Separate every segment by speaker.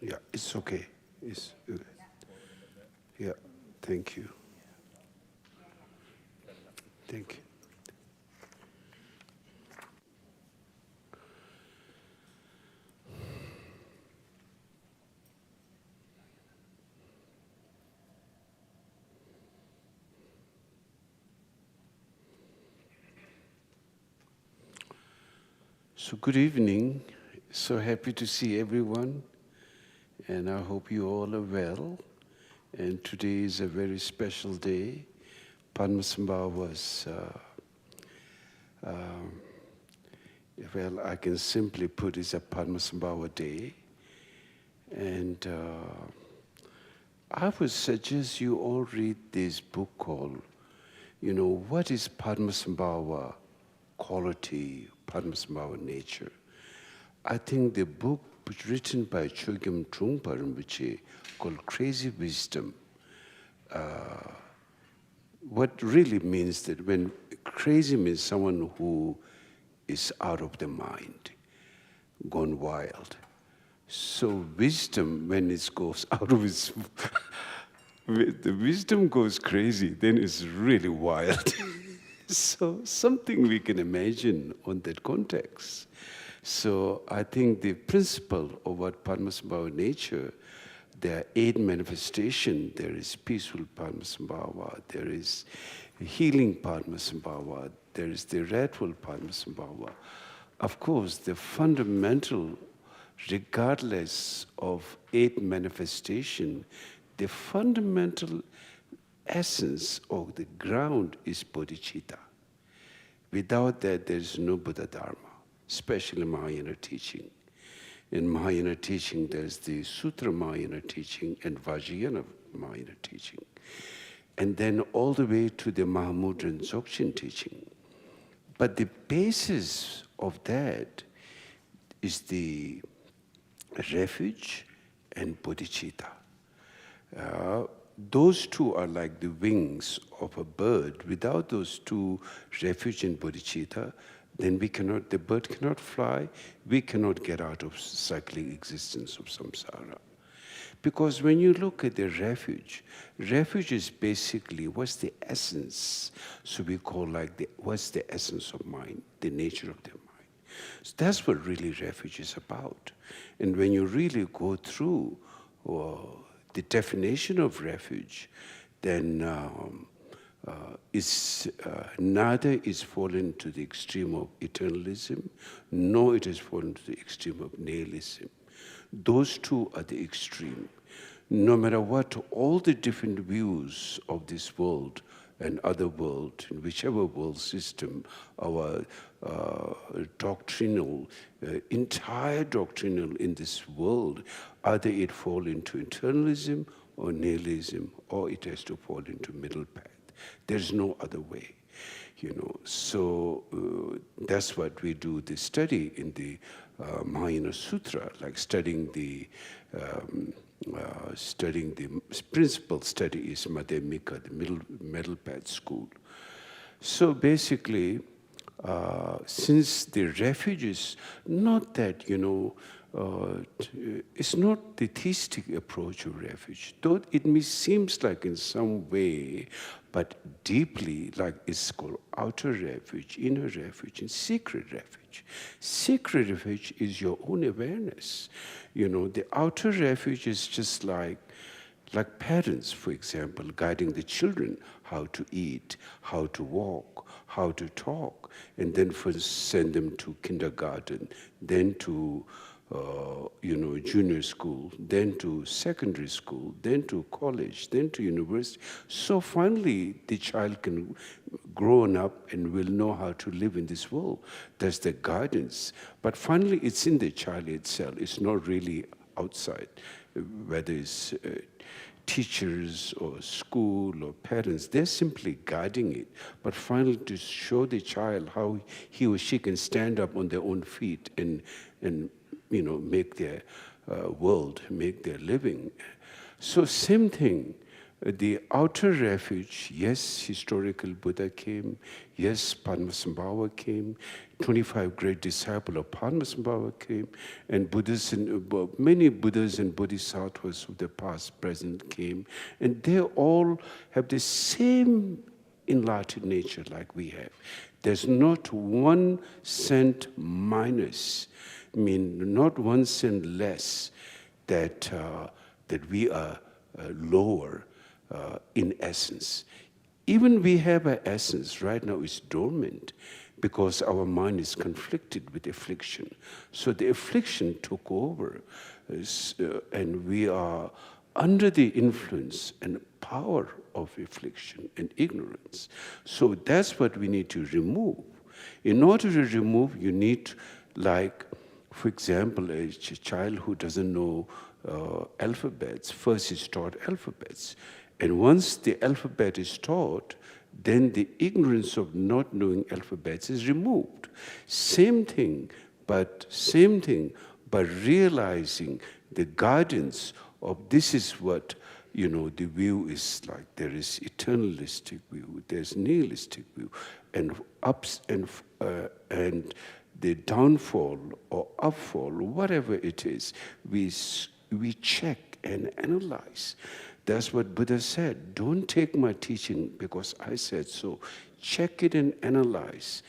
Speaker 1: Yeah, it's okay. It's, yeah, thank you. Thank you. So good evening. So happy to see everyone, and I hope you all are well. And today is a very special day. Padmasambhava was, well, I can simply put it's a Padmasambhava day. And I would suggest you all read this book called, what is Padmasambhava quality, Padmasambhava nature? I think the book written by Chhoje Rinpoche called Crazy Wisdom, what really means that when crazy means someone who is out of the mind, gone wild. So wisdom, when it goes out of its, the wisdom goes crazy, then it's really wild. So something we can imagine on that context. So I think the principle of what Padmasambhava nature, there are 8 manifestations. There is peaceful Padmasambhava, there is healing Padmasambhava, there is the rightful Padmasambhava. Of course, the fundamental, regardless of 8 manifestation, the fundamental essence of the ground is bodhicitta. Without that, there is no Buddha Dharma, especially Mahayana teaching. In Mahayana teaching, there's the Sutra Mahayana teaching and Vajrayana Mahayana teaching. And then all the way to the Mahamudra and Dzogchen teaching. But the basis of that is the refuge and bodhicitta. Those two are like the wings of a bird. Without those two, refuge and bodhicitta, then the bird cannot fly, we cannot get out of cyclic existence of samsara. Because when you look at the refuge is basically what's the essence. So we call what's the essence of mind, the nature of the mind. So that's what really refuge is about. And when you really go through the definition of refuge, then neither is fallen to the extreme of eternalism, nor it has fallen to the extreme of nihilism. Those two are the extreme. No matter what, all the different views of this world and other world, in whichever world system, our doctrinal, entire doctrinal in this world, either it fall into eternalism or nihilism, or it has to fall into middle path. There's no other way, So that's what we do, the study in the Mahayana Sutra, like studying the principal study is Madhyamika, the middle path school. So basically, since the refuge is not that, it's not the theistic approach of refuge, though it seems like in some way, but deeply like it's called outer refuge, inner refuge, and secret refuge. Secret refuge is your own awareness. The outer refuge is just like parents, for example, guiding the children how to eat, how to walk, how to talk, and then first send them to kindergarten, then to junior school, then to secondary school, then to college, then to university. So finally, the child can grow up and will know how to live in this world. That's the guidance. But finally, it's in the child itself. It's not really outside, whether it's teachers or school or parents. They're simply guiding it. But finally, to show the child how he or she can stand up on their own feet and make their world, make their living. So same thing The outer refuge, yes, historical Buddha came, yes, Padmasambhava came, 25 great disciples of Padmasambhava came, and Buddhists and many Buddhas and Bodhisattvas of the past, present came, and they all have the same enlightened nature like we have. There's not 1 cent minus, not 1 cent less that we are lower in essence. Even we have an essence, right now it's dormant because our mind is conflicted with affliction. So the affliction took over and we are under the influence and power of affliction and ignorance. So that's what we need to remove. In order to remove, you need, like, for example, a child who doesn't know alphabets, first is taught alphabets. And once the alphabet is taught, then the ignorance of not knowing alphabets is removed. Same thing, but by realizing the guidance of this is what, the view is like. There is eternalistic view, there's nihilistic view, and ups and the downfall or upfall, whatever it is, we check and analyze. That's what Buddha said. Don't take my teaching because I said so. Check it and analyze.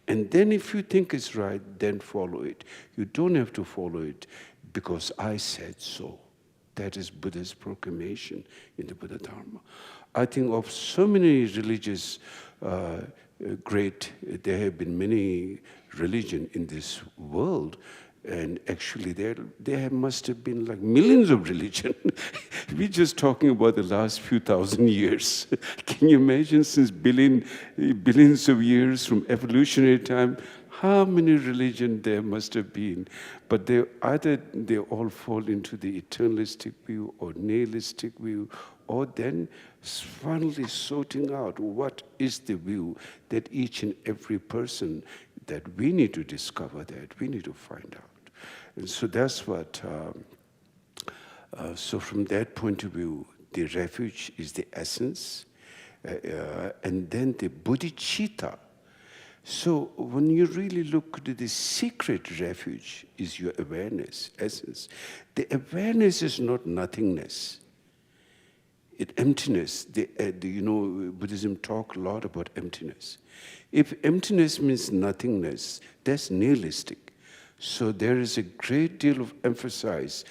Speaker 1: And then if you think it's right, then follow it. You don't have to follow it because I said so. That is Buddha's proclamation in the Buddha Dharma. I think of so many religious there have been many religions in this world, and actually there must have been like millions of religions. We're just talking about the last few thousand years. Can you imagine, since billions of years from evolutionary time, how many religions there must have been? But they all fall into the eternalistic view or nihilistic view, or then finally sorting out what is the view that each and every person, that we need to discover, that we need to find out. And so that's what, so from that point of view, the refuge is the essence, and then the bodhicitta. So when you really look at the secret refuge is your awareness, essence. The awareness is not nothingness. It emptiness. Buddhism talk a lot about emptiness. If emptiness means nothingness, that's nihilistic. So there is a great deal of emphasis.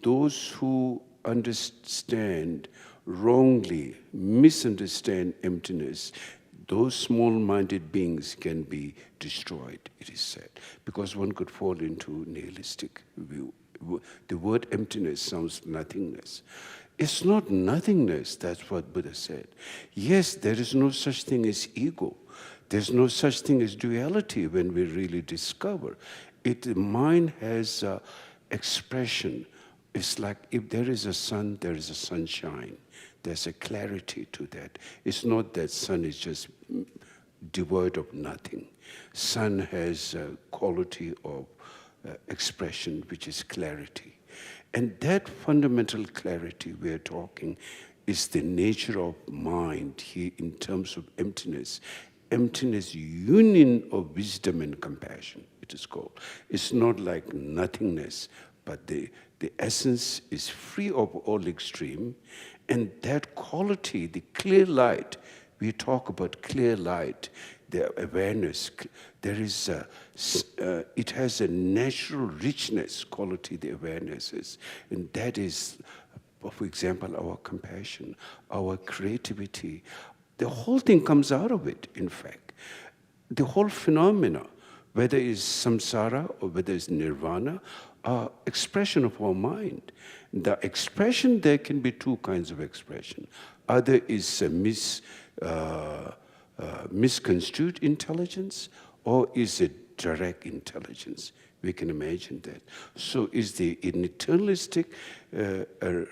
Speaker 1: Those who understand wrongly, misunderstand emptiness, those small-minded beings can be destroyed, it is said, because one could fall into nihilistic view. The word emptiness sounds nothingness. It's not nothingness, that's what Buddha said. Yes, there is no such thing as ego. There's no such thing as duality when we really discover. The mind has expression. It's like if there is a sun, there is a sunshine. There's a clarity to that. It's not that sun is just devoid of nothing. Sun has a quality of expression, which is clarity. And that fundamental clarity we're talking is the nature of mind here in terms of emptiness. Emptiness, union of wisdom and compassion, it is called. It's not like nothingness, but the essence is free of all extreme. And that quality, the clear light, we talk about clear light, the awareness, it has a natural richness quality, the awareness is. And that is, for example, our compassion, our creativity. The whole thing comes out of it, in fact. The whole phenomena, whether it's samsara or whether it's nirvana, are expression of our mind. The expression, there can be two kinds of expression. Either is a misconstrued intelligence, or is it direct intelligence. We can imagine that. So is the eternalistic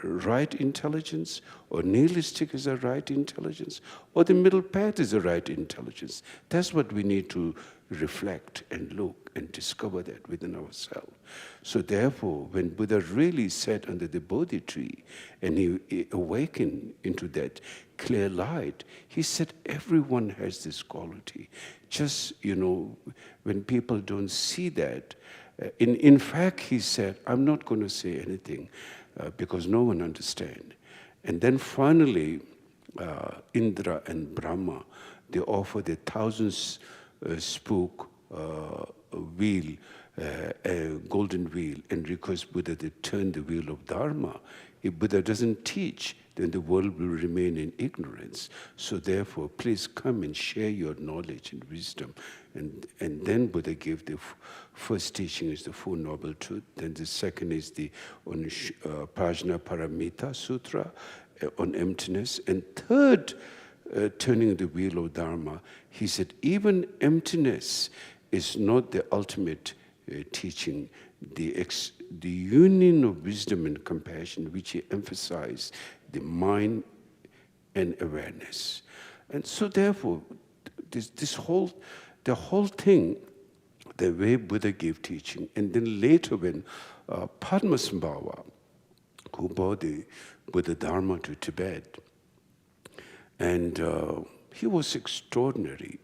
Speaker 1: right intelligence, or nihilistic is a right intelligence, or the middle path is a right intelligence? That's what we need to reflect and look and discover that within ourselves. So therefore, when Buddha really sat under the Bodhi tree and he awakened into that clear light, he said everyone has this quality. Just, when people don't see that, in fact, he said, I'm not going to say anything because no one understands. And then finally, Indra and Brahma, they offer the 1,000-spook wheel, a golden wheel, and request Buddha to turn the wheel of Dharma. If Buddha doesn't teach, then the world will remain in ignorance. So therefore, please come and share your knowledge and wisdom. And then Buddha gave the first teaching is the Four Noble Truths. Then the second is the Prajna Paramita Sutra on emptiness. And third, turning the wheel of Dharma, he said, even emptiness is not the ultimate teaching. The union of wisdom and compassion, which he emphasized, the mind and awareness. And so therefore, the whole thing, the way Buddha gave teaching, and then later when Padmasambhava, who brought the Buddha Dharma to Tibet, and he was extraordinary.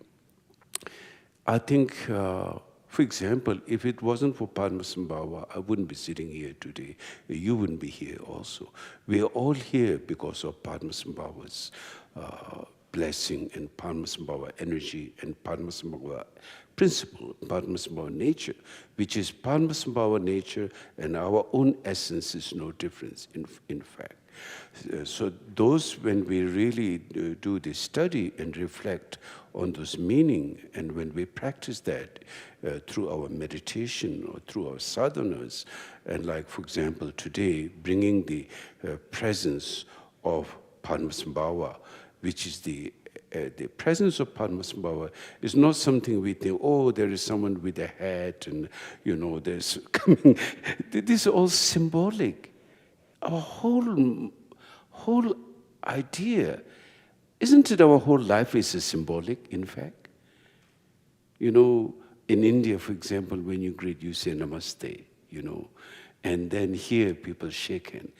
Speaker 1: I think, for example, if it wasn't for Padmasambhava, I wouldn't be sitting here today. You wouldn't be here also. We are all here because of Padmasambhava's blessing and Padmasambhava energy and Padmasambhava principle, Padmasambhava nature, which is Padmasambhava nature and our own essence is no difference, in fact. So those, when we really do the study and reflect on those meaning, and when we practice that through our meditation or through our sadhanas, and like, for example, today, bringing the presence of Padmasambhava, which is the presence of Padmasambhava is not something we think, oh, there is someone with a hat and, there's coming. This is all symbolic. Our whole idea, isn't it our whole life is a symbolic, in fact? In India, for example, when you greet, you say namaste, and then here people shake hands.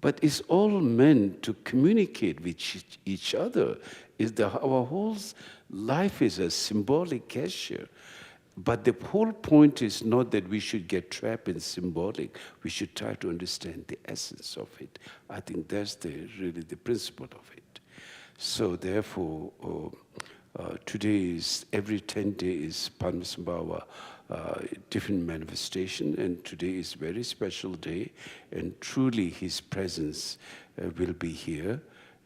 Speaker 1: But it's all meant to communicate with each other. Our whole life is a symbolic gesture. But the whole point is not that we should get trapped in symbolic. We should try to understand the essence of it. I think that's really the principle of it. So therefore, today is, every 10 days, Padmasambhava, different manifestation, and today is a very special day, and truly his presence will be here.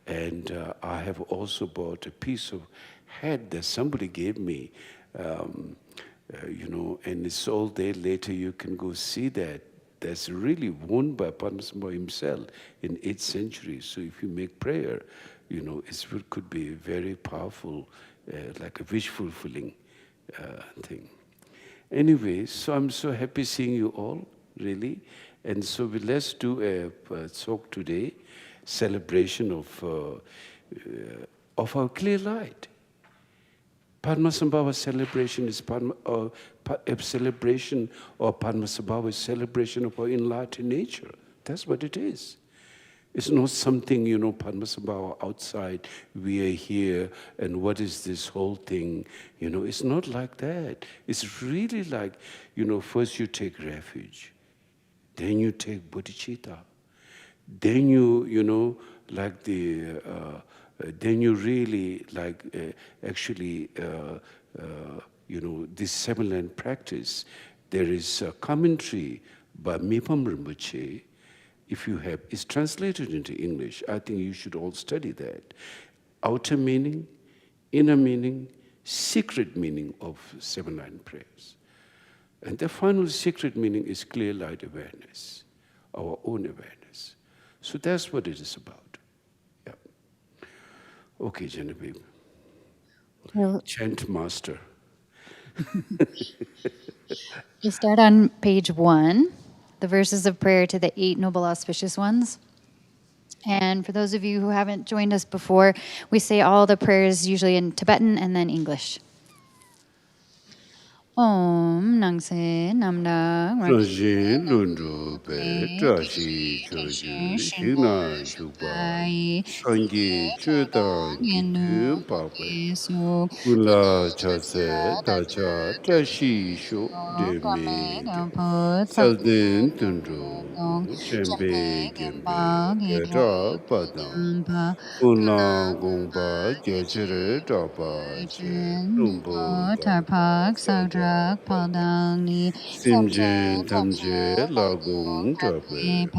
Speaker 1: And I have also bought a piece of hat that somebody gave me, and it's all there. Later you can go see that. That's really worn by Padmasambhava himself in 8th century. So if you make prayer, it could be very powerful, like a wish-fulfilling thing. Anyway, so I'm so happy seeing you all, really. And so let's do a Tsok today, celebration of our clear light. Padmasambhava celebration is a celebration, or Padmasambhava is celebration of our enlightened nature. That's what it is. It's not something, Padmasambhava outside, we are here, and what is this whole thing? It's not like that. It's really like, first you take refuge, then you take bodhicitta, then then you really this 7-line practice. There is a commentary by Mipam Rinpoche. If you have, it's translated into English. I think you should all study that. Outer meaning, inner meaning, secret meaning of 7-line prayers. And the final secret meaning is clear light awareness, our own awareness. So that's what it is about. Yeah. Okay, Genevieve.
Speaker 2: Well,
Speaker 1: Chant master.
Speaker 2: we start on page 1, the verses of prayer to the 8 noble auspicious ones. And for those of you who haven't joined us before, we say all the prayers usually in Tibetan and then English. Om Nang Se Nam Da
Speaker 1: Rangshin Lundu Pe Trashi Chhoje Shikna Shukpa Sangye Chödang Gitu Pakwe Kula Chase Dacha Trashi Shuk Deme Salden Tundru Chempe Gembe Gera Padam Kula Gongpa Gechere Dapa Che Lumbo
Speaker 2: Tarpak Sagrak Padang
Speaker 1: Simjen Tamje Lagong Trape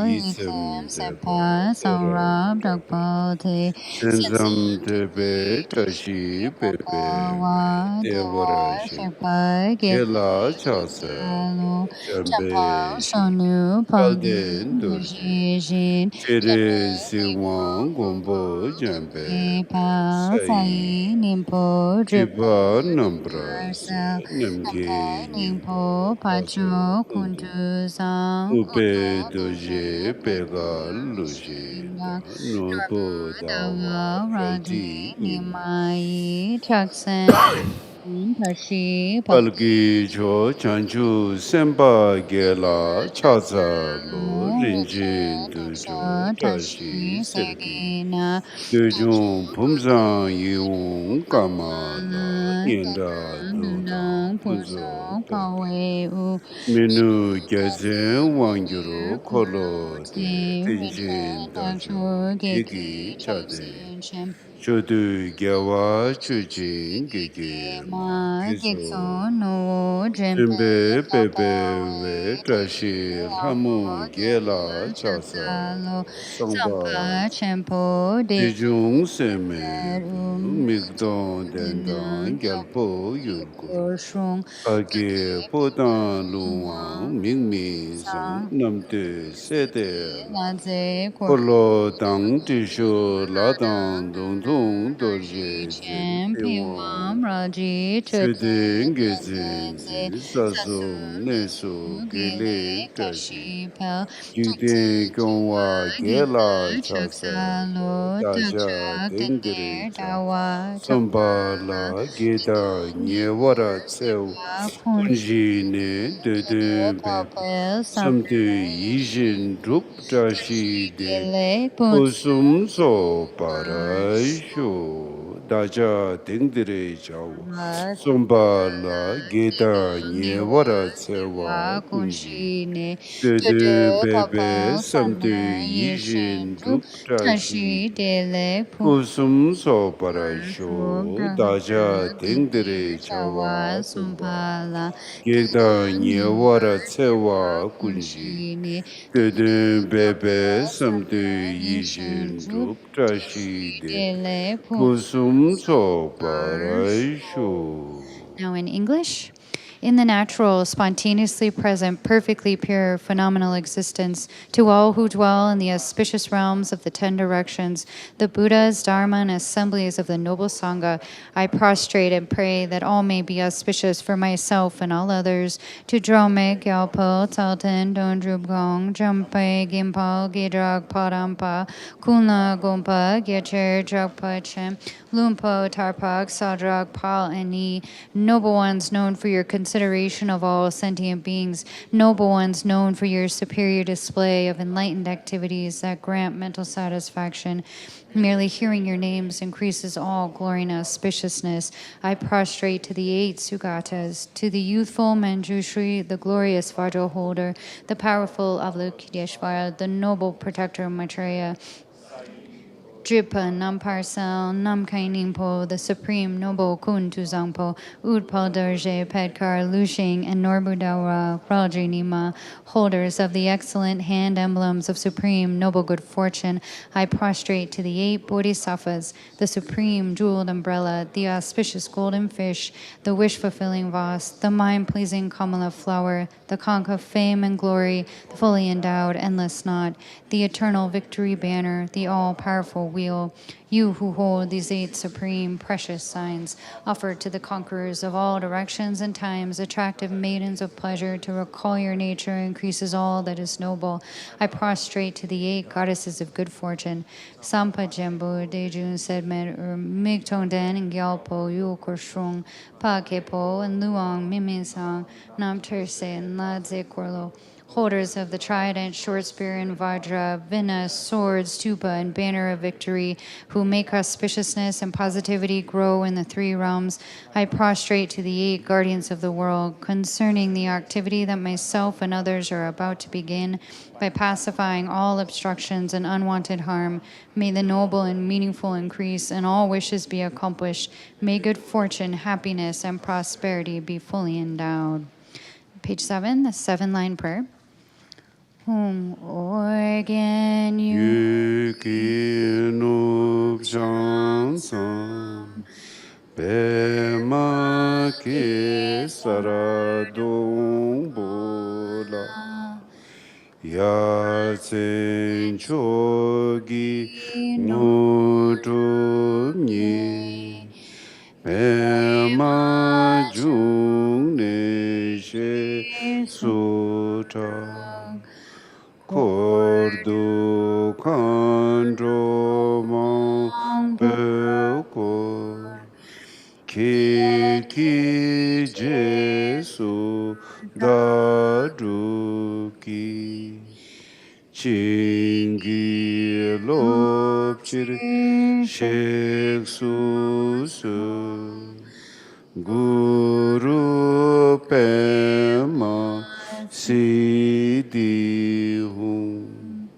Speaker 1: Isem Zepa
Speaker 2: Sepa
Speaker 1: Tera
Speaker 2: Saurab Dakpati
Speaker 1: Senzam Tepe Tashi Pepe
Speaker 2: Wa
Speaker 1: Devara
Speaker 2: Dewa
Speaker 1: Shikpa
Speaker 2: Shepa
Speaker 1: Kela Chase
Speaker 2: Gelo Champa
Speaker 1: Chambe
Speaker 2: Shonu
Speaker 1: Kalden
Speaker 2: Pangin
Speaker 1: Durje
Speaker 2: Jin
Speaker 1: Chere Siwang Gombo Jambe
Speaker 2: Pal
Speaker 1: Sai
Speaker 2: Sai Nimpo
Speaker 1: Jipa Nambra
Speaker 2: Dripsa
Speaker 1: Namke
Speaker 2: Nimpo
Speaker 1: Paso
Speaker 2: Pacho
Speaker 1: Kundu
Speaker 2: Kuntu Sang
Speaker 1: Upe doje pega luji nopo dawa
Speaker 2: Dawa
Speaker 1: shakti
Speaker 2: Raji
Speaker 1: nima.
Speaker 2: Nimai Chaksen Tashi
Speaker 1: Palgi cho chanchu sempa gela chaza lo rinjin dujo tashi sergi.
Speaker 2: Segina
Speaker 1: Dujung pumzang yung kama la nyenda dudang
Speaker 2: Nang
Speaker 1: punzo
Speaker 2: Puso
Speaker 1: pepe.
Speaker 2: Pawe U
Speaker 1: Minu gyazen wangyuru kolo de
Speaker 2: Ti
Speaker 1: tenjin dajo
Speaker 2: Dachu
Speaker 1: gigi
Speaker 2: Geki
Speaker 1: chade.
Speaker 2: Chaksen Shem
Speaker 1: Shodu gyawa chujin gigi ma
Speaker 2: Ma
Speaker 1: giso.
Speaker 2: Gekso No Jempe
Speaker 1: Jimbe pepe we
Speaker 2: Tapo
Speaker 1: trashi lamu gyela chasa
Speaker 2: Chakalo
Speaker 1: sangpa.
Speaker 2: Sampa Chempo De
Speaker 1: Dijung seme du
Speaker 2: Um
Speaker 1: migdong dendang gyalpo yulgul.
Speaker 2: Shung
Speaker 1: Kage podang luwang mingmi sang
Speaker 2: Sang
Speaker 1: namde sede la.
Speaker 2: Naze
Speaker 1: Kolo dang tisho la dang dong dong dorje zen
Speaker 2: Chen
Speaker 1: piwang.
Speaker 2: Piwam Raji
Speaker 1: Chede nge
Speaker 2: Chuten
Speaker 1: zen
Speaker 2: Zenze
Speaker 1: zi sasum nesu gele trashi.
Speaker 2: Kashi Pel
Speaker 1: Jikden kyongwa gela chase.
Speaker 2: Chaksalo
Speaker 1: Daja
Speaker 2: Takshak
Speaker 1: dengdere
Speaker 2: Dener
Speaker 1: cha.
Speaker 2: Dawa
Speaker 1: Samba la geda nye wara tsew.
Speaker 2: Chakun
Speaker 1: Kunji ne deden pepe.
Speaker 2: Papel
Speaker 1: Samde yijin drup trashi de.
Speaker 2: Samele
Speaker 1: Kusum so parasho. Daja dengdere chaw.
Speaker 2: Punma
Speaker 1: Samba la geda nye wara tsewa kunji.
Speaker 2: Kunshine
Speaker 1: Deden
Speaker 2: Tutu
Speaker 1: pepe
Speaker 2: Papa
Speaker 1: samde
Speaker 2: Sana
Speaker 1: yijin
Speaker 2: Yishin Drup
Speaker 1: drup trashi
Speaker 2: Tashi
Speaker 1: de.
Speaker 2: Dele
Speaker 1: Kusum so
Speaker 2: Purshu
Speaker 1: parasho daja
Speaker 2: Brahmata
Speaker 1: dengdere chawa
Speaker 2: Tawa
Speaker 1: sumba.
Speaker 2: Sumpala
Speaker 1: Gegda nyewara tsewa kunji.
Speaker 2: Kunshine
Speaker 1: Deden bebe samde
Speaker 2: Yishin
Speaker 1: yijin
Speaker 2: Drup
Speaker 1: drup trashi de.
Speaker 2: Dele
Speaker 1: Kusum so
Speaker 2: Purshu.
Speaker 1: parasho.
Speaker 2: Now in English. In the natural, spontaneously present, perfectly pure, phenomenal existence, to all who dwell in the auspicious realms of the 10 directions, the Buddhas, Dharma, and assemblies of the noble Sangha, I prostrate and pray that all may be auspicious for myself and all others. To Drome, Gyalpo, Talten, Dondrub Gong, Jumpe, Gimpal, Gidrag, Padampa, Kulna, Gompa, Gecher, Dragpa, Chem, Lumpo, Tarpak, Sadrak, Pal, and Ni, noble ones known for your consideration of all sentient beings, noble ones known for your superior display of enlightened activities that grant mental satisfaction. Merely hearing your names increases all glory and auspiciousness. I prostrate to the 8 Sugatas, to the youthful Manjushri, the glorious Vajra holder, the powerful Avalokiteshvara, the noble protector Maitreya, Dripa Namparsal Namkai Nimpo, the Supreme Noble Kun Tuzangpo, Udpal Dorje, Pedkar, Lushing, and Norbudawa, Ralji Nima, holders of the excellent hand emblems of Supreme Noble Good Fortune, I prostrate to the 8 Bodhisattvas, the Supreme Jeweled Umbrella, the auspicious Golden Fish, the wish-fulfilling vase, the mind-pleasing Kamala Flower, the conch of fame and glory, the fully endowed Endless Knot, the eternal victory banner, the all-powerful wheel. You who hold these 8 supreme precious signs, offered to the conquerors of all directions and times, attractive maidens of pleasure, to recall your nature increases all that is noble. I prostrate to the 8 goddesses of good fortune. Sampa Jembu, Dejun Sedmet, Migtong Den, and Gyalpo, Yu Korshung, Pa Kepo, and Luong, Mimisang, Nam Terse, and Ladze Korlo. Holders of the trident, short spear, and vajra, vina, sword, stupa, and banner of victory, who make auspiciousness and positivity grow in the 3 realms, I prostrate to the 8 guardians of the world concerning the activity that myself and others are about to begin. By pacifying all obstructions and unwanted harm, may the noble and meaningful increase, and all wishes be accomplished. May good fortune, happiness, and prosperity be fully endowed. Page 7, the 7-line prayer. Organ
Speaker 1: Yukinub Shansam Pema Ke Saradong Bola Yasen Chogi Mutumni Pema Jung Neshe Suta Kordu Kandro Mang Peko Ki Jesu Daduki Chingi Lopchir Shek Susu Guru Pema Siddhi Hum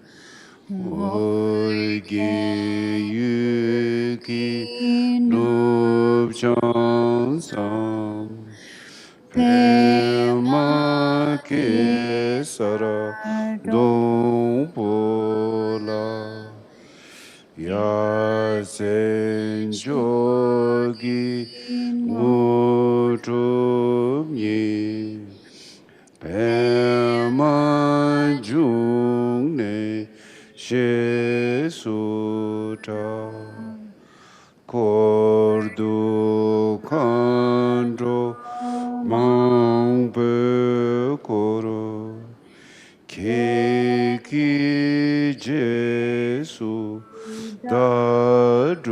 Speaker 1: Orge Yuki Nub Chansam Pema Kesara Dong Pola Yasen Jogi Mutum Yi Pema Jung Ne She Suta Kordu Kandro Mang Pe Koro Keki Jesu Daduki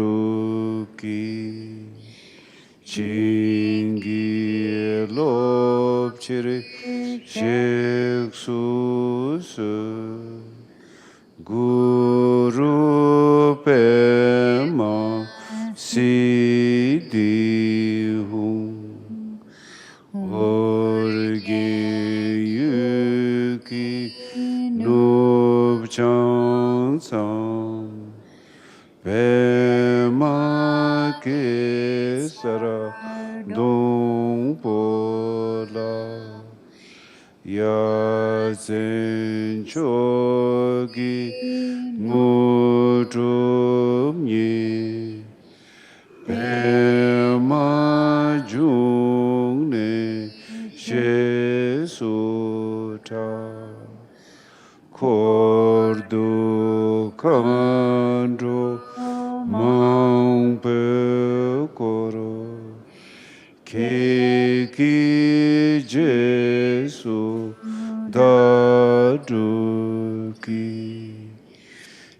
Speaker 1: Chingi Lopchiri Shek Susu Guru Pema Siddhi Hum Orge Yuki Nub Chansam Pema Kesara Dong Pola Yasen Chogi Mutum Yi Pema Jung Ne She Suta Kordu Kandro Mang Pe Koro Keki Jesu Daduki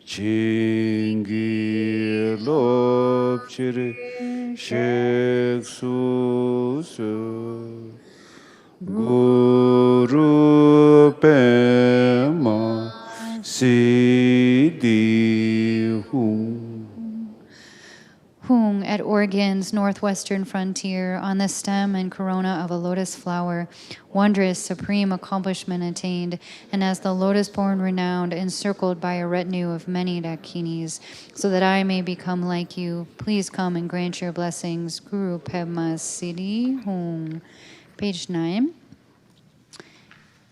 Speaker 1: Chingi Lopchiri Shek Susu Guru Pema Siddhi Hum
Speaker 2: Hung at Oregon's northwestern frontier, on the stem and corona of a lotus flower, wondrous supreme accomplishment attained, and as the lotus-born renowned, encircled by a retinue of many dakinis, so that I may become like you, please come and grant your blessings. Guru Padma Siddhi Hung. Page 9.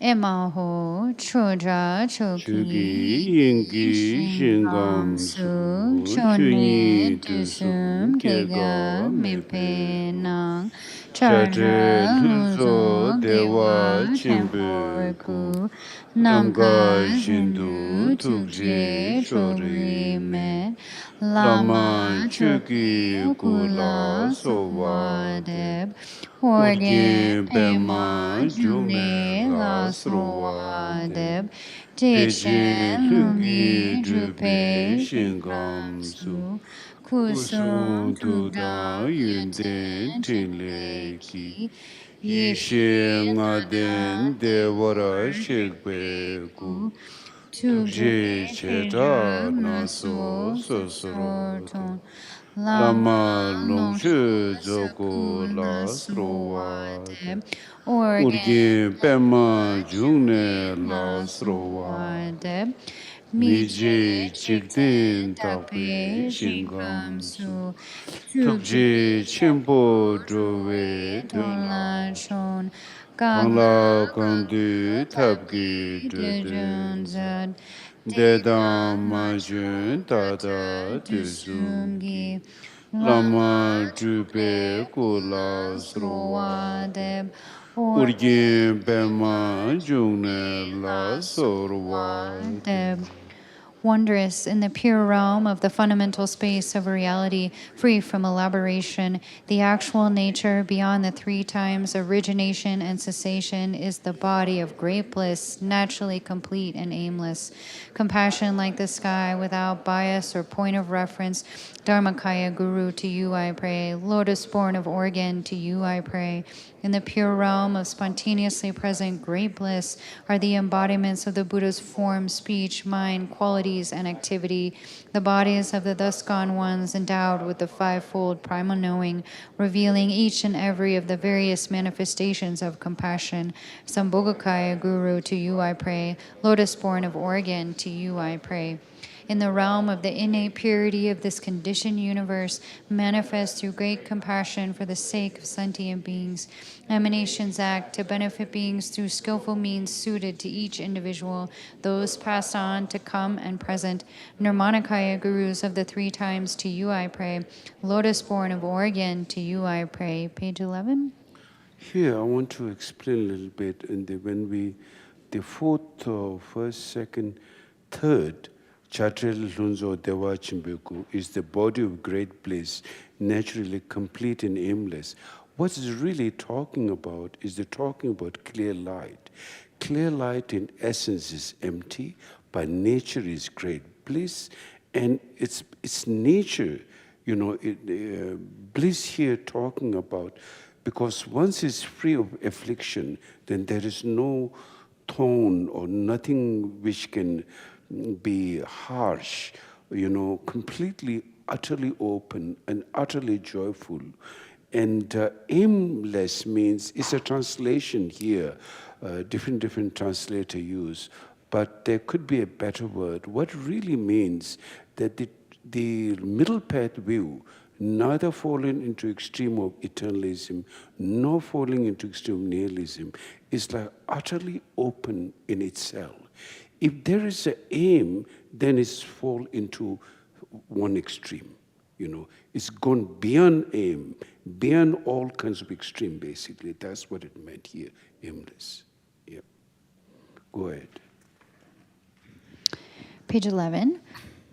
Speaker 2: Emaho Chhoje
Speaker 1: Chugi Yingi Shingam Su
Speaker 2: Chone
Speaker 1: Chunyi
Speaker 2: Tusum
Speaker 1: Tusum
Speaker 2: Kega
Speaker 1: Kega
Speaker 2: Mipe Nang
Speaker 1: Chadre
Speaker 2: Chadra
Speaker 1: Luzo
Speaker 2: Luzo
Speaker 1: Dewa
Speaker 2: Dewa
Speaker 1: Chimbe
Speaker 2: Temporku
Speaker 1: Namga
Speaker 2: Namga
Speaker 1: Shindu
Speaker 2: Shindu
Speaker 1: Tukje
Speaker 2: Tukje
Speaker 1: Shori
Speaker 2: Shori
Speaker 1: Me
Speaker 2: Me Lama Chuki Kula Sowadeb Organ Pema June La Sowadeb Techen Lungi Drupe Shingam Su Kusum Tuda Yunzen Tinleki Yishe Ngaden Devara Shikpe Ku Chhoje Cheta Naso Sosoroton Lama Longshu Zoku Lasrowade Urgin Pema June Lasrowade Miji Chikdin Tape Shingam Su Chhoje Chimpo Drove Dolan Shon Kangla Kandu Tabgi Dudun Zad Dedam Majun Tata Tuzumgi Lama Drupe Kula Srowadeb Urgin Bema June La Sorwadeb. Wondrous in the pure realm of the fundamental space of reality, free from elaboration, the actual nature beyond the three times origination and cessation is the body of great bliss, naturally complete and aimless. Compassion like the sky, without bias or point of reference. Dharmakaya Guru, to you I pray. Lotus born of organ, to you I pray. In the pure realm of spontaneously present great bliss are the embodiments of the Buddha's form, speech, mind, qualities, and activity, the bodies of the thus gone ones endowed with the fivefold primal knowing, revealing each and every of the various manifestations of compassion. Sambhogakaya Guru, to you I pray. Lotus born of organ, to you I pray. In the realm of the innate purity of this conditioned universe, manifest through great compassion for the sake of sentient beings. Emanations act to benefit beings through skillful means suited to each individual, those passed on to come and present. Nirmanakaya Gurus of the three times, to you I pray. Lotus born of organ, to you I pray. Page 11.
Speaker 1: Here I want to explain a little bit the fourth, first, second, third, Chatril Lunzo Dewa Chimbeku is the body of great bliss, naturally complete and aimless. What it's really talking about is they're talking about clear light. Clear light in essence is empty, by nature is great bliss, and it's nature, bliss here talking about, because once it's free of affliction, then there is no tone or nothing which can be harsh, completely, utterly open and utterly joyful. And aimless means, it's a translation here, different translator use, but there could be a better word. What really means that the middle path view, neither falling into extreme of eternalism, nor falling into extreme nihilism, is like utterly open in itself. If there is an aim, then it's fall into one extreme. It's gone beyond aim, beyond all kinds of extreme, basically. That's what it meant here, aimless. Yeah. Go ahead.
Speaker 2: Page 11.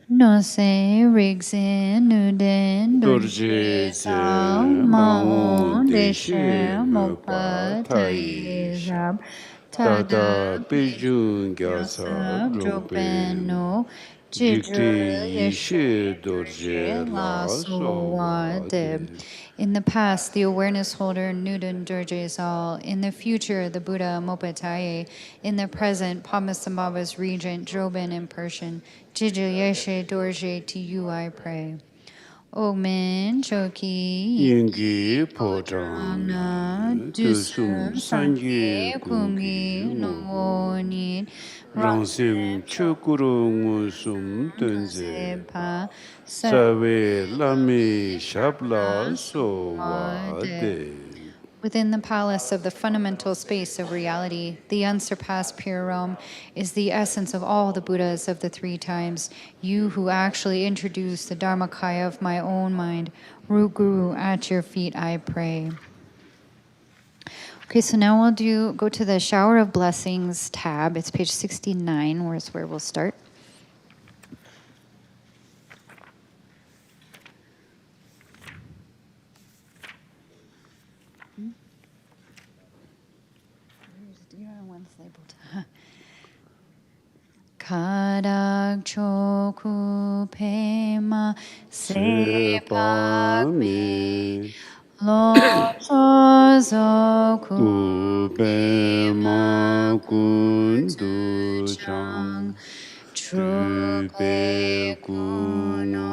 Speaker 2: No se rigsin nuden dorje sa maon deshe mokpa taizab tada pijun gyasa drupeno jikri yeshe dorje la sowadeb. In the past, the awareness holder Nuden Dorje Zal. In the future, the Buddha Mopataye. In the present, Padmasambhava's regent Drobin in Persian. Jiju Yeshe Dorje, to you I pray. Ogmen Choki
Speaker 1: Yingi Podana
Speaker 2: Dusum Sangye Kungi Nongoni
Speaker 1: Rangsim Chokuru Ngusum Tunze Sawe Lami Shabla Sowade.
Speaker 2: Within the palace of the fundamental space of reality, the unsurpassed pure realm is the essence of all the Buddhas of the three times. You who actually introduce the Dharmakaya of my own mind, Root Guru, at your feet I pray. Okay, so now we'll go to the Shower of Blessings tab. It's page 69, where we'll start. Kadak choku pema
Speaker 1: Sepami
Speaker 2: lo chozo
Speaker 1: Kupema kundu chang Trupe kuno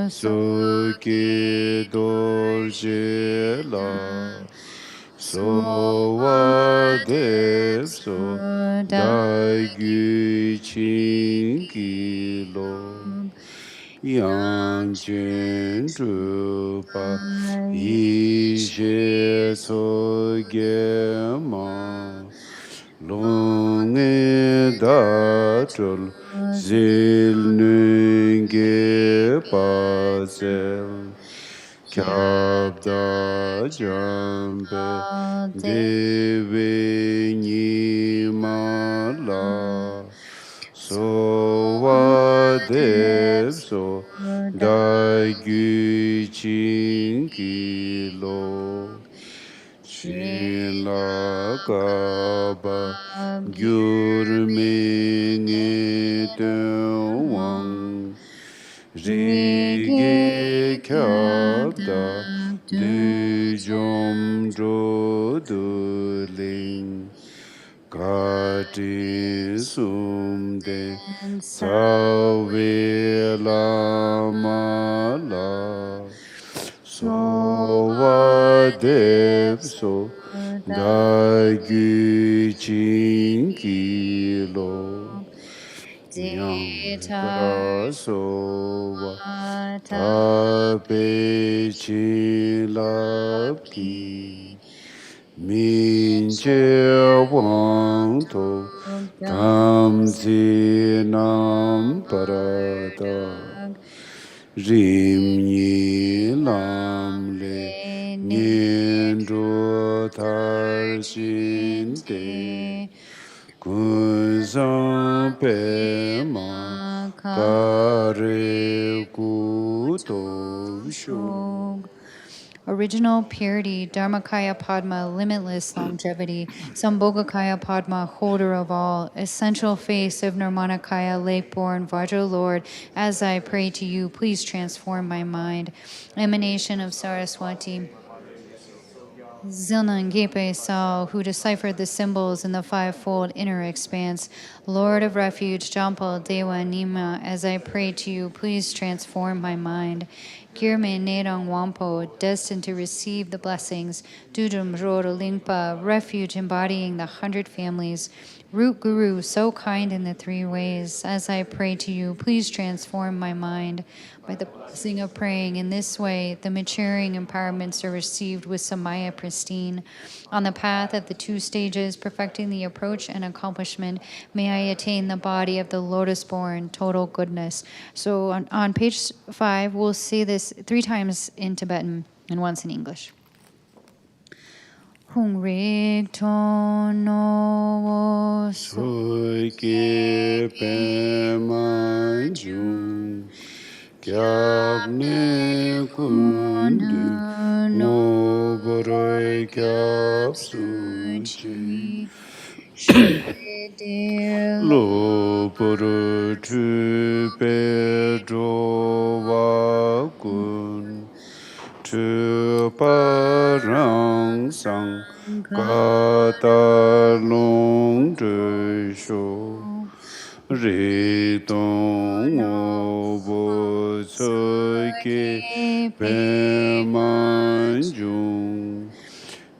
Speaker 1: soki dorje la Sowa depso dai gyu chingi lo Yang chen drupa ishe so ge ma Long e da chol zil nunge pa zel Kyab da jambe deve ni ma la So wa dev so dai gyu chingi lo Shin la ka ba gyur mi ni den wang Rige kyab da du jom dro du ling Kati sumde sawe la ma la So wa dev so da gyu chingi lo Nyam kra so wa ta pe chi lap ki Min che wang to tam zi nam parada Rim ni lam le nien ro tar shin te Kun san pe ma ka re ku to shu
Speaker 2: Original purity, Dharmakaya Padma, limitless longevity, Sambhogakaya Padma, holder of all, essential face of Nirmanakaya, lake-born Vajra Lord, as I pray to you, please transform my mind. Emanation of Saraswati. Zilnan Gepe Sao, who deciphered the symbols in the fivefold inner expanse, Lord of Refuge, Jampal Dewa Nima, as I pray to you, please transform my mind. Girme Nedang Wampo, destined to receive the blessings, Dudum Roro Lingpa, refuge embodying the 100 families, Root Guru, so kind in the three ways, as I pray to you, please transform my mind. By the blessing of praying in this way, the maturing empowerments are received with Samaya pristine. On the path of the 2 stages, perfecting the approach and accomplishment, may I attain the body of the lotus-born, total goodness. So on page 5, we'll say this 3 times in Tibetan and once in English. Hung rik ton no
Speaker 1: Soi ke pe ma jung Kyab ne kundu no boroi kyab su chi Lo poro tu pe dro wa kun Tu parang sang ka ta long de sho Ri tong o bo so ke pe man jung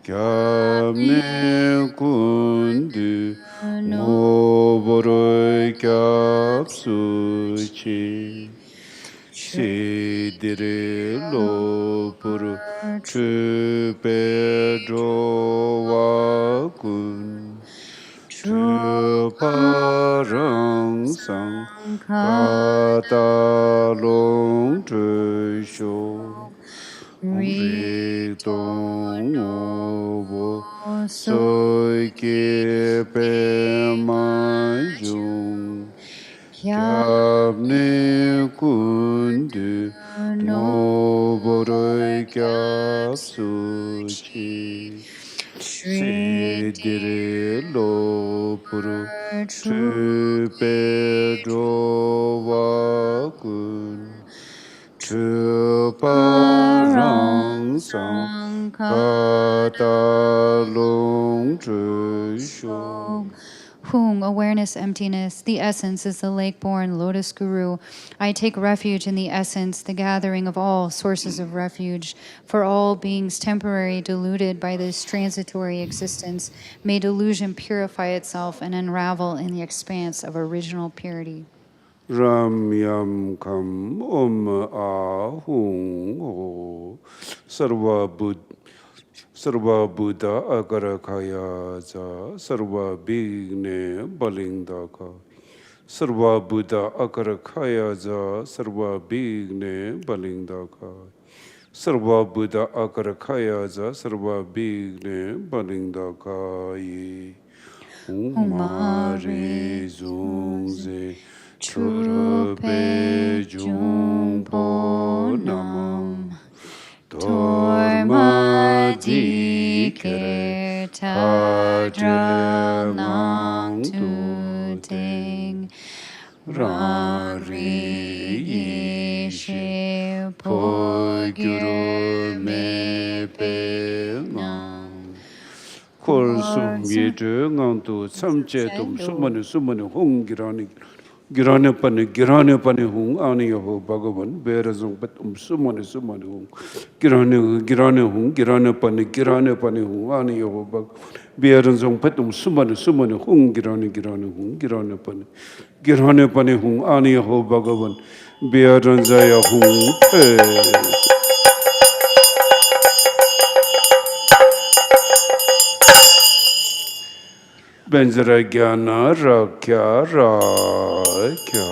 Speaker 1: Kyab ne kun du ngo boroi kyab su chi Shi dire lo puru chu pe dro wa kun chu parang sang ka ta long tu sho Ri tong o bo so ke pe ma jung Kyab ne kun du no boroi kyab su chi Si dire lo puru chupe drowa kun chuparang sang kata long chusho.
Speaker 2: Hung, awareness, emptiness, the essence is the lake-born lotus guru. I take refuge in the essence, the gathering of all sources of refuge. For all beings temporary, deluded by this transitory existence, may delusion purify itself and unravel in the expanse of original purity.
Speaker 1: Ram yam kam ah hung ho sarva buddha agarakaya ja sarva bigne balingdaka sarva buddha agarakaya ja sarva bigne balingdaka sarva buddha agarakaya ja sarva bigne balingdaka yi Mare zungze Churupe jungpo nam Torma dikere tadra nang tu ting Rari yeshe po gyuru me pe nam Korsum yedu ngantu samche tum sumani girane pani hung ani ho bhagavan berazung pat sumani hung girane pani hung ani ho bhagavan berazung pat sumani hung girane pani hung ani ho bhagavan berazaya hung Benzara Gyana Rakya Rakya.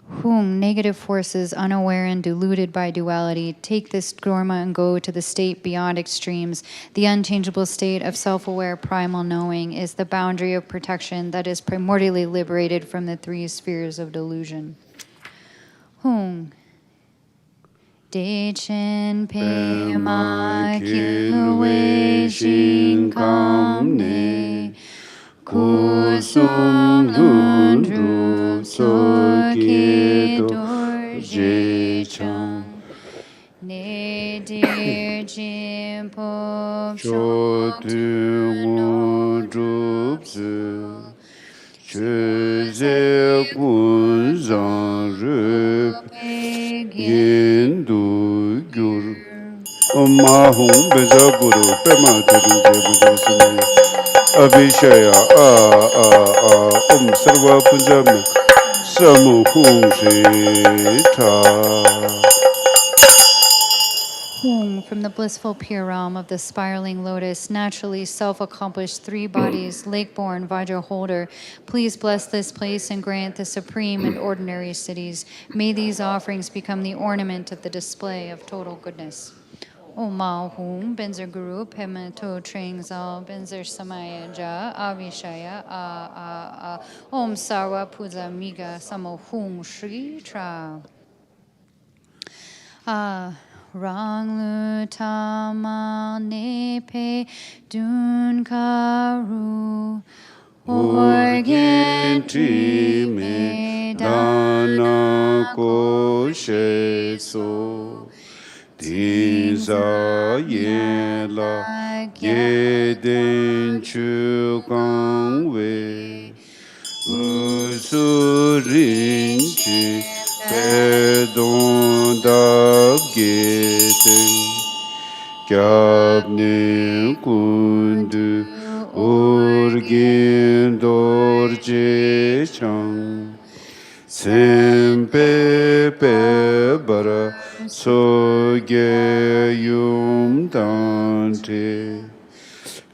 Speaker 2: Whom negative forces, unaware and deluded by duality, take this dharma and go to the state beyond extremes. The unchangeable state of self-aware primal knowing is the boundary of protection that is primordially liberated from the three spheres of delusion. Hung. De chen pe ma kilwe shin kam ne ku sum hun ru so ki dor je chang ne dir jin po
Speaker 1: cho tu ngu drup su Chhoje kun zang rup yin du gyur Ma hung beza guru pema terin je beza sami Abhishaya sarva punjame samu hung shita
Speaker 2: Whom, from the blissful pure realm of the spiraling lotus, naturally self-accomplished three bodies, lake-born Vajra holder, please bless this place and grant the supreme and ordinary cities. May these offerings become the ornament of the display of total goodness. Om Mao Hum, Benzer Guru, Pema To Tring Zal, Benzer Samaya Ja, Avishaya, Om Sarva Puja Miga, Samo Hum Shri Tra. Rang lu tama nepe dun karu organ me
Speaker 1: dana ko she so Tinsa ye la ye den chu kang we su rin chi pe don dab ge ten kyab ne kundu orgin dor je chang sempe pe bara so ge yum dante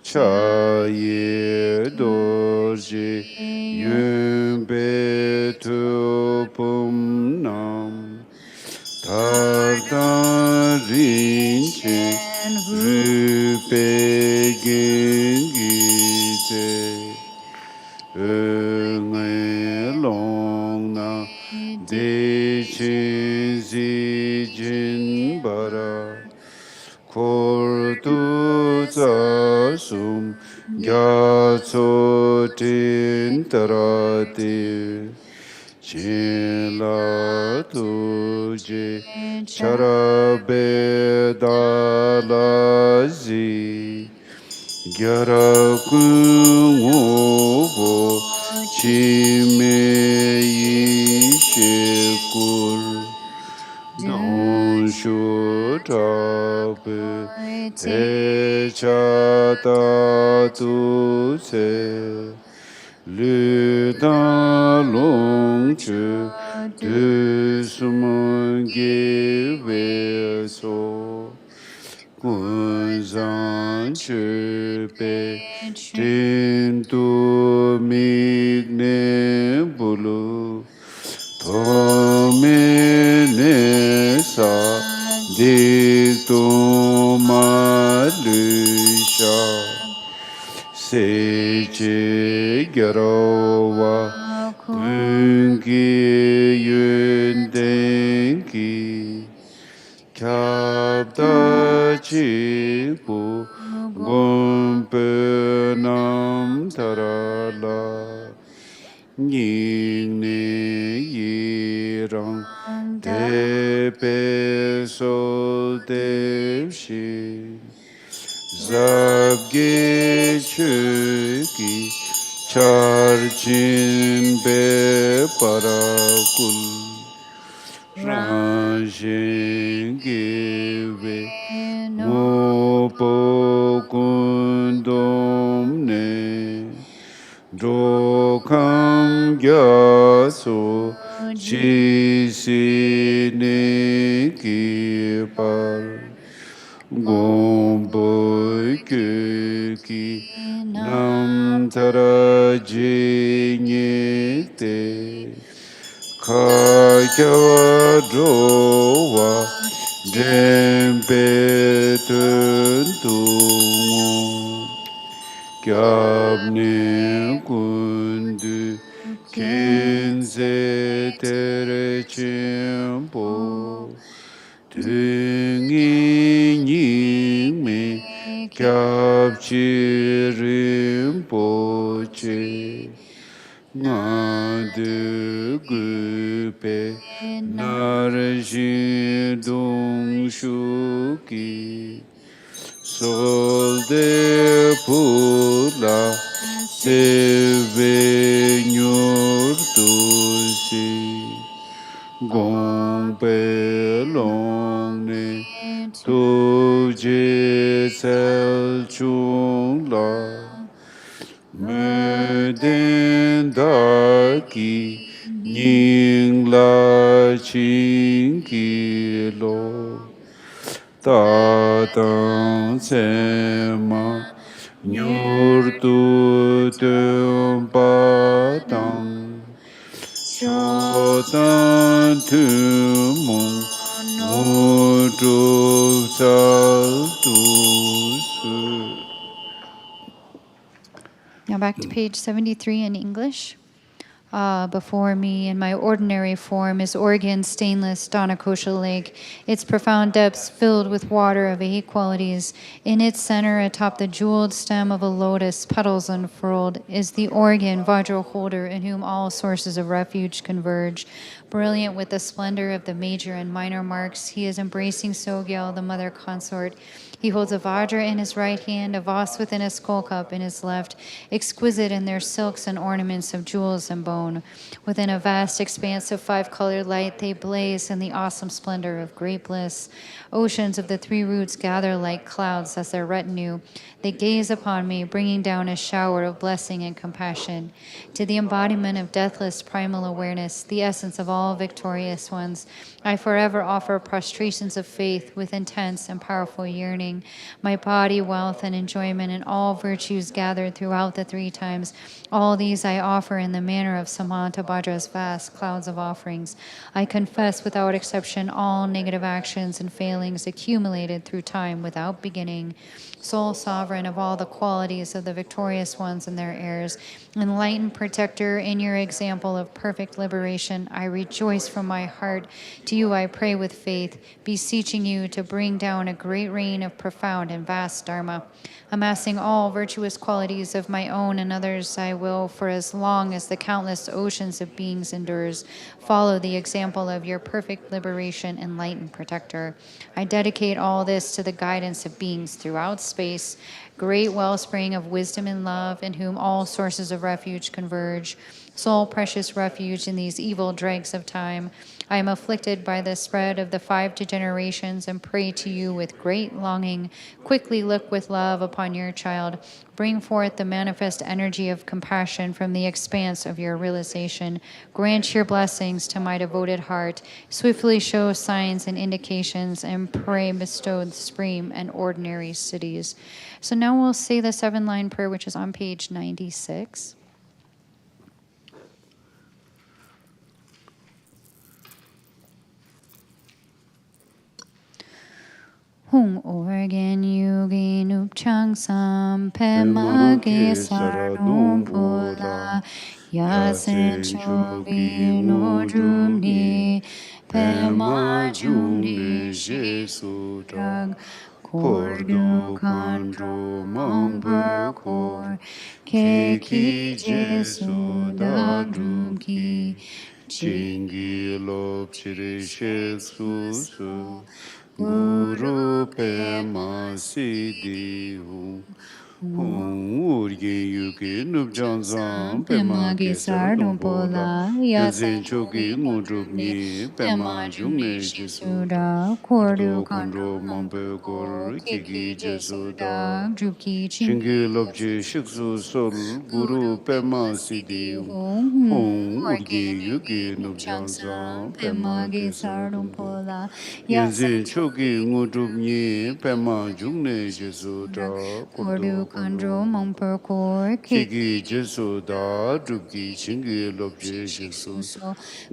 Speaker 1: cha ye dorje yum be tu pum nam tar da rin che ru pe gen gi je nge long gyatso tin tarati Chila tuje charabe dalazi gyara kungo chime yishekur don shutabe te chata tu se le da long chu de sum ge we so kun zan chu pe tin tu mi ne bulu to me ne sa di tu ma lu sha Seche gyarawa kungi yun denki kyabda chibu gompe nam tarala nyingne yirang tepe so devshi Zabge chuki charchin be parakul Ranshin give mopo kundom ne Dokam gyaso chisi ne kipar Gombo ki nam tara jinyete Kakyawa drowa jempe tuntungu Kyabne kundu kinse tere chimpo Tungi nyingme kyabchi rinpoche Ngadu gupe narji dung shuki Solde pula seve nyurtusi Gompe long ne tuje sel chung la me den da ki nying la ching ki lo ta tang se ma nyur tu tum pa tang Chotan tu mong mo tu sal tu su.
Speaker 2: Now back to page 73 in English. Before me, in my ordinary form, is Oregon's stainless Dhanakosha lake, its profound depths filled with water of 8 qualities. In its center, atop the jeweled stem of a lotus, petals unfurled, is the Oregon Vajra holder in whom all sources of refuge converge. Brilliant with the splendor of the major and minor marks, he is embracing Sogyal, the mother consort. He holds a vajra in his right hand, a vase within a skull cup in his left, exquisite in their silks and ornaments of jewels and bone. Within a vast expanse of 5-colored light, they blaze in the awesome splendor of great bliss. Oceans of the 3 roots gather like clouds as their retinue. They gaze upon me, bringing down a shower of blessing and compassion. To the embodiment of deathless primal awareness, the essence of all victorious ones, I forever offer prostrations of faith with intense and powerful yearning. My body, wealth, and enjoyment, and all virtues gathered throughout the 3 times, all these I offer in the manner of Samanta Bhadra's vast clouds of offerings. I confess without exception all negative actions and failings accumulated through time without beginning. sole sovereign of all the qualities of the victorious ones and their heirs, enlightened protector, in your example of perfect liberation, I rejoice from my heart. To you I pray with faith, beseeching you to bring down a great rain of profound and vast Dharma. Amassing all virtuous qualities of my own and others, I will, for as long as the countless oceans of beings endures, follow the example of your perfect liberation, enlightened protector. I dedicate all this to the guidance of beings throughout space, great wellspring of wisdom and love, in whom all sources of refuge converge, sole precious refuge in these evil dregs of time. I am afflicted by the spread of the 5 degenerations and pray to you with great longing. Quickly look with love upon your child. Bring forth the manifest energy of compassion from the expanse of your realization. Grant your blessings to my devoted heart. Swiftly show signs and indications, and pray bestow the supreme and ordinary cities. So now we'll say the 7-line prayer, which is on page 96. Hung organ yugi nup chang sam pema ge saradum pola yasen chogi no jumni pema jumni jesu drag kordu kandro mamber kor keki jesu dagrum ki chingi lop chiri jesu su Guru Pema Siddhi Hum Urgi Yuki Nupjan Sam Pema Gesar Dompola Yasen Choki Mudrupni Pema Jumne Jesuda Kordu Kandro Mampe Kor Kiki Jesuda Druki Chingi Lopchi Shiksu Sol Guru Pema Siddhi Hum Urgi Yuki Nupjan Sam Pema Gesar Dompola Yasen Choki Mudrupni Pema Jumne Jesuda Kordu Kandro Mamper Kor Kiki Jesuda Druki Chingi Lopche Shiksu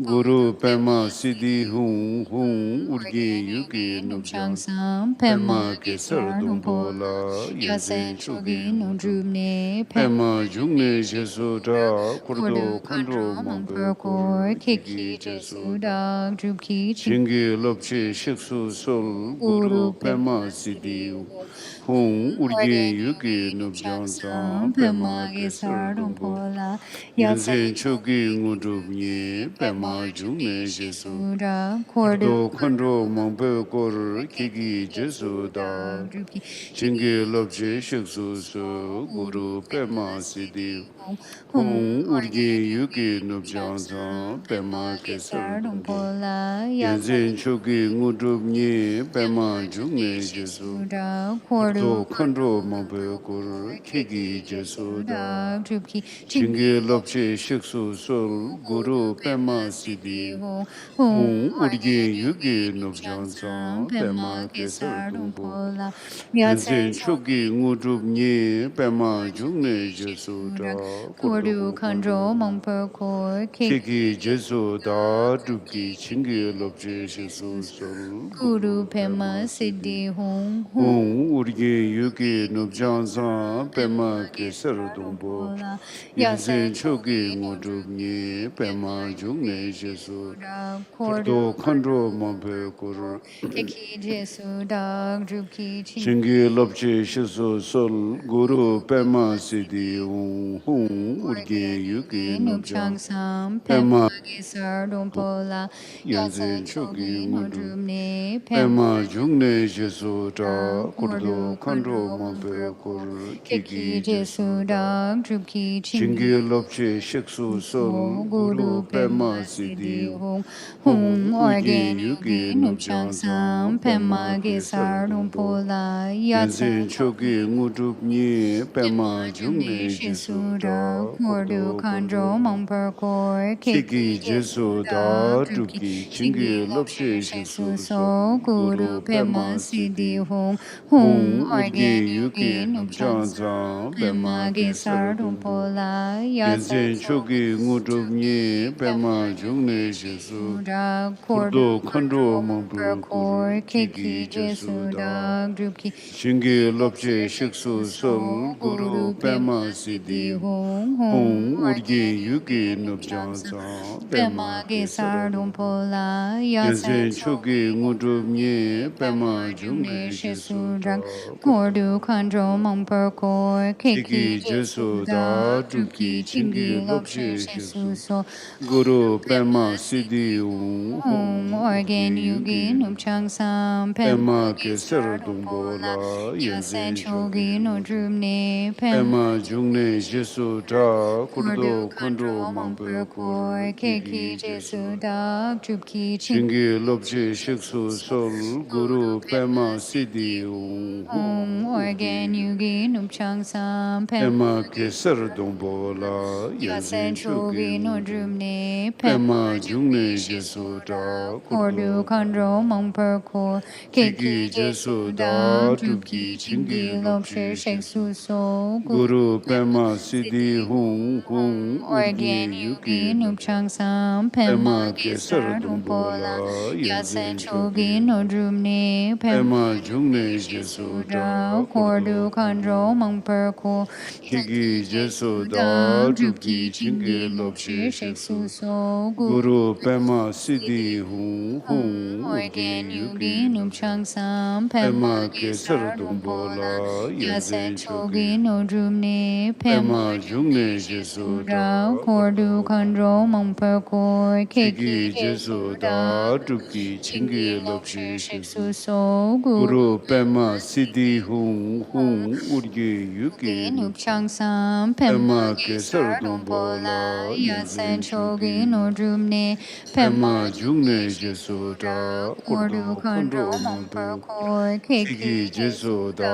Speaker 2: Guru Pema Siddhi Hum Urgi Yuki Nupjang Sam Pema Kesar Dompola Yasen Choki Nudrupne Pema Jumne Jesuda Kordu Kandro Mamper Kor Kiki Jesuda Druki Chingi Lopche Shiksu Sol Guru Pema Siddhi Hum Urgi Yuki Nupjang Sam Pema Gesar Dompola Yasen Choki Ngudrupni Pema Jumne Jesuda Kordu Kandro Mampe Kor Kiki Jesuda Chingi Lopche Shiksu So Guru Pema Siddhi Hum Urgi Yuki Nupjang Sam Pema Gesar Dompola Yasen Choki Ngudrupni Pema Jumne Jesuda Kordu Kandro Mampe Kor Kiki Jesuda Chingi Lopche Shiksu Sol Guru Pema Siddhi Hum Urgi Yuki Nupjang Sam Pema Kesar Dompola Yasen Choki Ngudrupni Pema Jumne Jesuda Kordu Kandro Mampe Kor Kiki Jesuda Druki Chingi Lopche Shiksu Sol Guru Pema Siddhi Hum Urgi Yuki Nupjang Sam Pema Kesar Dompola Yasen Choki Ngudrupni Pema Jumne Jesuda Kordu Kandro Mampe Kor Kiki Jesuda Druki Chingi Lopche Shiksu Sol Guru Pema Siddhi Hum Urgi Yuki Nupjang Sam Pema Kesar Dompola Yasen Choki Ngudrupni Pema Jumne Jesuda Kordu Kandro Mampe Kor Kiki Jesuda Druki Chingi Lopche Shiksu Sol Guru Pema Siddhi Hum Urgi Yuki Nupjang Sam Pema Gesar Dompola Yasen Choki Ngudrupni Pema Jumne Jesuda Kordu Kandro Mampe Kor Kiki Jesuda Druki Chingi Lopche Shiksu Sol Guru Pema Siddhi Hum organ yugi nupchang sang pema ge sar dumpo la yasen
Speaker 1: choki ngudub nye pema jungne shesu
Speaker 2: da
Speaker 1: kurdo khandro mampur
Speaker 2: kor
Speaker 1: kuru
Speaker 2: keki jesu da drupki
Speaker 1: shingi lopche shiksu sol guru pema siddhi hong urge yugi nupchang sang
Speaker 2: pema ge sar dumpo la yasen
Speaker 1: choki ngudub nye pema jungne
Speaker 2: shesu
Speaker 1: shesu
Speaker 2: da kordu khandro mampur kor keki
Speaker 1: jesu da drupki chingi lopche
Speaker 2: shesu so
Speaker 1: guru pema siddhi hong
Speaker 2: organ yugi nupchang sam
Speaker 1: pema keser dumbo la
Speaker 2: yasen chogi no drumne
Speaker 1: pema jungne jesu da kurdo khandro mampur kor
Speaker 2: keki jesu da drupki
Speaker 1: chingi lopche shiksu sol guru pema siddhi
Speaker 2: organ yugi nupchang sam
Speaker 1: pema keser dumbo la
Speaker 2: yasen chogi no drumne
Speaker 1: pema jungne jesu da
Speaker 2: kordu khandro mampur kor keki jesu da drupki chingi lopche sheksu so
Speaker 1: guru pema siddhi
Speaker 2: organ yugi nupchang sam
Speaker 1: pema keser dumbo la
Speaker 2: yasen chogi no drumne
Speaker 1: pema jungne jesu da
Speaker 2: kordu khandro mampur kor
Speaker 1: keki jesu da drupki chingi lopche
Speaker 2: sheksu so
Speaker 1: guru pema siddhi
Speaker 2: organ yugi nupchang sam
Speaker 1: pema keser dumbo la
Speaker 2: yasen chogi no drumne
Speaker 1: pema jungne jesu da
Speaker 2: kordu khandro mampur kor
Speaker 1: keki jesu da drupki chingi lopche
Speaker 2: sheksu so
Speaker 1: guru pema siddhi urge yugi
Speaker 2: nupchang sam
Speaker 1: pema keser dumbo la
Speaker 2: yasen chogi no drumne
Speaker 1: pema jungne jesu da
Speaker 2: kordu khandro mampur kor
Speaker 1: keki jesu da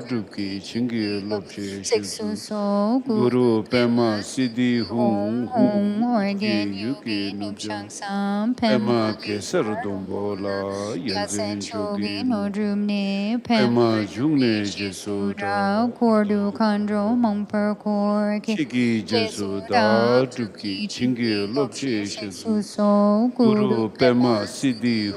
Speaker 1: drupki chingi lopche
Speaker 2: sheksu so
Speaker 1: guru pema siddhi
Speaker 2: organ
Speaker 1: yugi
Speaker 2: nupchang sam
Speaker 1: pema keser dumbo la
Speaker 2: yasen chogi no drumne
Speaker 1: pema jungne jesu da
Speaker 2: kordu khandro mampur kor
Speaker 1: keki jesu da drupki chingi lopche
Speaker 2: sheksu so
Speaker 1: guru pema siddhi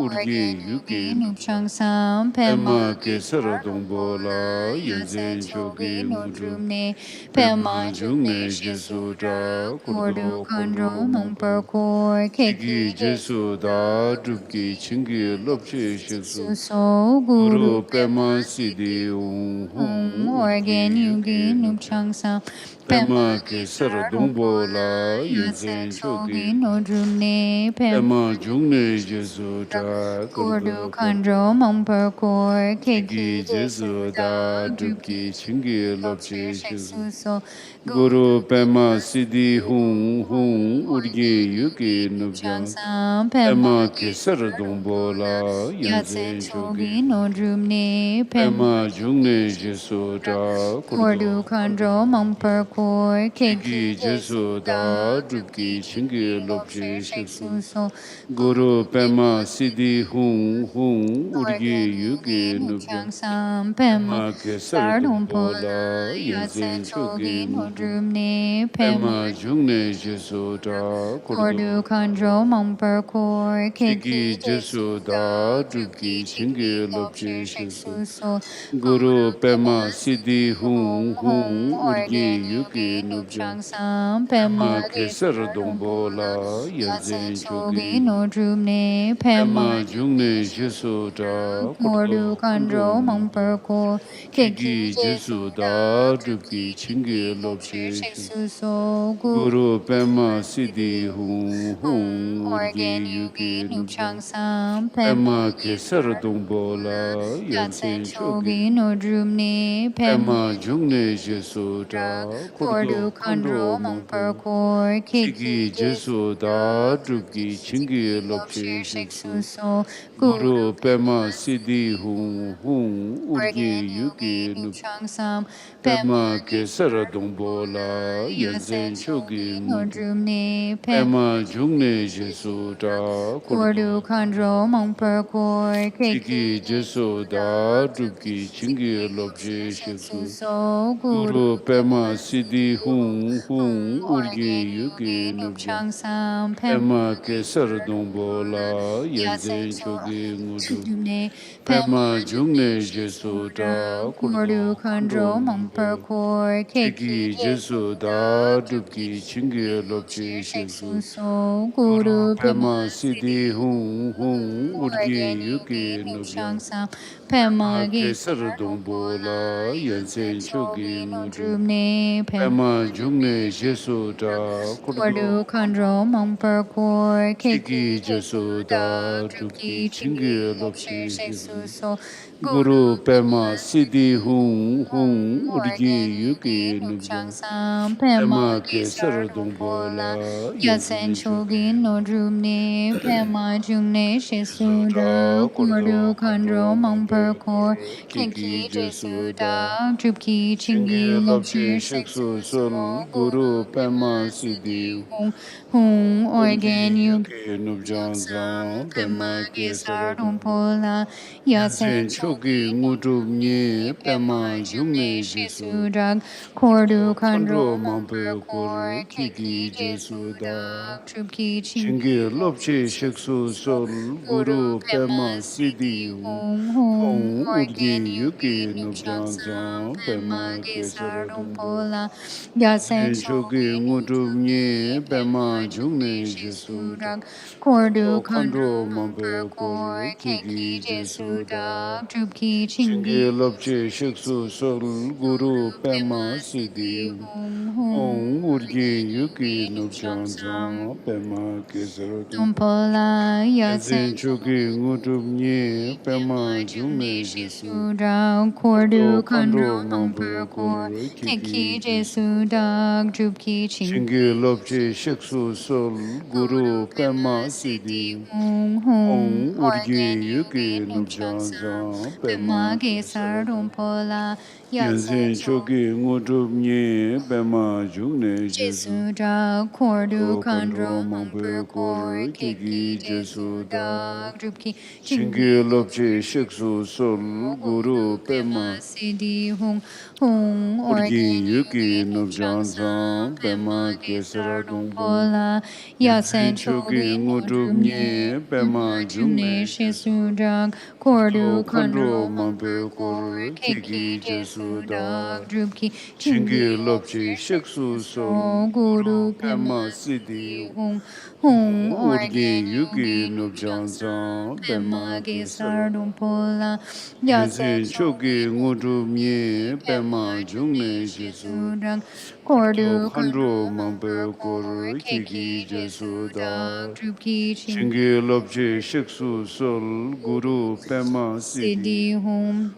Speaker 1: urge yugi
Speaker 2: nupchang sam
Speaker 1: pema keser dumbo la yasen chogi
Speaker 2: no drumne pema
Speaker 1: jungne jesu da
Speaker 2: kordu khandro mampur kor
Speaker 1: keki jesu da drupki chingi lopche sheksu
Speaker 2: so
Speaker 1: guru pema siddhi
Speaker 2: organ yugi nupchang sam
Speaker 1: pema keser dumbo la yasen chogi
Speaker 2: no drumne
Speaker 1: pema jungne jesu da
Speaker 2: kordu khandro mampur kor
Speaker 1: keki jesu da drupki chingi lopche sheksu
Speaker 2: so
Speaker 1: guru pema siddhi urge yugi nupchang
Speaker 2: sam
Speaker 1: pema keser dumbo la yasen chogi
Speaker 2: no drumne
Speaker 1: pema jungne jesu da
Speaker 2: kordu khandro mampur kor
Speaker 1: keki jesu da drupki chingi lopche sheksu
Speaker 2: so
Speaker 1: guru pema siddhi urge yugi nupchang
Speaker 2: sam
Speaker 1: pema keser dumbo la yasen chogi
Speaker 2: no drumne
Speaker 1: pema jungne jesu da
Speaker 2: kordu khandro mampur kor
Speaker 1: keki jesu da drupki chingi lopche sheksu
Speaker 2: so
Speaker 1: guru pema siddhi urge yugi nupchang
Speaker 2: sam
Speaker 1: pema keser dumbo la yasen chogi
Speaker 2: no drumne
Speaker 1: pema jungne jesu da
Speaker 2: kordu khandro mampur kor
Speaker 1: keki jesu da drupki chingi lopche sheksu
Speaker 2: so
Speaker 1: guru pema siddhi urge yugi
Speaker 2: nupchang sam
Speaker 1: pema keser dumbo la yasen chogi
Speaker 2: no drumne
Speaker 1: pema jungne jesu da
Speaker 2: Kordu Khandro Mongper Kor
Speaker 1: Kiki
Speaker 2: Kiki
Speaker 1: Jesu
Speaker 2: Jesu
Speaker 1: Da
Speaker 2: Da
Speaker 1: Drupki Chingi Lopche
Speaker 2: Shiksu
Speaker 1: Shiksu
Speaker 2: So
Speaker 1: Guru
Speaker 2: Guru
Speaker 1: Pema Siddhi Hung Hung
Speaker 2: Organ
Speaker 1: Urgi
Speaker 2: Yogi
Speaker 1: Yuki Nup
Speaker 2: Nupchang Sam
Speaker 1: Pema
Speaker 2: Pema
Speaker 1: Kesara
Speaker 2: Gesar
Speaker 1: Dongpo La
Speaker 2: Yasen
Speaker 1: Yansen Chogi
Speaker 2: Shogi
Speaker 1: Ngudu
Speaker 2: Nodrumni
Speaker 1: Pema
Speaker 2: Pema
Speaker 1: Jungne Jesu Da
Speaker 2: Kordu
Speaker 1: Kurdo
Speaker 2: Khandro Mongper Kor
Speaker 1: Kiki
Speaker 2: Kiki
Speaker 1: Jesu
Speaker 2: Jesu
Speaker 1: Da
Speaker 2: Da
Speaker 1: Drupki Chingi Lopche
Speaker 2: Shiksu
Speaker 1: Shiksu
Speaker 2: So
Speaker 1: Guru
Speaker 2: Guru
Speaker 1: Pema Siddhi Hung Hung
Speaker 2: Organ
Speaker 1: Urgi Yuki
Speaker 2: Yogi
Speaker 1: Nupja
Speaker 2: Nupchang Sam
Speaker 1: Pema
Speaker 2: Pema
Speaker 1: Kesar
Speaker 2: Gesar
Speaker 1: Dongpo La
Speaker 2: Yasen
Speaker 1: Yansen
Speaker 2: So
Speaker 1: Chogi Ngudu
Speaker 2: Dumne
Speaker 1: Pema
Speaker 2: Pema
Speaker 1: Jungne Jesu Da
Speaker 2: Kordu
Speaker 1: Kurdo
Speaker 2: Khandro
Speaker 1: Khandro
Speaker 2: Mongper
Speaker 1: Mampe
Speaker 2: Kor Kiki
Speaker 1: Kiki Jesu
Speaker 2: Jesu
Speaker 1: Da
Speaker 2: Da
Speaker 1: Drupki Chingi Lopche
Speaker 2: Shiksu
Speaker 1: Shiksu
Speaker 2: So
Speaker 1: Guru
Speaker 2: Guru
Speaker 1: Pema
Speaker 2: Pema
Speaker 1: Siddhi Hung Hung Urgi
Speaker 2: Organ
Speaker 1: Yuki
Speaker 2: Yogi
Speaker 1: Nupja
Speaker 2: Nupchang Sam
Speaker 1: Ma
Speaker 2: Pema
Speaker 1: Kesar
Speaker 2: Gesar
Speaker 1: Dongpo La Yansen Chogi
Speaker 2: Sogi
Speaker 1: Ngudu
Speaker 2: Nodrumne
Speaker 1: Pema Jungne Jesu Da Kurdo
Speaker 2: Kordu Khandro Mongper Kor
Speaker 1: Kiki
Speaker 2: Kiki
Speaker 1: Jesu
Speaker 2: Jesu
Speaker 1: Da
Speaker 2: Da
Speaker 1: Drupki
Speaker 2: Drupki Chingi
Speaker 1: Chingi
Speaker 2: Lopshi
Speaker 1: Lopche
Speaker 2: Shiksu
Speaker 1: Shiksu
Speaker 2: So
Speaker 1: Guru
Speaker 2: Guru
Speaker 1: Pema
Speaker 2: Pema
Speaker 1: Siddhi Hung Hung
Speaker 2: Organ
Speaker 1: Urgi
Speaker 2: Yogi
Speaker 1: Yuki
Speaker 2: Nupchang
Speaker 1: Nupja
Speaker 2: Sam Pema
Speaker 1: Pema
Speaker 2: Gesar
Speaker 1: Kesar Dongpo
Speaker 2: Dumpola
Speaker 1: La
Speaker 2: Yasen
Speaker 1: Yansen
Speaker 2: Chogi
Speaker 1: Chogi
Speaker 2: Nodrumne Pema Jungne
Speaker 1: Jesu
Speaker 2: Shisuda
Speaker 1: Da
Speaker 2: Kordu
Speaker 1: Kurdo
Speaker 2: Khandro
Speaker 1: Khandro
Speaker 2: Mongper
Speaker 1: Mampe
Speaker 2: Kor
Speaker 1: Kor Kiki
Speaker 2: Kinki
Speaker 1: Jesu Da
Speaker 2: Jesuda Drupki Chingi
Speaker 1: Chingi
Speaker 2: Lopshi
Speaker 1: Lopche
Speaker 2: Shiksu
Speaker 1: Shiksu
Speaker 2: So
Speaker 1: Sol Guru
Speaker 2: Guru
Speaker 1: Pema
Speaker 2: Pema
Speaker 1: Siddhi
Speaker 2: Siddhi Hung Organ
Speaker 1: Urgi
Speaker 2: Yogi
Speaker 1: Yuki Nupjan Zang Pema
Speaker 2: Pema
Speaker 1: Kesar
Speaker 2: Gesar
Speaker 1: Dongpo
Speaker 2: Dumpola Yasen
Speaker 1: Yansen Chogi
Speaker 2: Chogi
Speaker 1: Ngutub Nye
Speaker 2: Pema
Speaker 1: Pema
Speaker 2: Jungne
Speaker 1: Jungne Jesu
Speaker 2: Shisudag Kordu
Speaker 1: Khandro
Speaker 2: Khandro Mongper
Speaker 1: Mampe Kor
Speaker 2: Kor
Speaker 1: Kiki
Speaker 2: Kiki
Speaker 1: Jesu Da
Speaker 2: Jesudag Trupki
Speaker 1: Chingi
Speaker 2: Chingi
Speaker 1: Lopche Shiksu
Speaker 2: So
Speaker 1: Sol
Speaker 2: Guru
Speaker 1: Guru Pema
Speaker 2: Pema
Speaker 1: Siddhi
Speaker 2: Siddhi Hung
Speaker 1: Hong
Speaker 2: Organ
Speaker 1: Urgi
Speaker 2: Yogi
Speaker 1: Yuki
Speaker 2: Nupchang
Speaker 1: Nupjan
Speaker 2: Sam
Speaker 1: Zang
Speaker 2: Pema
Speaker 1: Pema Kesar
Speaker 2: Gesar
Speaker 1: Dongpo
Speaker 2: Dumpola Yasen
Speaker 1: Zen Chogi
Speaker 2: Chogi
Speaker 1: Ngutub Nye Pema
Speaker 2: Pema Jungne
Speaker 1: Jungne Jesu Da
Speaker 2: Shisudag Kordu
Speaker 1: Khandro
Speaker 2: Khandro Mongper
Speaker 1: Mampe
Speaker 2: Kor
Speaker 1: Kor Kiki
Speaker 2: Kiki
Speaker 1: Jesu Da
Speaker 2: Jesudag Trupki
Speaker 1: Chingi
Speaker 2: Chingi
Speaker 1: Lopche Shiksu Sol Guru Pema Siddhi
Speaker 2: Hung
Speaker 1: Hong Urgi Yuki
Speaker 2: Yogi Nupchang
Speaker 1: Nupjan
Speaker 2: Sam
Speaker 1: Zang Pema Kesar Dongpo
Speaker 2: Dumpola
Speaker 1: Yansen
Speaker 2: Yasen
Speaker 1: Chogi Ngutub Nye Pema
Speaker 2: Jungne
Speaker 1: Jungne Jesu
Speaker 2: Shisudag Kordu
Speaker 1: Kodo
Speaker 2: Khandro
Speaker 1: Khandro
Speaker 2: Mongper
Speaker 1: Mampe
Speaker 2: Kor
Speaker 1: Kor
Speaker 2: Kiki
Speaker 1: Kiki Jesu
Speaker 2: Jesudag Drupki Chingi
Speaker 1: Chingi Lopche Shiksu Sol Guru Pema Siddhi
Speaker 2: Hung
Speaker 1: Hong
Speaker 2: Organ
Speaker 1: Urgi
Speaker 2: Yogi
Speaker 1: Yuki
Speaker 2: Nupchang
Speaker 1: Nupjan
Speaker 2: Sam
Speaker 1: Zang
Speaker 2: Pema
Speaker 1: Pema
Speaker 2: Gesar
Speaker 1: Kesar Dongpo
Speaker 2: Dumpola Yasen
Speaker 1: Yansen Chogi Ngutub Nye Pema Jungne Jesu
Speaker 2: Jesudag Kordu
Speaker 1: Kodo Khandro
Speaker 2: Khandro
Speaker 1: Mampe
Speaker 2: Mongper Kor
Speaker 1: Kor Kiki
Speaker 2: Kiki
Speaker 1: Jesu Da
Speaker 2: Jesudag Drupki Chingi
Speaker 1: Chingi Lopche Shiksu Sol Guru Pema
Speaker 2: Siddhi Hung
Speaker 1: Urgi
Speaker 2: Organ
Speaker 1: Yuki
Speaker 2: Yogi Nupchang
Speaker 1: Nupjan
Speaker 2: Sam
Speaker 1: Zang Pema
Speaker 2: Pema
Speaker 1: Kesara
Speaker 2: Gesar
Speaker 1: Dongpo
Speaker 2: Dumpola
Speaker 1: Yansen
Speaker 2: Yasen
Speaker 1: Chogi
Speaker 2: Chogi
Speaker 1: Ngutub
Speaker 2: Nodrumne
Speaker 1: Nye Pema
Speaker 2: Pema Jungne
Speaker 1: Jungne Jesu
Speaker 2: Shisudag
Speaker 1: Kodo
Speaker 2: Kordu
Speaker 1: Khandro
Speaker 2: Khandro
Speaker 1: Mampe
Speaker 2: Mongper
Speaker 1: Kor
Speaker 2: Kor
Speaker 1: Kiki
Speaker 2: Kiki
Speaker 1: Jesu Da
Speaker 2: Jesudag Drupki
Speaker 1: Chingi
Speaker 2: Chingi
Speaker 1: Lopche Shiksu Sol
Speaker 2: So
Speaker 1: Guru
Speaker 2: Guru
Speaker 1: Pema
Speaker 2: Pema
Speaker 1: Siddhi
Speaker 2: Siddhi Hung
Speaker 1: Urgi
Speaker 2: Organ
Speaker 1: Yuki
Speaker 2: Yogi
Speaker 1: Nupjan
Speaker 2: Nupchang Sam
Speaker 1: Zang
Speaker 2: Pema
Speaker 1: Pema Kesara
Speaker 2: Gesar
Speaker 1: Dongpo
Speaker 2: Dumpola Yasen
Speaker 1: Yansen
Speaker 2: Chogi
Speaker 1: Chogi Ngutub Nye
Speaker 2: Pema
Speaker 1: Pema
Speaker 2: Jungne
Speaker 1: Jungne Jesu
Speaker 2: Shisudag
Speaker 1: Kodo
Speaker 2: Kordu
Speaker 1: Khandro
Speaker 2: Khandro
Speaker 1: Mampe
Speaker 2: Mongper Kor
Speaker 1: Kor Kiki
Speaker 2: Kiki
Speaker 1: Jesu
Speaker 2: Jesudag
Speaker 1: Da
Speaker 2: Drupki
Speaker 1: Chingi
Speaker 2: Chingi
Speaker 1: Lopche Shiksu Sol Guru Pema Siddhi
Speaker 2: Siddhi
Speaker 1: Hong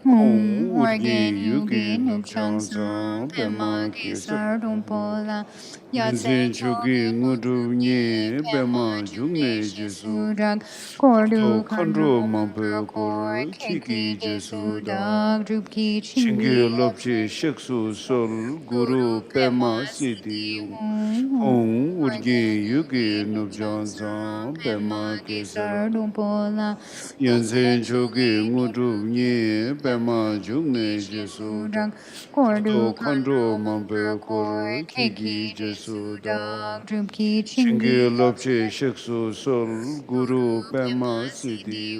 Speaker 2: Organ
Speaker 1: Urgi
Speaker 2: Yogi
Speaker 1: Yuki
Speaker 2: Nupchang
Speaker 1: Nupjan
Speaker 2: Sam
Speaker 1: Zang
Speaker 2: Pema
Speaker 1: Pema Kesara
Speaker 2: Gesar
Speaker 1: Dongpo
Speaker 2: Dumpola Yasen
Speaker 1: Yansen Chogi
Speaker 2: Chogi
Speaker 1: Ngutub Nye
Speaker 2: Pema
Speaker 1: Pema
Speaker 2: Jungne
Speaker 1: Jungne Jesu
Speaker 2: Shisudag
Speaker 1: Kodo
Speaker 2: Kordu
Speaker 1: Khandro
Speaker 2: Khandro
Speaker 1: Mampe
Speaker 2: Mongper Kor
Speaker 1: Kor
Speaker 2: Kiki
Speaker 1: Kiki Jesu Da
Speaker 2: Jesudag Drupki
Speaker 1: Chingi
Speaker 2: Chingi
Speaker 1: Lopche Shiksu Sol Guru
Speaker 2: Guru
Speaker 1: Pema
Speaker 2: Pema
Speaker 1: Siddhi
Speaker 2: Siddhi
Speaker 1: Hong Urgi
Speaker 2: Organ
Speaker 1: Yuki
Speaker 2: Yogi
Speaker 1: Nupjan
Speaker 2: Nupchang Sam
Speaker 1: Zang Pema
Speaker 2: Pema
Speaker 1: Kesara
Speaker 2: Gesar Dumpola
Speaker 1: Yansen
Speaker 2: Yasen
Speaker 1: Chogi
Speaker 2: Chogi
Speaker 1: Ngutub Nye Pema Jungne Jesu Da
Speaker 2: Shisudag Kordu
Speaker 1: Kodo Khandro
Speaker 2: Khandro
Speaker 1: Mampe
Speaker 2: Mongper
Speaker 1: Kor
Speaker 2: Kor
Speaker 1: Kiki
Speaker 2: Kiki
Speaker 1: Jesu Da
Speaker 2: Jesudag Drupki
Speaker 1: Chingi
Speaker 2: Chingi
Speaker 1: Lopche Shiksu Sol Guru Pema Siddhi
Speaker 2: Siddhi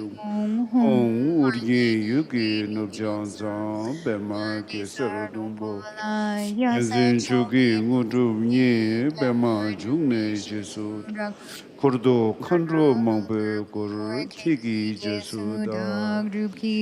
Speaker 1: Hong Urgi
Speaker 2: Organ
Speaker 1: Yuki
Speaker 2: Yogi
Speaker 1: Nupjan
Speaker 2: Nupchang
Speaker 1: Zang Pema Kesara
Speaker 2: Gesar
Speaker 1: Dongpo
Speaker 2: Dumpola Yasen
Speaker 1: Yansen Chogi
Speaker 2: Chogi
Speaker 1: Ngutub Nye Pema Jungne Jesu
Speaker 2: Shisudag
Speaker 1: Kordo Khandro
Speaker 2: Khandro
Speaker 1: Mampe
Speaker 2: Mongper
Speaker 1: Kor
Speaker 2: Kor
Speaker 1: Kiki
Speaker 2: Kiki
Speaker 1: Jesu Da
Speaker 2: Jesudag Drupki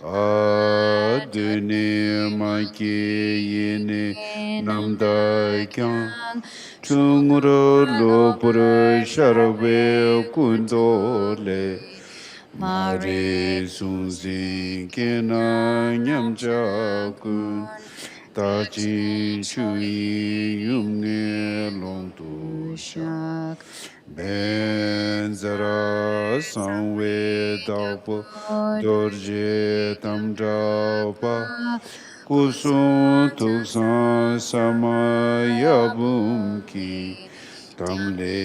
Speaker 1: Adune Maki Yene Namda Kyang Chungro Lopura Sharawe Kundole Mare Sunzi Kena Nyamja Kun Tachin Chui Yumne Longtu Shak Benzara Sanwe Dapo Dorje Tamdrapa Kusum Tuksan Samayabum Ki Tamle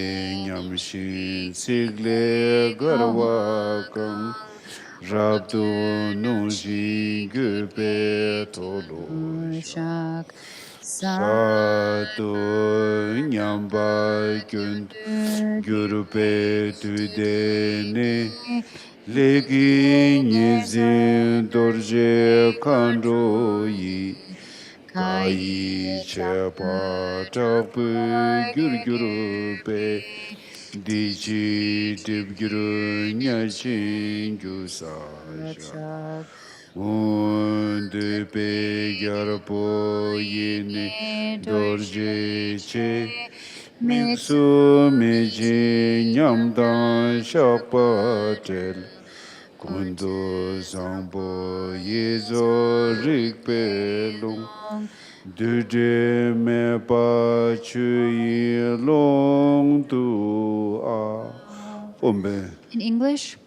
Speaker 1: Nyamshin Sigle Garwakam Rabdu Nunji Gupe Tolo Shak Satu Nyamba Gyund Gyurupe Tudene Legi Nizin Dorje Kandroyi Kayi Chepa Tapu Gyurupe Dichi Dibgyuru Nyachin Gyusasha Undu Pe Gyarapo Yini Dorje Che Miksu Meji Nyamdan Shakpa Tel Kundu Sangpo Yezo Rikpe Long Duje Me Pa Chui Long Tu A Ombe.
Speaker 2: In English,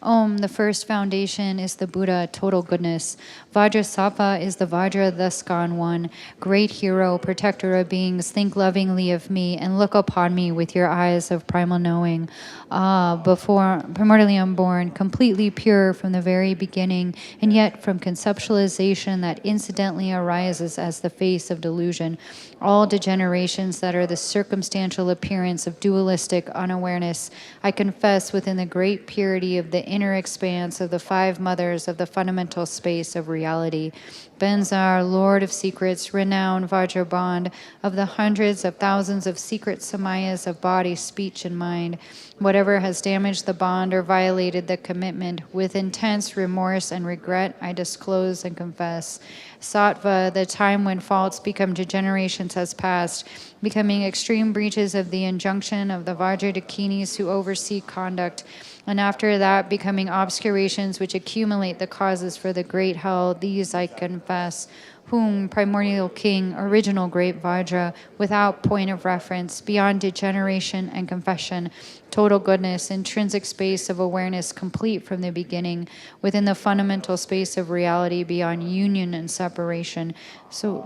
Speaker 2: Om, the first foundation, is the Buddha, total goodness. Vajrasattva is the Vajra, thus gone one. Great hero, protector of beings, think lovingly of me and look upon me with your eyes of primal knowing. Before primordially unborn, completely pure from the very beginning, and yet from conceptualization that incidentally arises as the face of delusion. All degenerations that are the circumstantial appearance of dualistic unawareness, I confess within the great purity of the inner expanse of the five mothers of the fundamental space of reality. Benzar, Lord of secrets, renowned Vajraband, of the hundreds of thousands of secret samayas of body, speech, and mind. Whatever has damaged the bond or violated the commitment, with intense remorse and regret, I disclose and confess. Sattva, the time when faults become degenerations, has passed, becoming extreme breaches of the injunction of the Vajradakinis who oversee conduct, and after that becoming obscurations which accumulate the causes for the great hell. These I confess, whom primordial king, original great Vajra, without point of reference, beyond degeneration and confession, total goodness, intrinsic space of awareness complete from the beginning, within the fundamental space of reality beyond union and separation. So,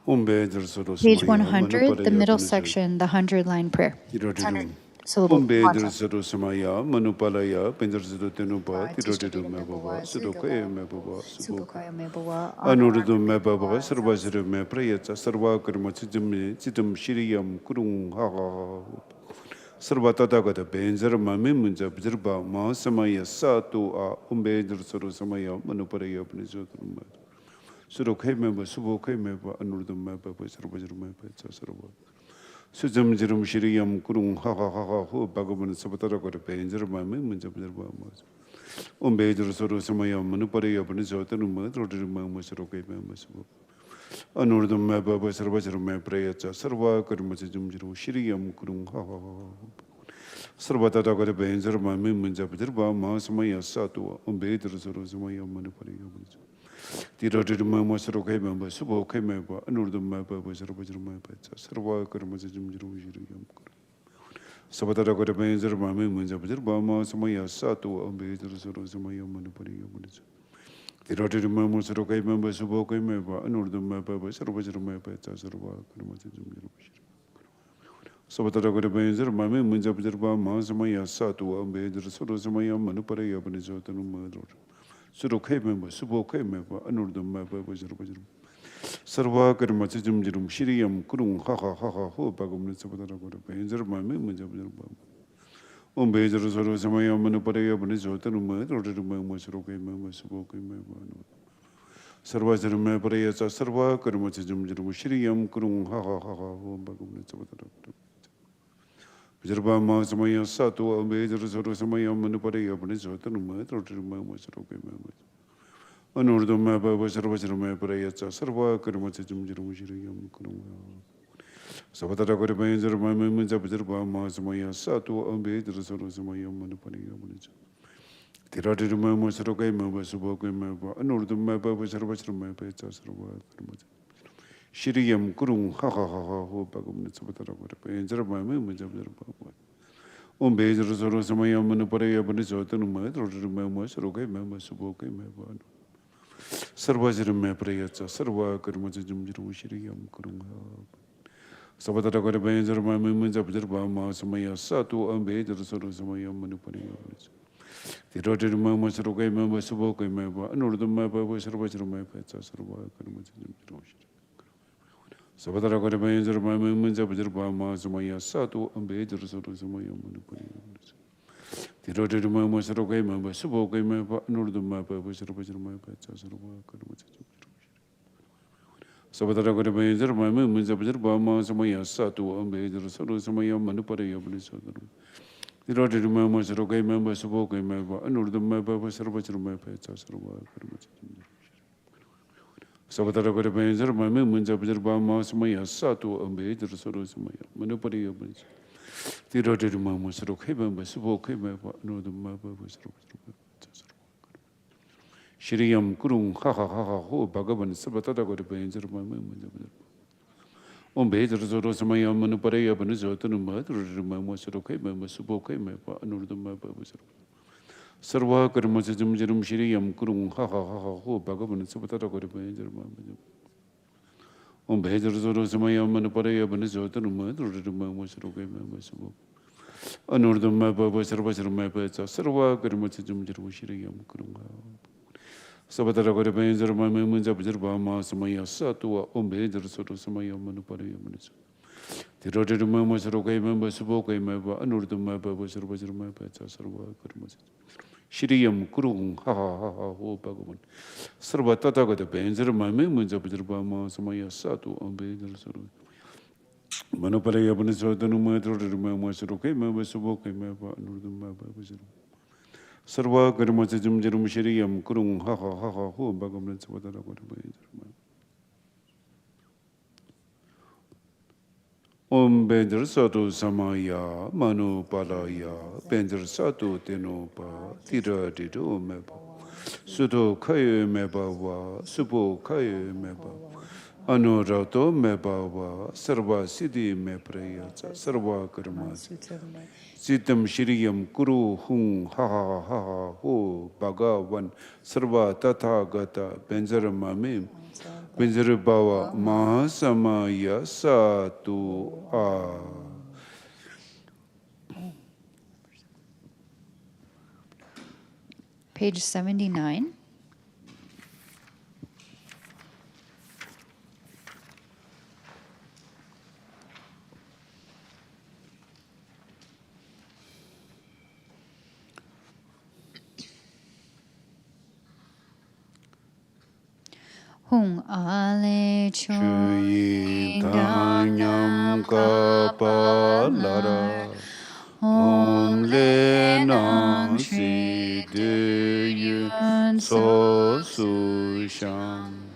Speaker 2: page 100, the middle section, the 100-line prayer. 100 syllable mantra.
Speaker 1: Manupalaya, Pendersado Tenuba, Tirodu Mebaba, Sudoka Mebaba,
Speaker 2: Subukaya Mebawa,
Speaker 1: Anurudu Mebaba, Sarvazir Meprayata, Sarva Kurmatim, Citum Shiriam, Kurung Haha, Sarvatata, Benzer, Mamimunza, Zirba, Masamaya, Satu, Umbeder Soro Samaya, Manupalaya, Penisotum. Sudoka Meba, Suboka Meba, Anurudu Mebaba, Sarvazir Mebata, Sarva. Sujam Jirum Shiriam Kurung Haha Ho Bagavan Sabatara Benzer Mami Munjabba Umbeder Soro Samaya Manupari of Nisotanuma, Rodrima Musroke Masubo Anurdum Maba Sarvazar Maprayata, Sarva Kurmazum Jiru Shiriam Kurung Haha Sarvatata got a Benzer Mami Munjabba, Masamaya Satu, Umbeder Soro Samaya Manupari of Niso. The Rodrima Musroke Mamba, Subo Kemeba, Anurdum Maba was Sarvazar Mapata, Sarva Kurmazum Jiru Shiriam. Sabatara got a Benzer Mami Munjabba, Masamaya Satu, Umbeder Soro Samaya Manupari of Niso. The Rodrima Musroke Mamba, Subo Kemeba, Anurdum Maba was Sarvazar Mapata, Sarva Kurmazum Jiru. Sabatara got a Benzer Mami Munjabba, Masamaya Satu, Umbeder Soro Samaya Manupari of Nisotanum. Sudoke member, Suboke member, Anurdum member was a Sarva Karmachim Jirum Shiriam Kurung Haha Haha Ho Bagum Sabatara got a Benzer, my members of the Umbezer Soro Samaya Manuparea Benisotanum, or the Musuroke member, Suboke member. Sarvazar Maparea Sarva Karmachim Jirum Shiriam Kurung Haha Haha Ho Bagum Sabatara. Jerba Samaya Sato, Major Samaya Manupari of Minnesota, Matrotum, Anurdu Mapa was Ravajama Parayata, Sarva, Kermatim Jerusalem, Sabataka Banzer, my moments of Jerba Samaya Sato, Major Samaya Manupari of Minnesota. Tirati Mama Saroka, Maba Suboka, Anurdu Mapa was Ravajama Sarva. Shiriyam Kurung, ha ha ha ha, who Bagum Sabatara, and Jeremiah movements of their power. On Bezer Sorosamaya Manuparea Banisotan, Mother, remember Saroka, Mama Suboka, Maba. Sarvajir Maprayata, Sarva, Kermazim, Shiriyam Kurung. Sabatara Benzer, my movements of their Bama, Samaya Sato, and Bezer Sorosamaya Manuparea. The Rotter Mama Saroka, Mama Suboka, Maba, and all the Mapa was Sarvajir Mapeta, Sarva, Kermazim. Sabatara Benzer, my moments of Jerba, Samaya Sato, and Bezer Samaya Manupari. The Rotter Mama Saroka, Maba, Suboka, Maba, nor the Mapa was Rabajir Mapeta, Sabatara Benzer, my moments of Jerba, Samaya Sato, and Bezer Samaya Manupari. The Rotter Mama Saroka, Maba, Suboka, Maba, nor the Mapa was Rabajir Mapeta, Sabatara Benzer, my moments of Jerba, Samaya Sato, and Bezer Samaya Manupari. The Rotter Mama Saroka, Maba, Suboka, Maba, nor the Mapa was Shiriyam Kurung, ha ha ha ha, ho, Bagavan, Sabatara Benzer, my moments of Jerba. On Bezer Samaya Manupari, Banizotan, Mother, Mama Saroka, Maba, Suboka, Maba, nor the Mapa was Sarva Kermazim Jerum Shiriyam Kurung, ha ha ha ha, ho, Bagavan, Sabatara Benzer. On Bezer Samaya Manupari, Banizotan, Mother, Mama Saroka, Maba, Suboka. Anor the Mapa was Rabajir Mapeta, Sarva Kermazim Jerum Shiriyam Kurung. Sabatara Benzer, my moments of Jerba, Samaya Sato, on Bezer Samaya Manupari. The Rotter Mama Saroka, Maba, Suboka, Maba, Anor the Mapa was Rabajir Mapeta, Sarva Kermazim. Shiriyam Kurung, ha ha ha ha, ho, Bagavan. Sarvatata got the Benzer, my moments of Jerba, Samaya Sato, on Bezer Soro. Manopara Yabanisota, no matter Mama Saroka, Maba, Suboka, Maba, Anor the Mapa was Sarva Kermazim Jerum Shiriyam Kurung, ha ha ha ha, ho, Bagavan, Sabatara got a Benzer. Om Benzer Sato Samaya, Manu Palaya, Benzer Sato Tenopa, Tira Dido Meba, Sudo Kaya Mebawa, Subo Kaya Meba, Anurato Mebawa, Sarva Siddhi Meprayata, Sarva Kermaz, Sitam Shiriyam Kuru Hung, ha ha ha ha, ho, Bagavan, Sarva Tata Gata, Benzer Mamim. Benzer Bawa Mahasamaya Satu A.
Speaker 2: Page 79. Hung ale choyin danyam kapalara Om le nang shi de yun so su sham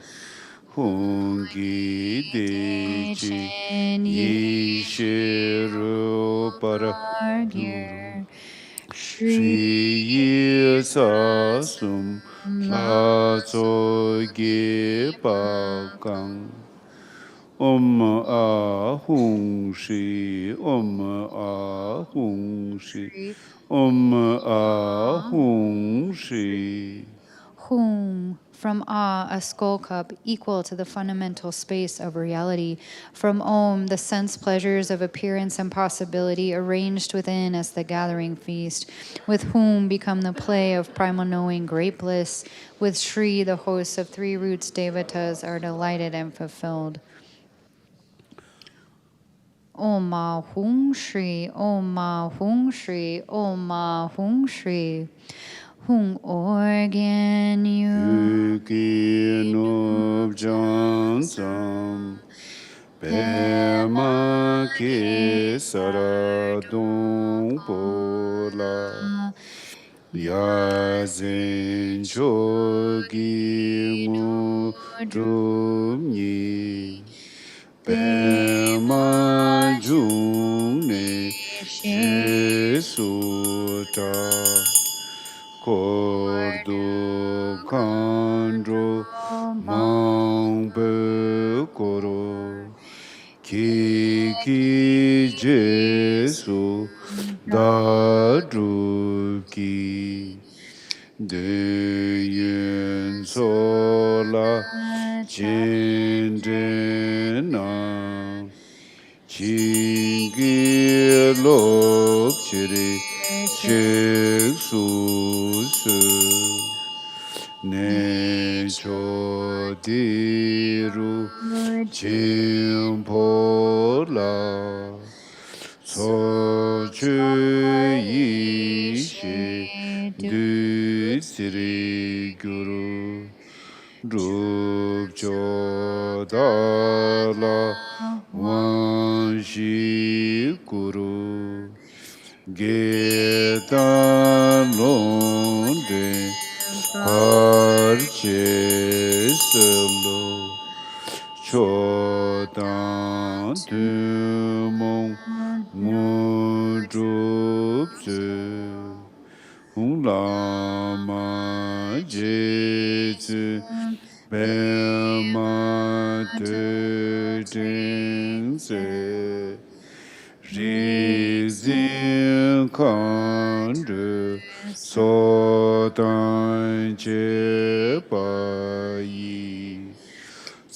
Speaker 2: Hung gi de chin yi shiru para Shri yi sa sum La Tso Ge Pa Kang Om A Hung Shri Om A Hung Shri Om A Hung Shri. Hung, from Ah, a skull cup equal to the fundamental space of reality. From Om, the sense pleasures of appearance and possibility arranged within as the gathering feast. With whom become the play of primal knowing great bliss. With Shri, the hosts of three roots devatas are delighted and fulfilled. Om Ma Hung Shri, Om Ma Hung Shri, Om Ma Hung Shri. Hung organ yu
Speaker 1: Yuki Nub Jansam Pema Ki Saradum pola yazen chogi mu drumni pema june shesuta kordu kandro mangbe koro ki jesu dadru ki de yen sola jindena jingi lop chiri shek su ne cho diru Chimpola so chu yi shi du siri guru rup cho da la wan shi guru ge ta lon de par che selo Chodan tu mong mu drup tu hung lama je tu pe ma tu jing se ri zin kan du so dan je pa yi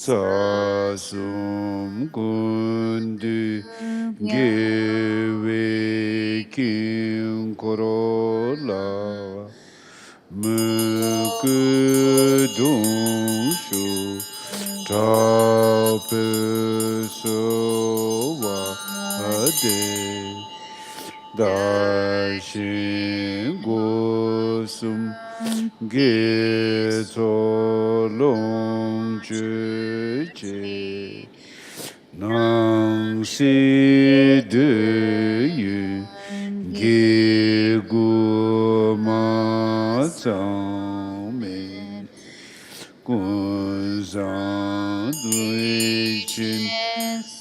Speaker 1: Sasum kundu gewe kin korola mukudung shu tapu sowa ade darshin gosum ge solong che nang si de yu ge gu ma zang me kun zang dui chin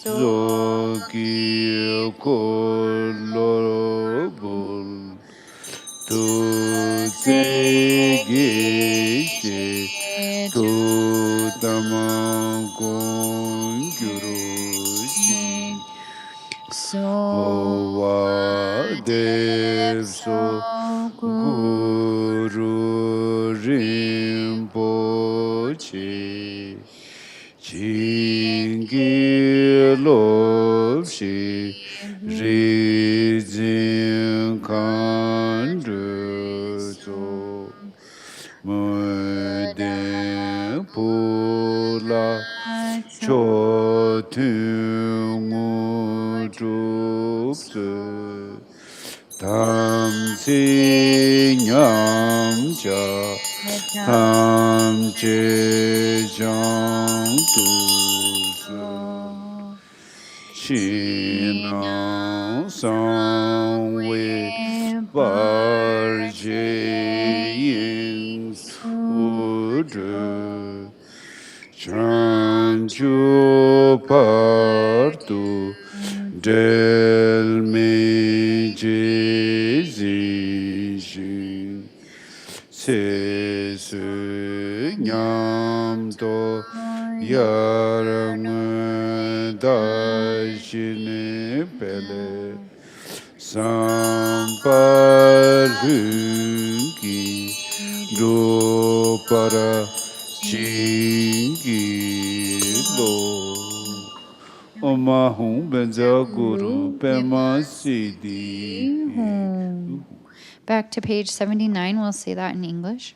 Speaker 1: zo ki ko lo bul tu ze ge she tu tamang gong gyuru shi so wa dev so guru rinpoche jingi lop shi ri zin kan du so mu den pula cho tu ngu drup su tam si nyam cha tam che jang tu su chi nang sang we bar je yin su de chan chu partu del me je zi shin se su nyam to yarang da shin pele sampar ki do para chingi lo Oma hum benza guru pema siddhi.
Speaker 2: Back to page 79, we'll say that in English.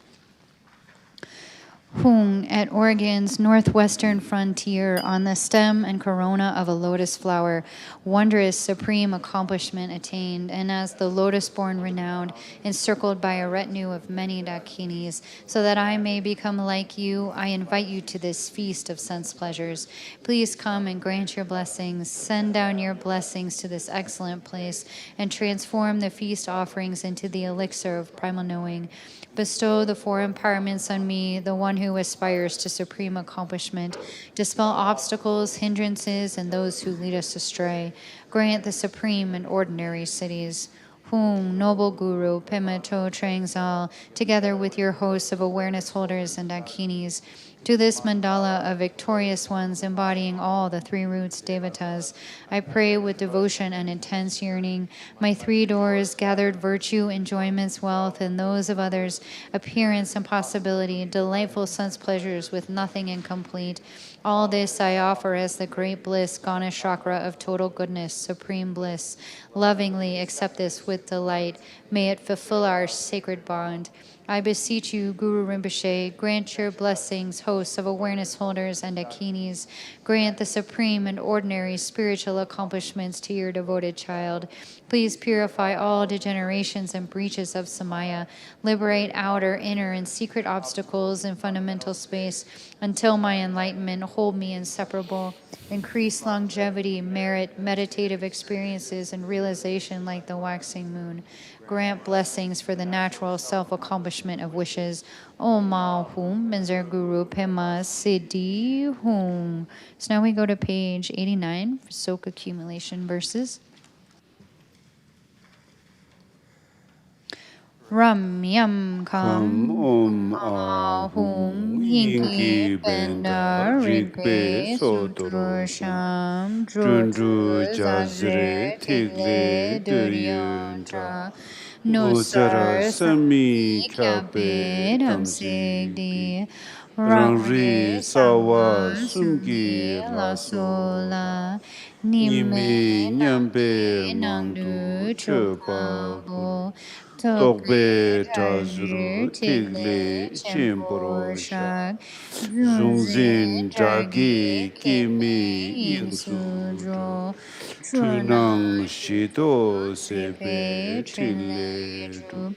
Speaker 2: Hung, at Oregon's northwestern frontier, on the stem and corona of a lotus flower, wondrous supreme accomplishment attained, and as the lotus-born renowned, encircled by a retinue of many dakinis, so that I may become like you, I invite you to this feast of sense pleasures. Please come and grant your blessings. Send down your blessings to this excellent place, and transform the feast offerings into the elixir of primal knowing. Bestow the four empowerments on me, the one who aspires to supreme accomplishment. Dispel obstacles, hindrances, and those who lead us astray. Grant the supreme and ordinary cities. Whom, noble Guru, Pema To Trangzal, together with your hosts of awareness holders and dakinis, to this mandala of victorious ones embodying all the three roots devatas, I pray with devotion and intense yearning. My three doors, gathered virtue, enjoyments, wealth, and those of others, appearance and possibility, delightful sense pleasures with nothing incomplete. All this I offer as the great bliss, Ganesh chakra of total goodness, supreme bliss. Lovingly accept this with delight. May it fulfill our sacred bond. I beseech you, Guru Rinpoche, grant your blessings, hosts of awareness holders and dakinis. Grant the supreme and ordinary spiritual accomplishments to your devoted child. Please purify all degenerations and breaches of Samaya. Liberate outer, inner, and secret obstacles in fundamental space. Until my enlightenment, hold me inseparable. Increase longevity, merit, meditative experiences, and realization like the waxing moon. Grant blessings for the natural self-accomplishment of wishes. Om Ma Hum, Benzer Guru Pema Siddhi Hum. So now we go to page 89 for Tsok accumulation verses. Ram Yam Kam
Speaker 1: Om Ahum Yinki Benda Rigbe Sotoro
Speaker 2: Sham
Speaker 1: Junju Jazre Tigle Duryuntra Nusara Sami Kyabe Damsigdi Rangri Sawa Sumgi Lasola Nime Nyambe Mangdu Chöpabo Tokbe Tazuru Tigle Chimporo Shak Zungzin Jagi Kimi Yingsudro Chunang Shido Sebe Tigle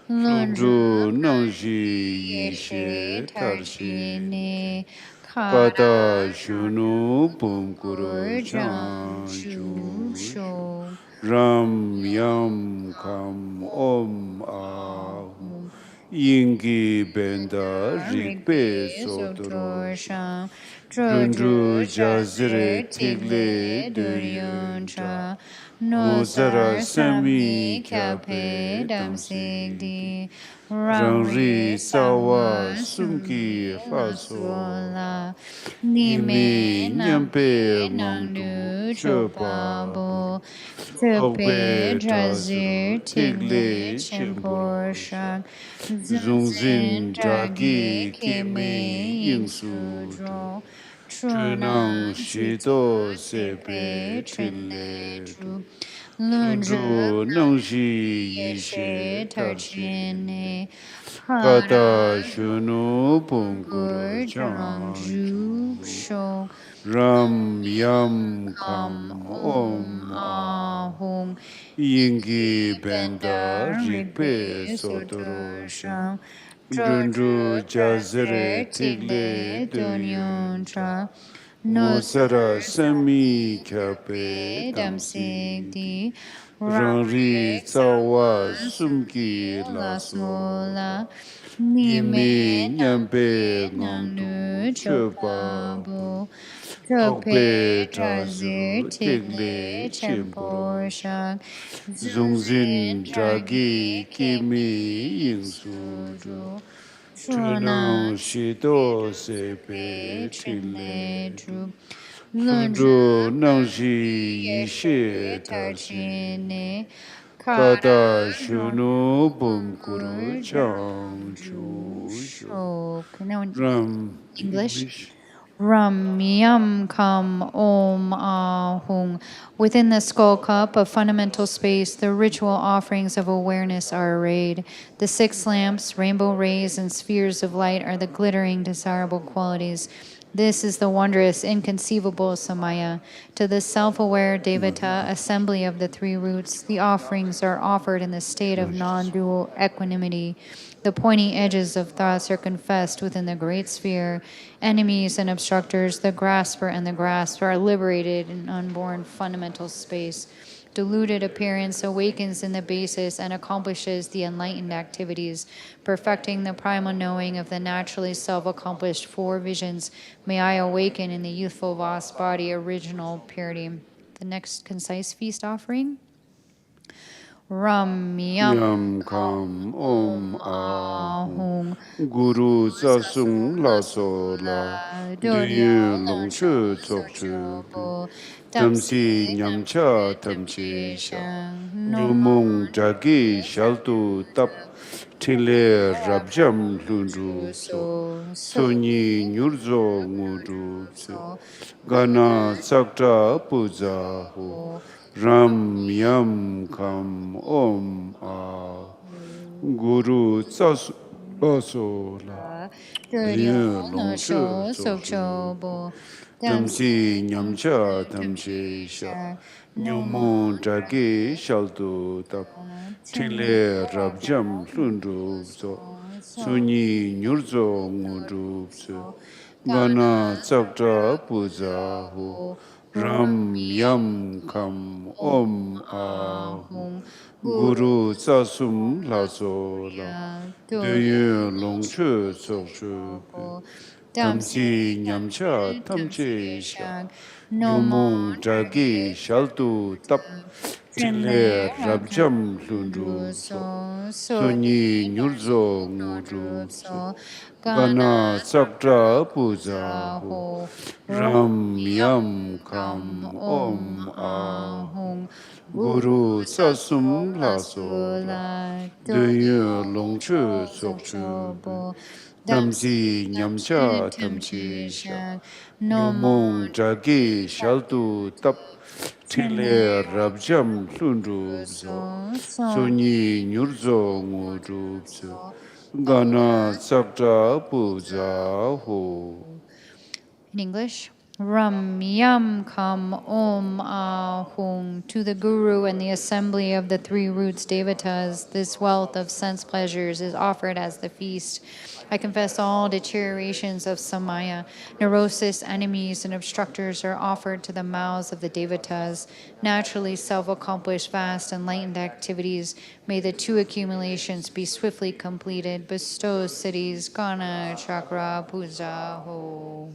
Speaker 1: Lunju Nangji Yishe Tarshine Kata Shunu Pumkuru Janju Sho Ram Yam Kam Om Ahum Yingi Benda Rigbe Sotoro
Speaker 2: Sham
Speaker 1: Junju Jazire Tigle Duryuntra Nusara Sami Kyape Damsigdi Rangri Sawa Sumki Fasola Nime Nyampe Mangdu Chopabo Tokbe Jazir Tigle Chimpor Shak Zungzin Jagi Kime Yingsudro Chunang Shido Sebe Chile Lunju Nangji Yishe Tarchine Kata Shunu Pungur Changju Sho Ram Yam Kam Om Ahum Yingi Benda Rigbe Sotoro Sham Junju Jazere Tigle Dunyuntra Nusara Sami Kyape Damsigdi Rangri Tsawa Sumki Lasola Nime Nyampe Ngandu Chopabo Tokpe Tazir Tigle Chimpor Shak Zungzin Jagi Kimi Yingsudro Chunang Shido Sebe Chile Lunju Nangji Yishe Tarchine Kata Shunu Pumkuru Changju Sho
Speaker 2: Now in
Speaker 1: Ram
Speaker 2: English. Ram Yam Kam Om Ahung. Within the skull cup of fundamental space, the ritual offerings of awareness are arrayed. The 6 lamps, rainbow rays, and spheres of light are the glittering, desirable qualities. This is the wondrous, inconceivable Samaya. To the self-aware Devata, assembly of the 3 roots, the offerings are offered in the state of non-dual equanimity. The pointy edges of thoughts are confessed within the great sphere. Enemies and obstructors, the grasper and the grasped, are liberated in unborn fundamental space. Diluted appearance awakens in the basis and accomplishes the enlightened activities, perfecting the primal knowing of the naturally self-accomplished 4 visions. May I awaken in the youthful vast body, original purity. The next concise feast offering. Ram Yam
Speaker 1: Yam Kam Om Ahung Guru Zasung La So La Duyun Long Chu Tsok Chu Tamsi Nyam Cha Tamchi Sha Nyumung Jagi Shaltu Tap Tile Rabjam Lundu So Sonyi Nyurzo Ngudu So Gana Sakta Puja Ho Ram Yam Kam Om Ah Guru Tsas Baso La Dye Long Chu Tsok Chu Tamsi Nyamcha Tamshi Sha Nyumu Jagi Shaltu Tap Tile Rabjam Lundu So Sunyi Nyurzo Ngudu So Gana Tsakta Puja Ho Ram Yam Kam Om Ahung Guru Tsasum Laso La Dye Long Chu Tsok Chu Tamsi Nyamcha Tamche Sha Nyumung Jagi Shaltu Tap Tile Rabjam Lundu So Sunyi Nyurzo Ngudu So Gana Sakta Puja Ho Ram Yam Kam Om Ahung Guru Sasum Laso La Dye Long Chu Tsok Chu Tamsi Nyamcha Tamchi Sha Nyumung Jagi Shaltu Tap Tile Rabjam Lundu So Sunyi Nyurzo Ngudu So Gana Sakta Puja Ho.
Speaker 2: In English. Ram Yam Kam Om Ahung. To the Guru and the assembly of the 3 roots Devatas, this wealth of sense pleasures is offered as the feast. I confess all deteriorations of Samaya. Neurosis, enemies, and obstructors are offered to the mouths of the Devatas. Naturally self-accomplished, vast, enlightened activities. May the 2 accumulations be swiftly completed. Bestow cities, Gana, Chakra, Puja, Ho.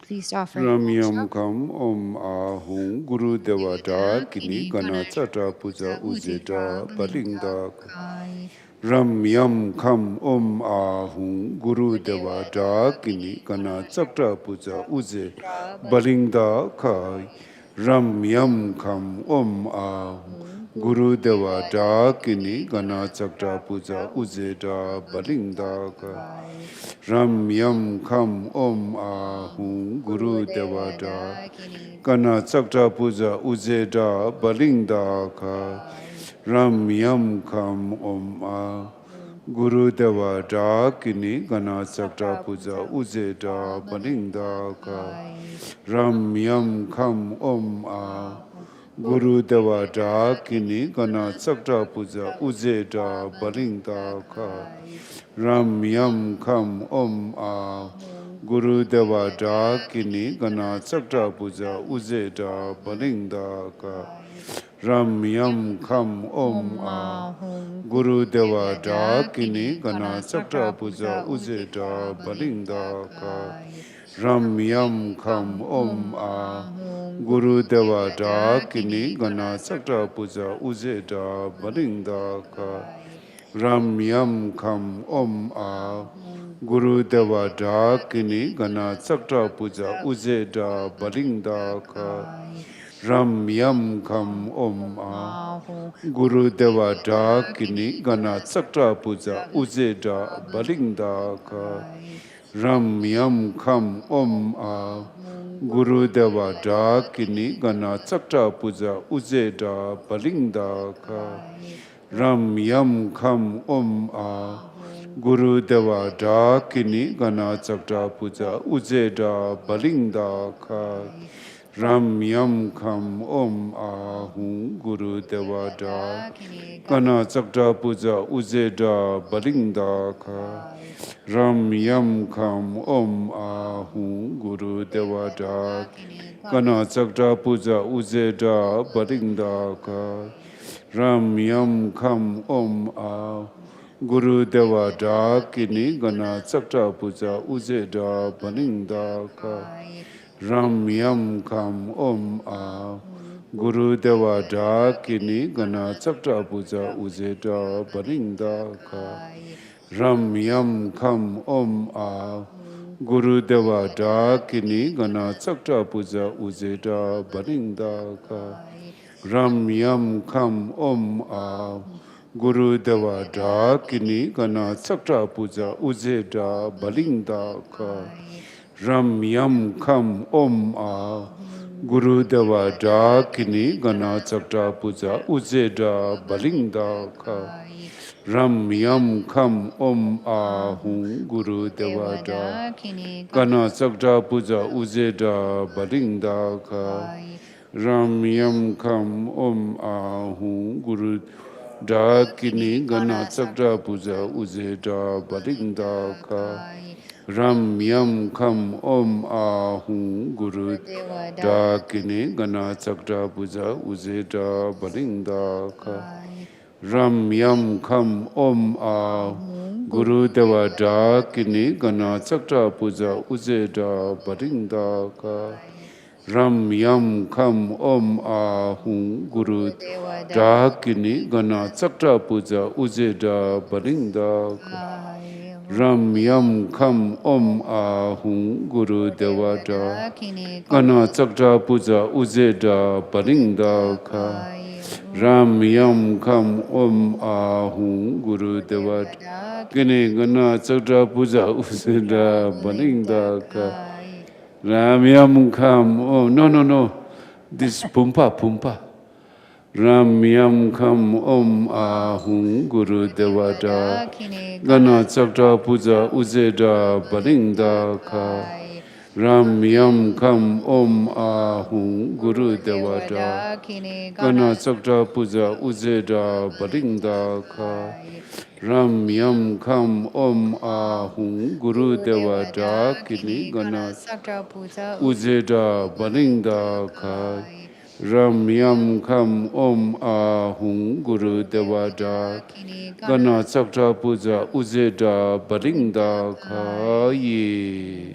Speaker 2: Feast offering.
Speaker 1: Ram Yam Kam Om Ahung Guru Devata Kini Gana Tsata Puja Ujeta Balingda Ram Yam Kam Om Ahung Guru Devata Kini Gana Tsata Puja Uje Balingda Kai Ram Yam Kam Om Ahung Guru Devata Kini Gana Tsata Puja Ujeta Balingda Kai Ram Yam Kam Om Ahung Guru Devata Kana Tsakta Puja Ujeda Balingda Ka Ram Yam Kam Om Ah Guru Devata Kini Kana Tsakta Puja Ujeda Balingda Ka Ram Yam Kam Om Ah Guru Devata Kini Kana Tsakta Puja Ujeda Balingda Ka Ram Yam Kam Om Ah Guru Devata Kini Gana Tsakta Puja Ujeda Balingda Ka Ram Yam Kam Om Ah Guru Devata Kini Gana Tsakta Puja Ujeda Balingda Ka Ram Yam Kam Om Ah Guru Devata Kini Gana Tsakta Puja Ujeda Balingda Ka Ram Yam Kam Om Ah Guru Devata Kini Gana Tsakta Puja Ujeda Balingda Ka Ram Yam Kam Om Ah Guru Devata Kini Gana Tsakta Puja Ujeda Balingda Ka Ram Yam Kham Om A Guru Deva Dakini Gana Tsakta Puja Uzeda Balingda Ka Ram Yam Kham Om A Guru Deva Dakini Gana Tsakta Puja Uzeda Balingda Ka Ram Yam Kham Om Ahum Guru Devada Gana Tsakta Puja Uzeda Balingda Ka Ram Yam Kham Om Ahum Guru Devada Gana Tsakta Puja Uzeda Balingda Ka Ram Yam Kham Om Ahum Guru Devada Kini Gana Tsakta Puja Uzeda Balingda Ka Ram Yam Kham Om A Guru Deva Dakini Gana Tsakta Puja Uzeda Balingda Ka Ram Yam Kham Om A Guru Deva Dakini Gana Tsakta Puja Uzeda Balingda Ka Ram Yam Kham Om A Guru Deva Dakini Gana Tsakta Puja Uzeda Balingda Ka Ram Yam Kham Om A Guru Deva Dakini Gana Tsakta Puja Uzeda Balingda Ka Ram Yam Kham Om A Hum Guru Deva Dakini Gana Tsakta Puja Uzeda Balingda Ka Ram Yam Kham Om A Hum Guru Dakini Gana Tsakta Puja Uzeda Balingda Ka Ram Yam Kham Om Ahum Guru Dakini Gana Tsakta Puja Uzeda Balingda Ka Ram Yam Kham Om Ahum Guru Deva Dakini Gana Tsakta Puja Uzeda Balingda Ka Ram Yam Kham Om Ahum Guru Dakini Gana Tsakta Puja Uzeda Balingda Ka Ram Yam Kham Om Ahum Guru Devada Gana Tsakta Puja Uzeda Balingda Ka Ram Yam Kham Om Ahum Guru Devada Gana Tsakta Puja Uzeda Balingda Ka Ram Yam Kham Om No This Pumpa Ram Yam Kham Om Ahum Guru Devada Gana Tsakta Puja Uzeda Balingda Ka Ram Yam Kham Om Ahum Guru Devada Gana Tsakta Puja Uzeda Balingda Ka Ram Yam Kham Om Ahum Guru Devada Kini Gana Uzeda Balingda Ka Ram Yam Kham Om Ahum Guru Devada Gana Tsakta Puja Uzeda Balingda Ka Ye.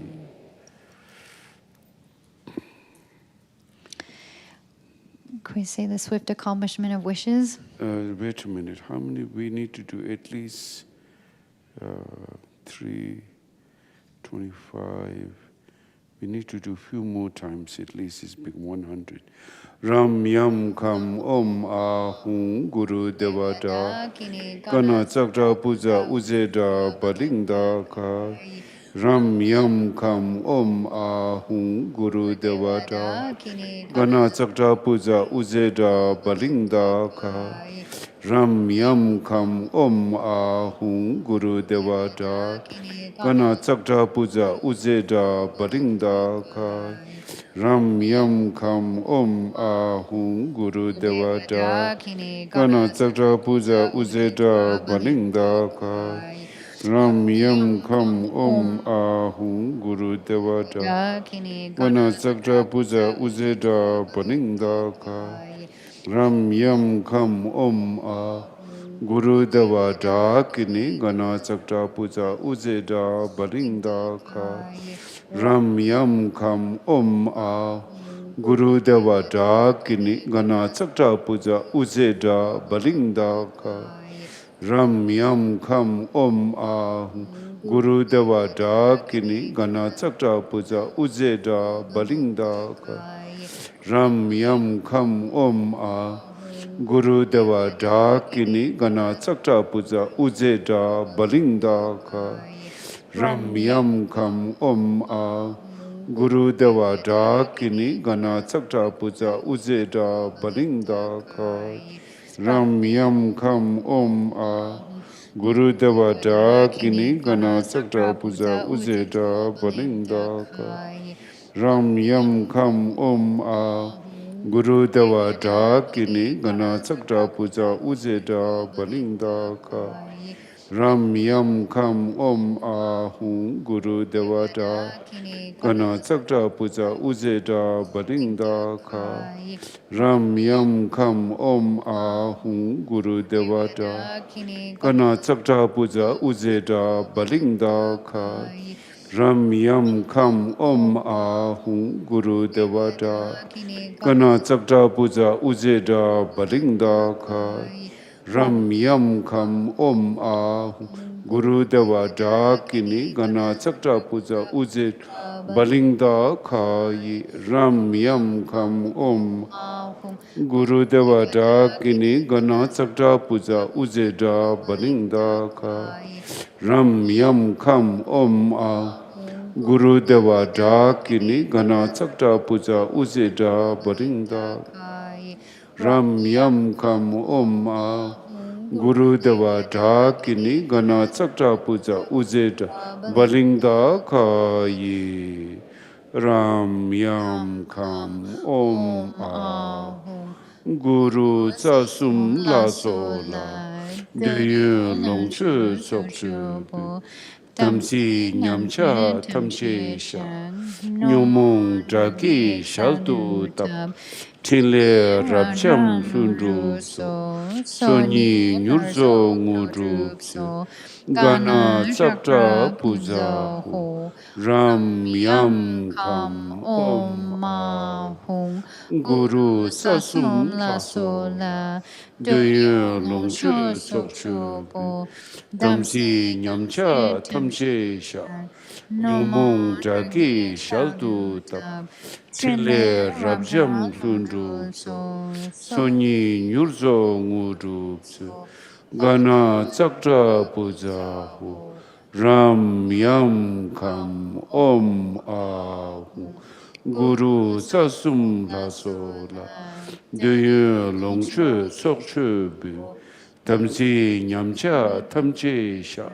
Speaker 2: Can we say the swift accomplishment of wishes?
Speaker 1: Wait a minute. How many? We need to do at least 3, 25. We need to do a few more times, at least it's big 100. Ram Yam Kham Om Ahum Guru Devada Gana Tsakta Puja Uzeda Balingda Ka Ram Yam Kham Om Ahum Guru Devada Gana Tsakta Puja Uzeda Balingda Ka Ram Yam Kham Om Ahum Guru Devada Gana Tsakta Puja Uzeda Balingda Ka Ram Yam Kham Om Ahum Guru Devada Gana Tsakta Puja Uzeda Balingda Ka Ram Yam Kham Om Ahum Guru Devada Gana Tsakta Puja Uzeda Balingda Ka Ram Yam Kham Om Ahum Guru Devada Kini Gana Tsakta Puja Uzeda Balingda Ka Ram Yam Kham Om Ahum Guru Devada Kini Gana Tsakta Puja Uzeda Balingda Ka Ram Yam Kham Om Ahum Guru Devada Kini Gana Tsakta Puja Uzeda Balingda Ka Ram Yam Kham Om Ahum Guru Devada Kini Gana Tsakta Puja Uzeda Balingda Ka Ram Yam Kam Om A Guru Deva Dakini Gana Tsakta Puja Uzeda Balinda Ka Ram Yam Kam Om A Guru Deva Dakini Gana Tsakta Puja Uzeda Balinda Ka Ram Yam Kam Om A Guru Deva Dakini Gana Tsakta Puja Uzeda Balinda Ka Ram Yam Kam Om Ahum Guru Devata Gana Tsakta Puja Uzeda Balinda Ka Ram Yam Kam Om Ahum Guru Devata Gana Tsakta Puja Uzeda Balinda Ka Ram Yam Kam Om Ahum Guru Devata Gana Tsakta Puja Uzeda Balinda Ka Ram Yam Kam Om Ahum Guru Deva Dakini Gana Tsakta Puja Uzet Balinda Kayi Ram Yam Kam Om Guru Deva Dakini Gana Tsakta Puja Uzeda Balinda Kayi Ram Yam Kam Om Ahum Guru Deva Dakini Gana Tsakta Puja Uzeda Balinda Kayi Ram Yam Kam Om Ahum Guru Deva Dakini Gana Tsakta Puja Uzeda Balinda Kayi Ram Yam Kam Om Ahum Guru Tsasum La Sola Deyu Long Chu Tsok Chu Tamsi Nyamcha Tamche Sha Nyomong Dragi Shaltu Tap Tinle Rabcham Lundrup So Sonyi Nyurzo Ngudrup So Gana Tsakta Puja Ho Ram Yam Kam Om Ahum Guru Sasum La Sola Deyu Long Chu Tsok Chu Tamsi Nyamcha Tamche Sha Nyomong Dragi Shaltu Tap Tinle Rabjam Lundrup So Sonyi Nyurzo Ngudrup So Gana Tsakta Puja Ho Ram Yam Kam Om Ahum Guru Sasum La Sola Deyu Long Chu Tsok Chu Bu Tamsi Nyamcha Tamche Sha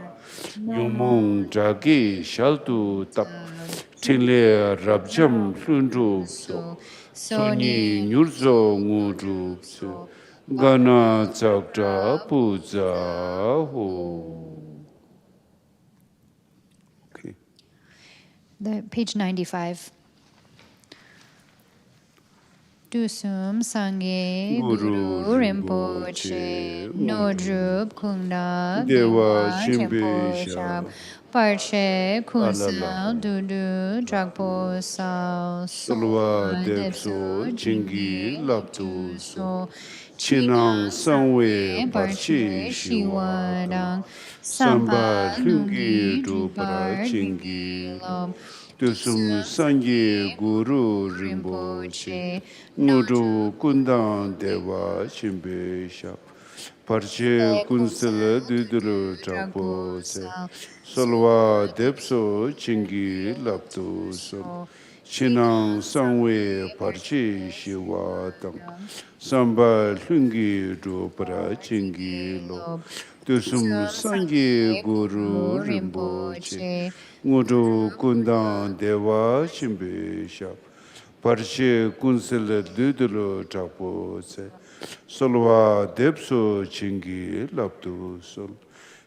Speaker 1: Nyumong Dragi Shaltu Tap Tinle Rabjam Lundrup So Sonyi Nyurzo Ngudrup So Gana Tsakta Puja Ho. Okay.
Speaker 2: Page 95. Dusum Sangye Guru Rinpoche Nodrup Kunda
Speaker 1: Dewa
Speaker 2: Chimpo
Speaker 1: Shimbe Sha
Speaker 2: Parche Kunsal Dudu Dragpo Sao
Speaker 1: Solwa Depso Chingi Laptu So Chinang Sangwe Parchi Shiwadang Samba Lungi Dupara Chingi Dusum Sangye Guru Rinpoche Ngudu Kundang Dewa Shimbe Sha Parche Kunsala Duduru Trapo Se Solwa Depso Chingi Laptu So Chinang Sangwe Parchi Shiwa Tang Samba Lungi Dupara Chingi Lo Dusum Sangye Guru Rinpoche Ngudu Kundang Dewa Shimbe Sha Parche Kunsala Duduru Trapo Se Solwa Depso Chingi Laptu Sol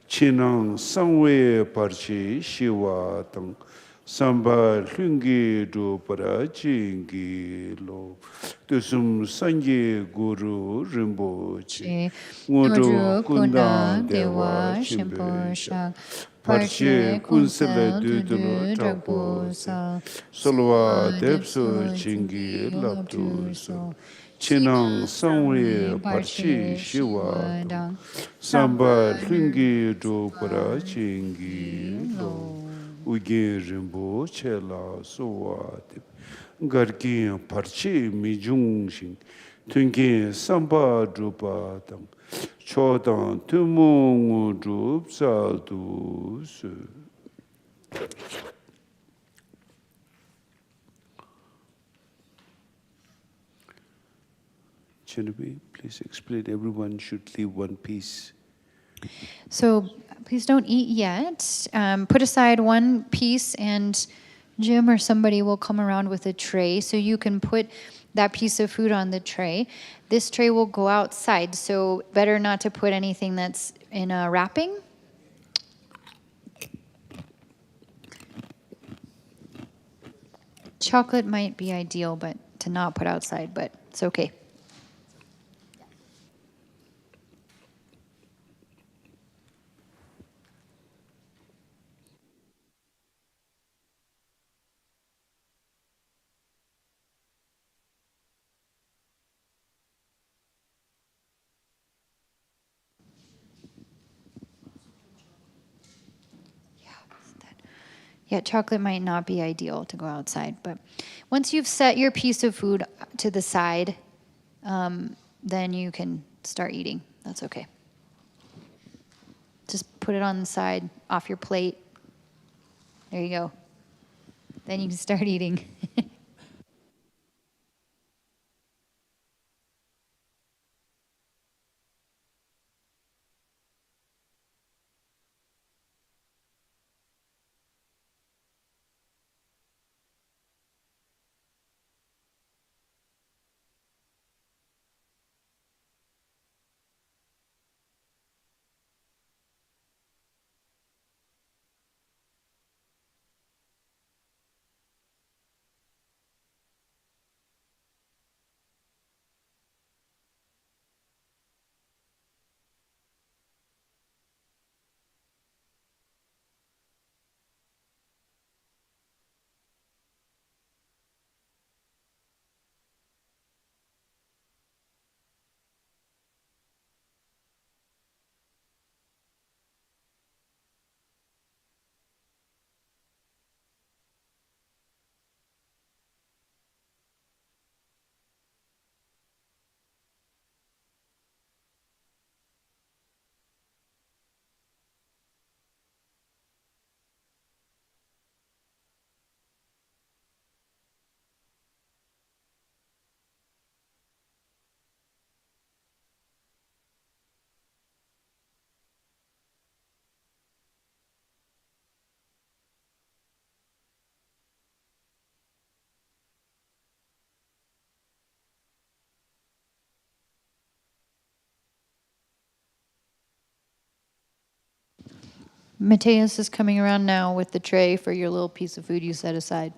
Speaker 1: Chinang Sangwe Parchi Shiwa Tang Samba Lungi Dupara Chingi Lo Dusum Sangye Guru Rinpoche Ngudu Kundang Dewa Shimbe Sha Parche Kunsala Duduru Trapo Se Solwa Depso Chingi Laptu Sol Chinang Sangwe Parchi Shiwa Tang Samba Lungi Dupara Chingi Lo Uge Rinpoche La Sowa Tip Gargi Parchi Mijung Shin Tungi Samba Drupa Tang Chodang Tumung Drup Saldu Su Genevieve, please explain. Everyone should leave one piece.
Speaker 2: So please don't eat yet. Put aside one piece, and Jim or somebody will come around with a tray so you can put that piece of food on the tray. This tray will go outside, so better not to put anything that's in a wrapping. Chocolate might be ideal, but to not put outside, but it's okay. Yeah, chocolate might not be ideal to go outside, but once you've set your piece of food to the side, then you can start eating. That's okay. Just put it on the side, off your plate. There you go. Then you can start eating. Mateus is coming around now with the tray for your little piece of food you set aside.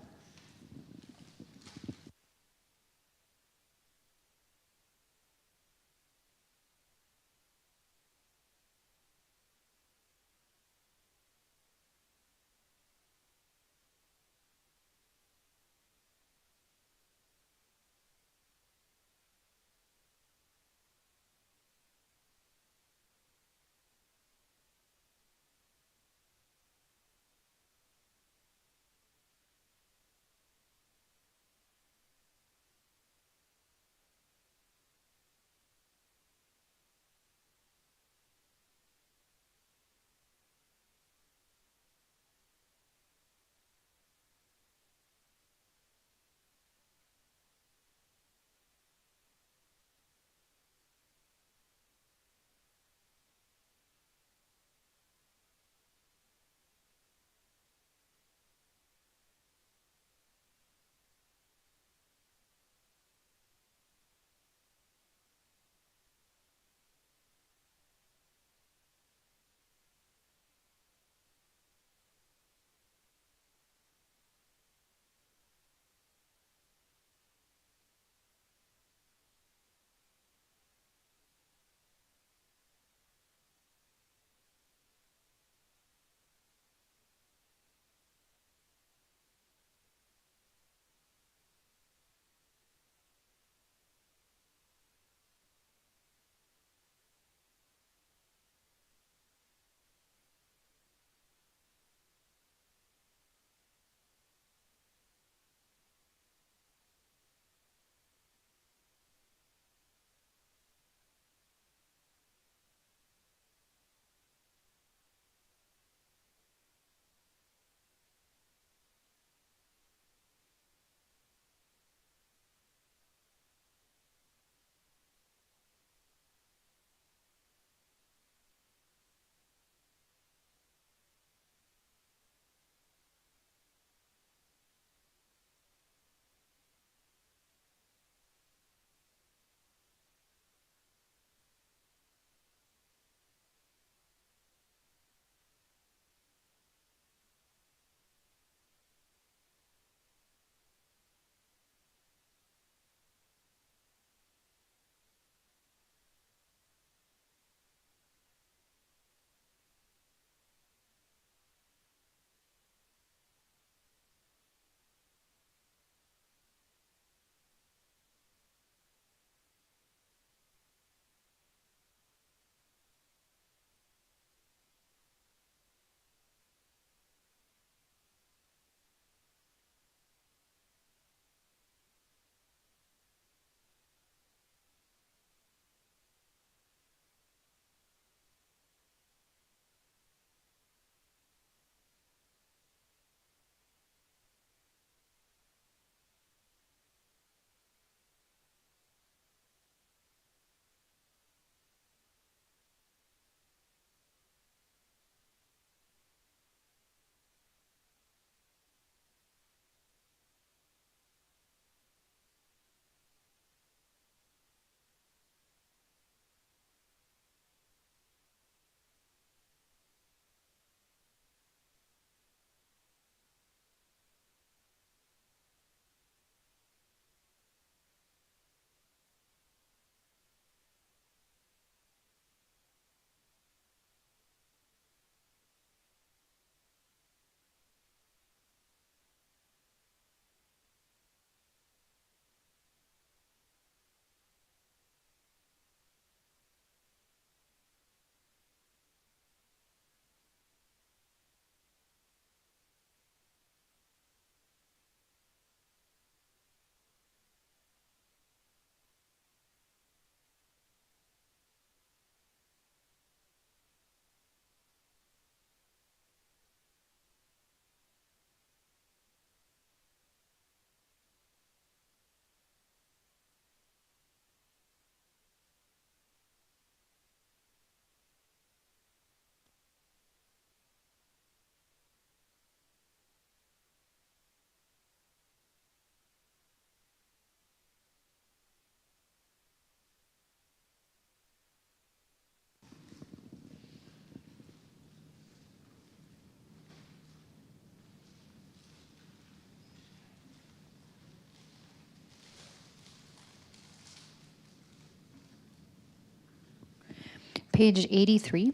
Speaker 2: Page 83.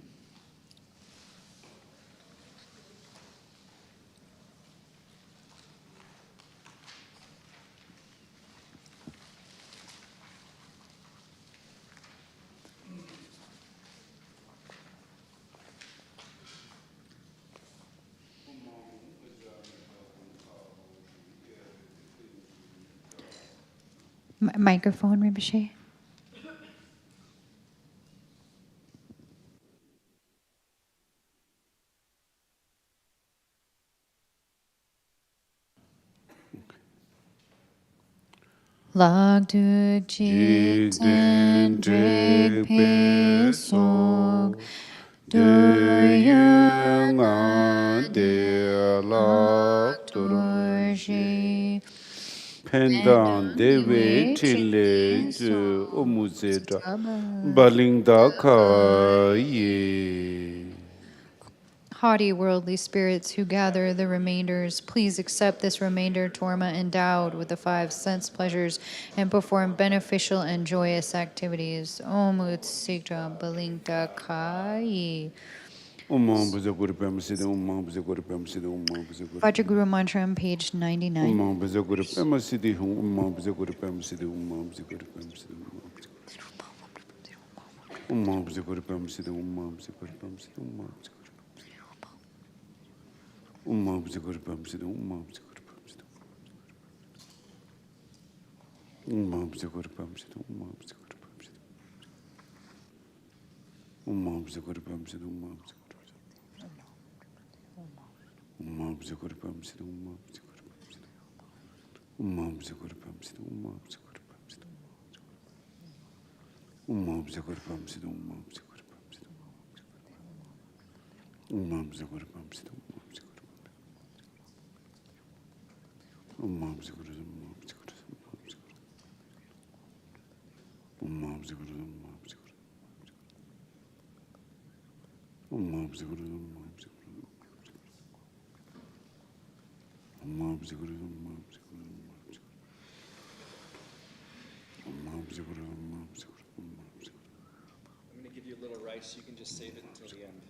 Speaker 2: Microphone, Rinpoche. Lag du jik ten drek pe sok du yang a de lak turji
Speaker 1: Pendant Devi Tile Umuzeda Balinda Kaye.
Speaker 2: Haughty worldly spirits who gather the remainders, please accept this remainder torma endowed with the 5 sense pleasures and perform beneficial and joyous activities. Om Utsikta Balinta Kai. Vajraguru Mantra on page 99.
Speaker 3: I'm going to give you a little rice. You can just save it until the end.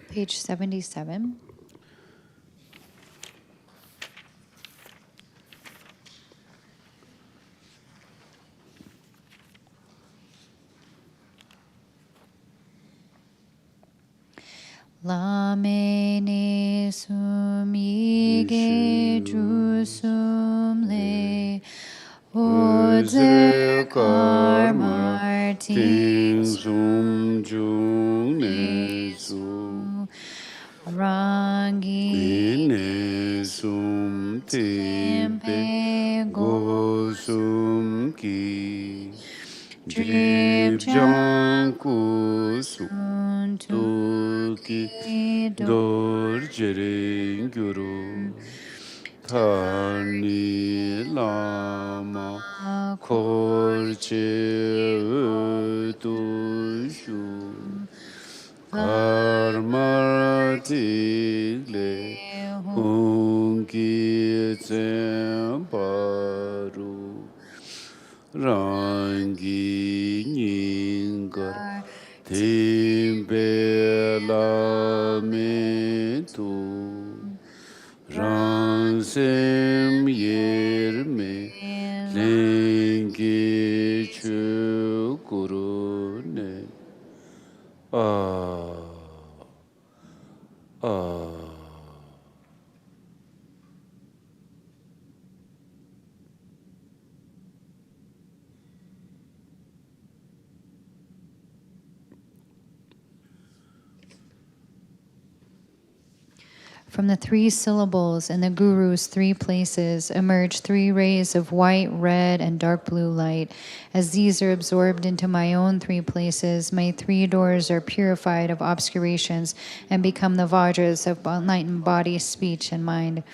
Speaker 2: Page 77. Lame sum ige drusum le Odze karmar ting sum jung ne su Rangi
Speaker 1: ne sum tempe go sum ki drip jang ku sum tu ki dor jering gyuru Tani lama korche tu shu karma tigle hunki tsemparu rangi nyingar timbe lame tu Ransem yerme lengi chukurune
Speaker 2: From the 3 syllables in the Guru's 3 places emerge 3 rays of white, red, and dark blue light. As these are absorbed into my own 3 places, my 3 doors are purified of obscurations and become the vajras of enlightened body, speech, and mind.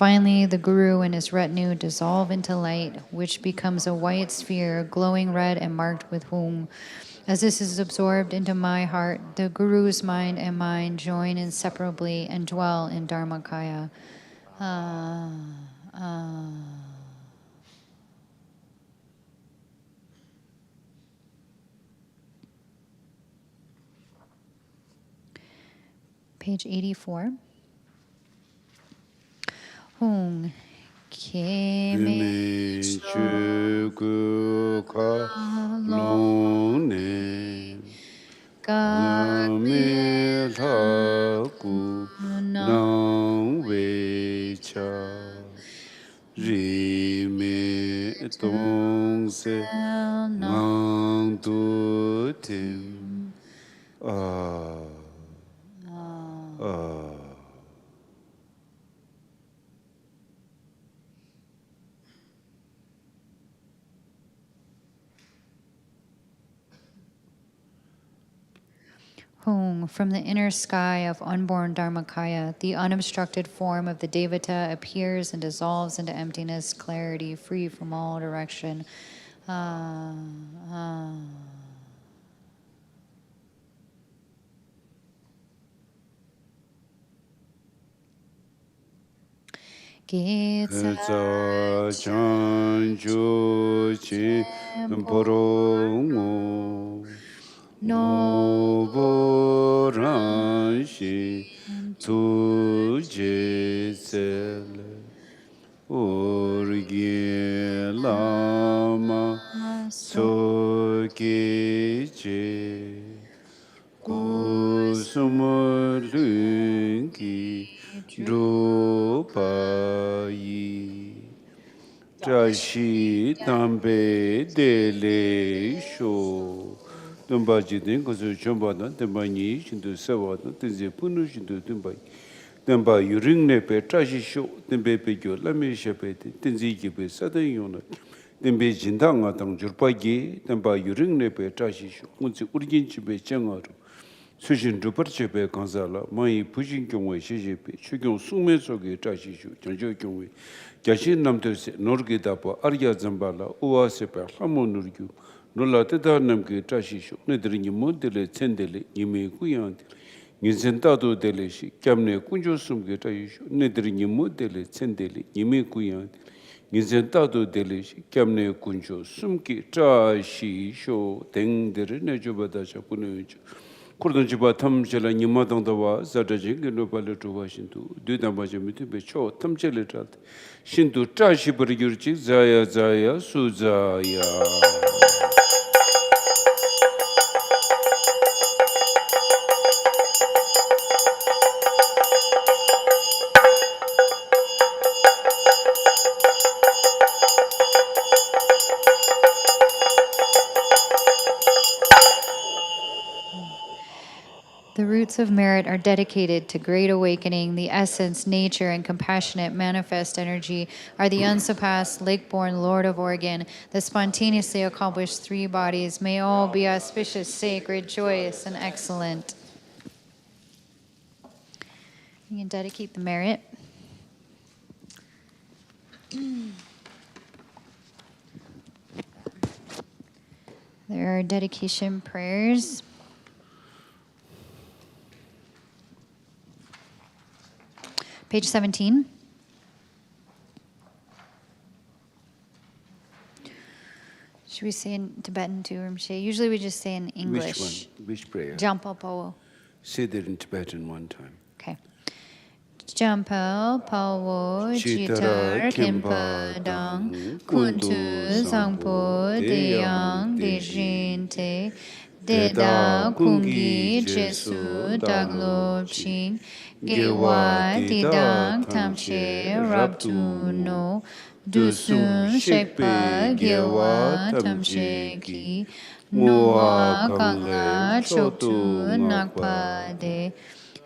Speaker 2: Finally, the Guru and his retinue dissolve into light, which becomes a white sphere, glowing red and marked with Hum. As this is absorbed into my heart, the Guru's mind and mine join inseparably and dwell in Dharmakaya. Page 84. Hung Keme
Speaker 1: Chugu Ka Long Ne Game Thaku Nang Wei Cha Ri Me Tong Se Nang Tu Tim
Speaker 2: Hung, from the inner sky of unborn Dharmakaya, the unobstructed form of the Devata appears and dissolves into emptiness, clarity, free from all direction.
Speaker 1: Ketsa Chan Chu Chi Porongo No Boran Shi Tu Je Sele Orge Lama So Ke Je Kusuma Lungi Drupayi Trashi Tambe Dele Sho Dumbaji Dinkosu Chombana, Dembani, Shindu Savana, Tenzepunu Shindu Dumbai. Demba Yuring Nepe, Trashi Sho, Dembe Pegyo, Lame Shapete, Tenzikipe, Sadayona, Dembe Jindanga Tang Jurpagi, Demba Yuring Nepe, Trashi Sho, Unzi Urginchipe Changaru. Sushin Duperchepe Kanzala, Mai Pushin Kyongway Shijipe, Shukyon Sume Soge Trashishu, Janjo Kyongway, Jashin Namtose, Norge Dapa, Arya Zambala, Ua Sepa, Hamo Nurgu, Nola Teta Namke Trashishu, Nedrini Mondele, Tendele, Yime Kuyant, Nizentado Deleshi, Kamne Kunjo Sumge Trashishu, Nedrini Mondele, Tendele, Yime Kuyant, Nizentado Deleshi, Kamne Kunjo Sumki Trashishu, Tengdere Nejobadasha Punujo. Kurdanjiba Tamjela Nimadangdawa, Zadajing, and Nobala to Washington, Dudamajamiti Becho, Tamjeletat, Shindu Trashi Burgurchi, Zaya Zaya, Suzaya.
Speaker 2: The roots of merit are dedicated to great awakening. The essence, nature, and compassionate manifest energy are the unsurpassed lake-born Lord of Oregon, the spontaneously accomplished three bodies. May all be auspicious, sacred, joyous, and excellent. You can dedicate the merit. There are dedication prayers. Page 17. Should we say in Tibetan too, Rinpoche? Usually we just say in English.
Speaker 1: Which one? Which prayer?
Speaker 2: Jampa Pawo.
Speaker 1: Say that in Tibetan one time.
Speaker 2: Okay. Jampa Pawo Jitar Kimpa Dang Kuntu Sangpo Deyang Dejin Te Deda Kungi Jesu Daglob Ching Gewa Didang Tamche Rabtu No Dusun Shekpa Gewa Tamche Ki Noa Kanga Chotu Nakpa De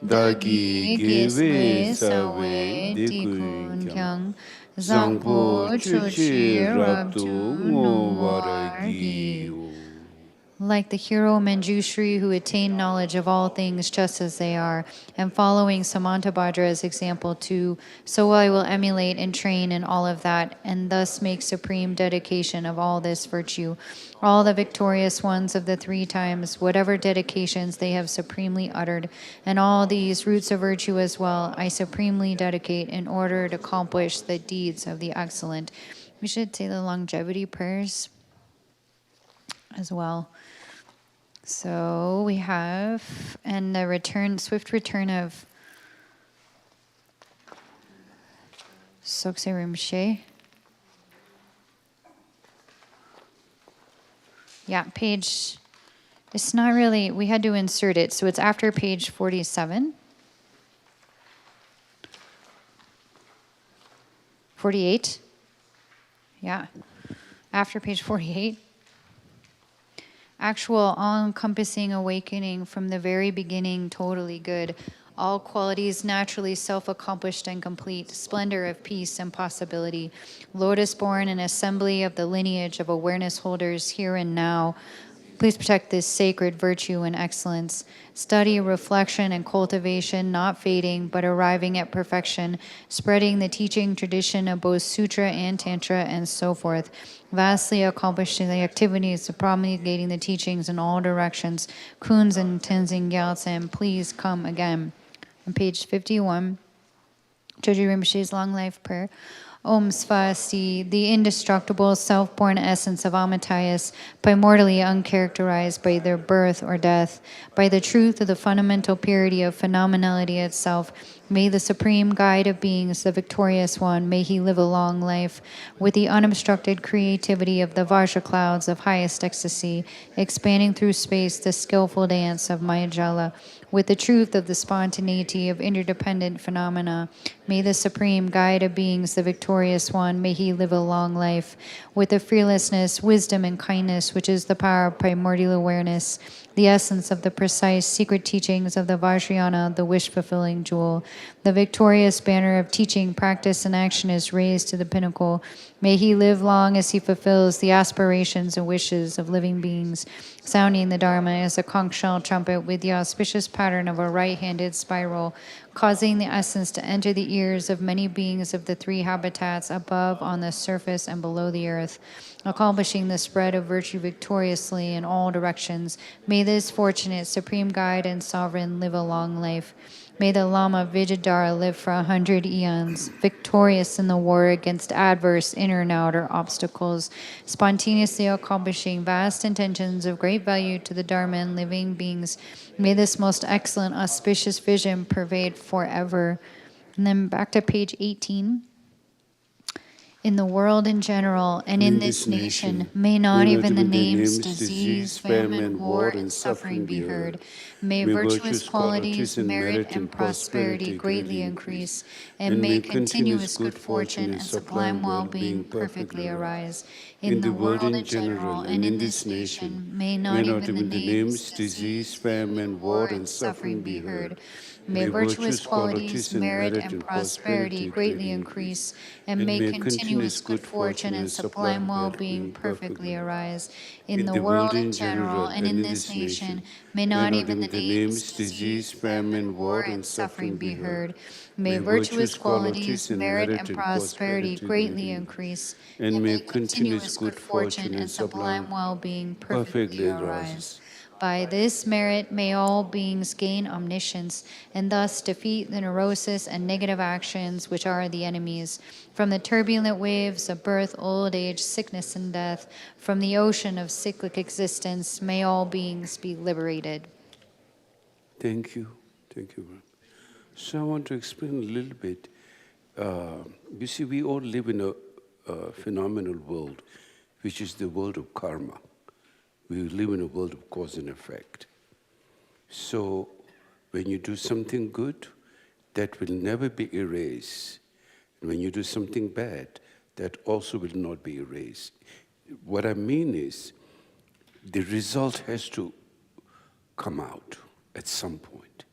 Speaker 2: Dagi Giswe Sawe Dikun Kyang Zangpo Chuchi Rabtu No Waragi Like the hero Manjushri who attained knowledge of all things just as they are, and following Samantabhadra's example too, so I will emulate and train in all of that, and thus make supreme dedication of all this virtue. All the victorious ones of the 3 times, whatever dedications they have supremely uttered, and all these roots of virtue as well, I supremely dedicate in order to accomplish the deeds of the excellent. We should say the longevity prayers as well. So we have, and the return, swift return of Chhoje Rinpoche. Yeah, page, it's not really, we had to insert it, so it's after page 47. 48. Yeah, after page 48. Actual all-encompassing awakening from the very beginning, totally good. All qualities naturally self-accomplished and complete. Splendor of peace and possibility. Lotus-born, an assembly of the lineage of awareness holders here and now. Please protect this sacred virtue and excellence. Study, reflection, and cultivation, not fading, but arriving at perfection, spreading the teaching tradition of both Sutra and Tantra, and so forth. Vastly accomplishing the activities of promulgating the teachings in all directions. Kunz and Tenzin Gyaltsen, please come again. On page 51, Chhoje Rinpoche's long life prayer. Om Svasti, the indestructible self-born essence of Amitayas, primordially uncharacterized by their birth or death, by the truth of the fundamental purity of phenomenality itself, may the supreme guide of beings, the victorious one, may he live a long life, with the unobstructed creativity of the Vajra clouds of highest ecstasy, expanding through space the skillful dance of Mayajala, with the truth of the spontaneity of interdependent phenomena. May the supreme guide of beings, the victorious one, may he live a long life, with the fearlessness, wisdom, and kindness, which is the power of primordial awareness, the essence of the precise secret teachings of the Vajrayana, the wish-fulfilling jewel. The victorious banner of teaching, practice, and action is raised to the pinnacle. May he live long as he fulfills the aspirations and wishes of living beings, sounding the Dharma as a conch shell trumpet with the auspicious pattern of a right-handed spiral, causing the essence to enter the ears of many beings of the 3 habitats above, on the surface, and below the earth, accomplishing the spread of virtue victoriously in all directions. May this fortunate supreme guide and sovereign live a long life. May the Lama Vijayadhara live for 100 eons, victorious in the war against adverse inner and outer obstacles, spontaneously accomplishing vast intentions of great value to the Dharma and living beings. May this most excellent, auspicious vision pervade forever. And then back to page 18. In the world in general, and in this nation, may not even the names disease, famine, war, and suffering be heard. May virtuous qualities, merit, and prosperity greatly increase, and may continuous good fortune and sublime well-being perfectly arise. In the world in general, and in this nation, may not even the names disease, famine, war, and suffering be heard. May virtuous qualities, merit, and prosperity greatly increase, and may continuous good fortune and sublime well-being perfectly arise. In the world in general, and in this nation, may not even the names disease, famine, war, and suffering be heard. May virtuous qualities, merit, and prosperity greatly increase, and may continuous good fortune and sublime well-being perfectly arise. By this merit, may all beings gain omniscience, and thus defeat the neurosis and negative actions which are the enemies. From the turbulent waves of birth, old age, sickness, and death, from the ocean of cyclic existence, may all beings be liberated.
Speaker 1: Thank you. Thank you. So I want to explain a little bit. You see, we all live in a phenomenal world, which is the world of karma. We live in a world of cause and effect. So when you do something good, that will never be erased. And when you do something bad, that also will not be erased. What I mean is, the result has to come out at some point.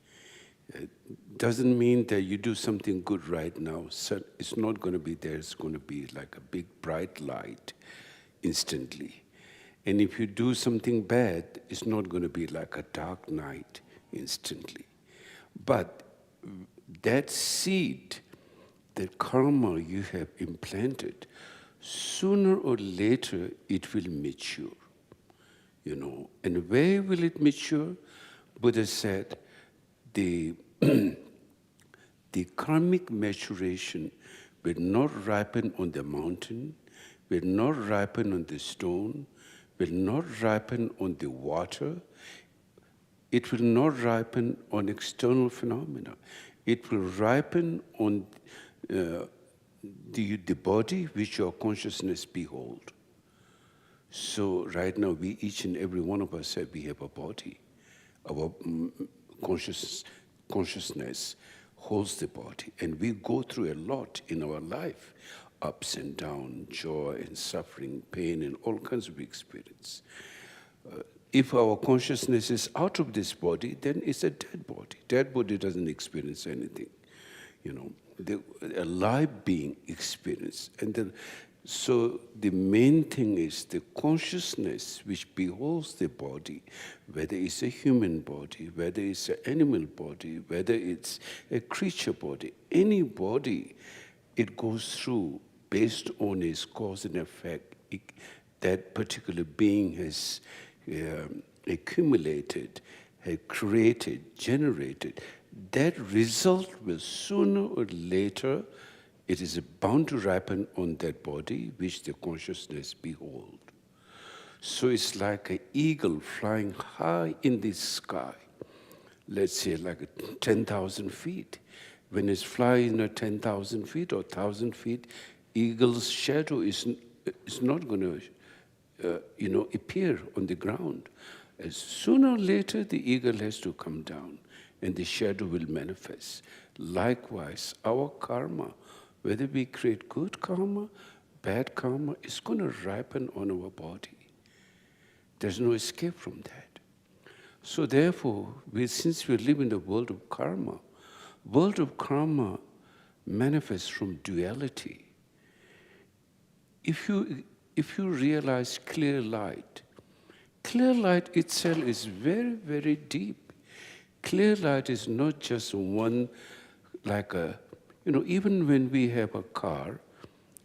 Speaker 1: It doesn't mean that you do something good right now, so it's not going to be there. It's going to be like a big bright light instantly. And if you do something bad, it's not going to be like a dark night instantly. But that seed, that karma you have implanted, sooner or later it will mature. And where will it mature? Buddha said, the karmic maturation will not ripen on the mountain, will not ripen on the stone, will not ripen on the water. It will not ripen on external phenomena. It will ripen on the body which your consciousness behold. So right now, each and every one of us said we have a body. Our consciousness holds the body. And we go through a lot in our life, ups and downs, joy and suffering, pain, and all kinds of experience. If our consciousness is out of this body, then it's a dead body. Dead body doesn't experience anything. A live being experience. So the main thing is the consciousness which beholds the body, whether it's a human body, whether it's an animal body, whether it's a creature body, any body, it goes through based on its cause and effect. That particular being has accumulated, has created, generated. That result will sooner or later, it is bound to ripen on that body which the consciousness behold. So it's like an eagle flying high in the sky, let's say like 10,000 feet. When it's flying at 10,000 feet or 1,000 feet, eagle's shadow is not going to appear on the ground. As sooner or later, the eagle has to come down and the shadow will manifest. Likewise, our karma, whether we create good karma, bad karma, is going to ripen on our body. There's no escape from that. So therefore, since we live in the world of karma manifests from duality. If you realize clear light itself is very, very deep. Clear light is not just one, like even when we have a car,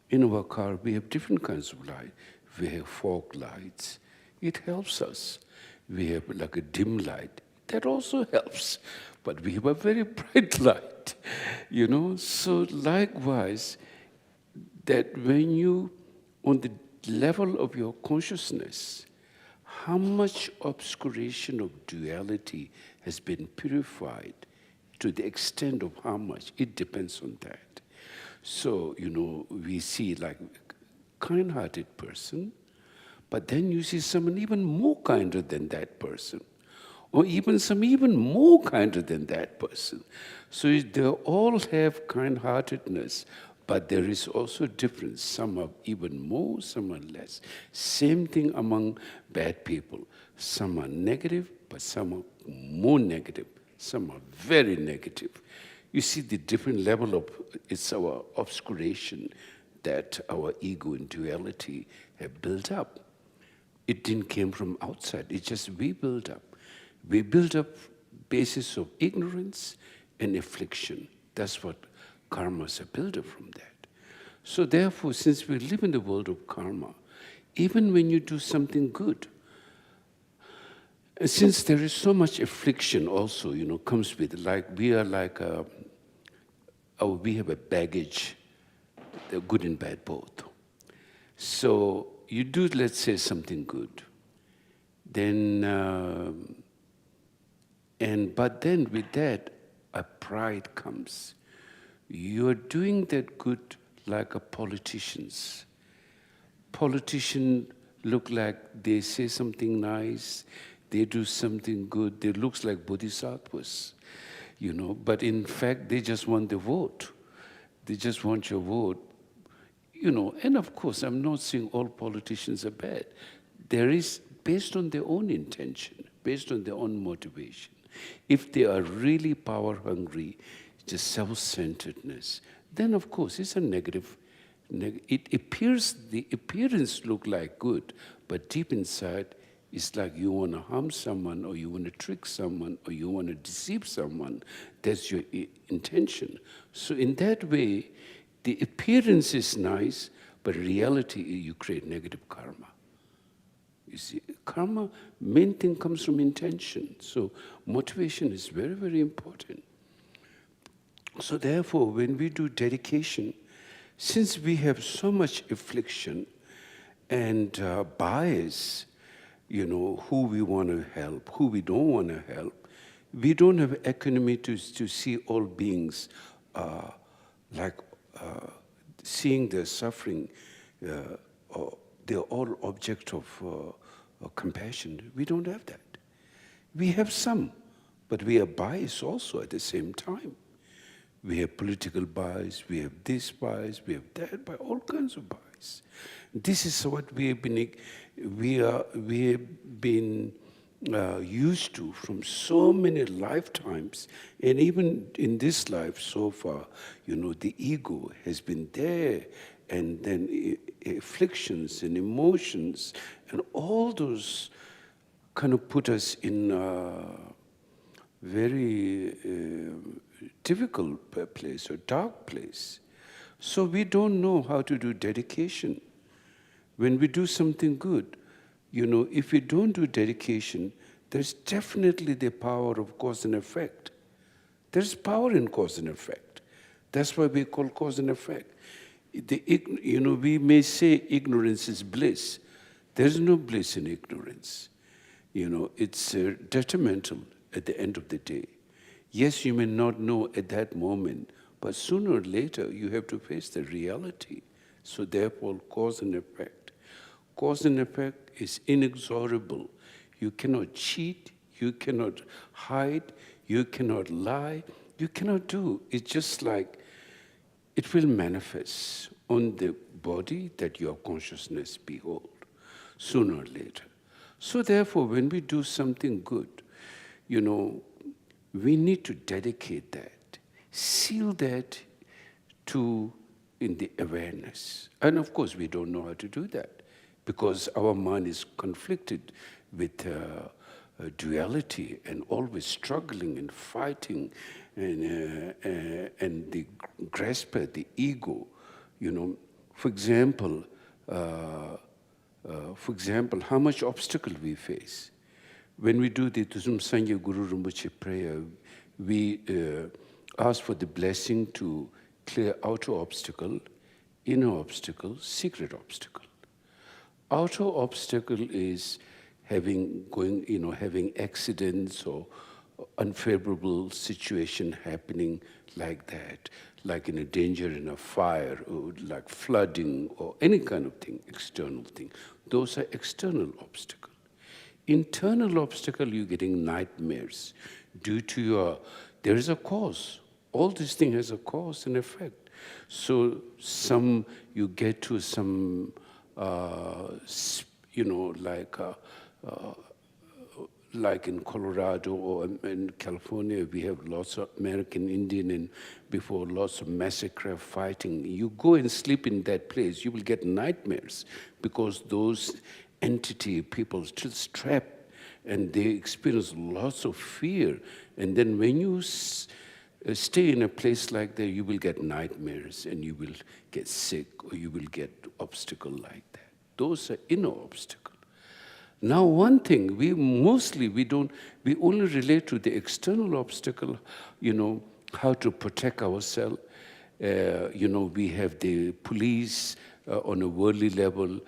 Speaker 1: in our car we have different kinds of light. We have fog lights. It helps us. We have like a dim light. That also helps. But we have a very bright light, So likewise, that when you, on the level of your consciousness, how much obscuration of duality has been purified, to the extent of how much, it depends on that. So, we see like a kind-hearted person, but then you see someone even more kinder than that person, or even some even more kinder than that person. So they all have kind-heartedness, but there is also difference. Some are even more, some are less. Same thing among bad people. Some are negative, but some are more negative. Some are very negative. You see the different level of, it's our obscuration that our ego and duality have built up. It didn't come from outside, it's just we built up. We built up basis of ignorance and affliction. That's what karmas are built up from that. So therefore, since we live in the world of karma, even when you do something good, since there is so much affliction also, comes with, like we are like we have a baggage, the good and bad both. So you do, let's say, something good, then, but then with that, a pride comes. You're doing that good like a politicians. Politicians look like they say something nice, they do something good, they look like bodhisattvas, but in fact they just want the vote. They just want your vote. And of course, I'm not saying all politicians are bad. There is, based on their own intention, based on their own motivation. If they are really power hungry, just self-centeredness, then of course it's a negative. It appears, the appearance look like good, But deep inside, it's like you want to harm someone, or you want to trick someone, or you want to deceive someone. That's your intention. So in that way, the appearance is nice, but reality, you create negative karma. You see, karma, main thing comes from intention. So motivation is very, very important. So therefore, when we do dedication, since we have so much affliction and bias, who we want to help, who we don't want to help, we don't have equanimity to see all beings seeing their suffering, or they're all object of compassion. We don't have that. We have some, but we are biased also at the same time. We have political bias, we have this bias, we have that bias, all kinds of bias. This is what we have been used to from so many lifetimes, and even in this life so far, the ego has been there, and then afflictions and emotions, and all those kind of put us in a very difficult place or dark place. So we don't know how to do dedication. When we do something good, if we don't do dedication, there's definitely the power of cause and effect. There's power in cause and effect. That's why we call cause and effect. We may say ignorance is bliss. There's no bliss in ignorance. It's detrimental at the end of the day. Yes, you may not know at that moment, but sooner or later you have to face the reality. So therefore, cause and effect. Cause and effect is inexorable. You cannot cheat, you cannot hide, you cannot lie, you cannot do. It's just like it will manifest on the body that your consciousness behold, sooner or later. So therefore, when we do something good, we need to dedicate that, seal that in the awareness. And of course, we don't know how to do that because our mind is conflicted with duality and always struggling and fighting and the grasp at the ego. For example, how much obstacle we face. When we do the Tusum Sangye Guru Rinpoche prayer, we ask for the blessing to clear outer obstacle, inner obstacle, secret obstacle. Outer obstacle is having accidents or unfavorable situation happening like that, like in a danger in a fire, or like flooding, or any kind of thing, external thing. Those are external obstacles. Internal obstacle, you're getting nightmares due to there is a cause. All this thing has a cause and effect. So you get to some, like in Colorado or in California, we have lots of American Indian and before lots of massacre fighting. You go and sleep in that place, you will get nightmares because those people still trapped and they experience lots of fear. And then when you stay in a place like that, you will get nightmares and you will get sick or you will get obstacle like that. Those are inner obstacles. Now one thing, we only relate to the external obstacle, how to protect ourselves. We have the police on a worldly level,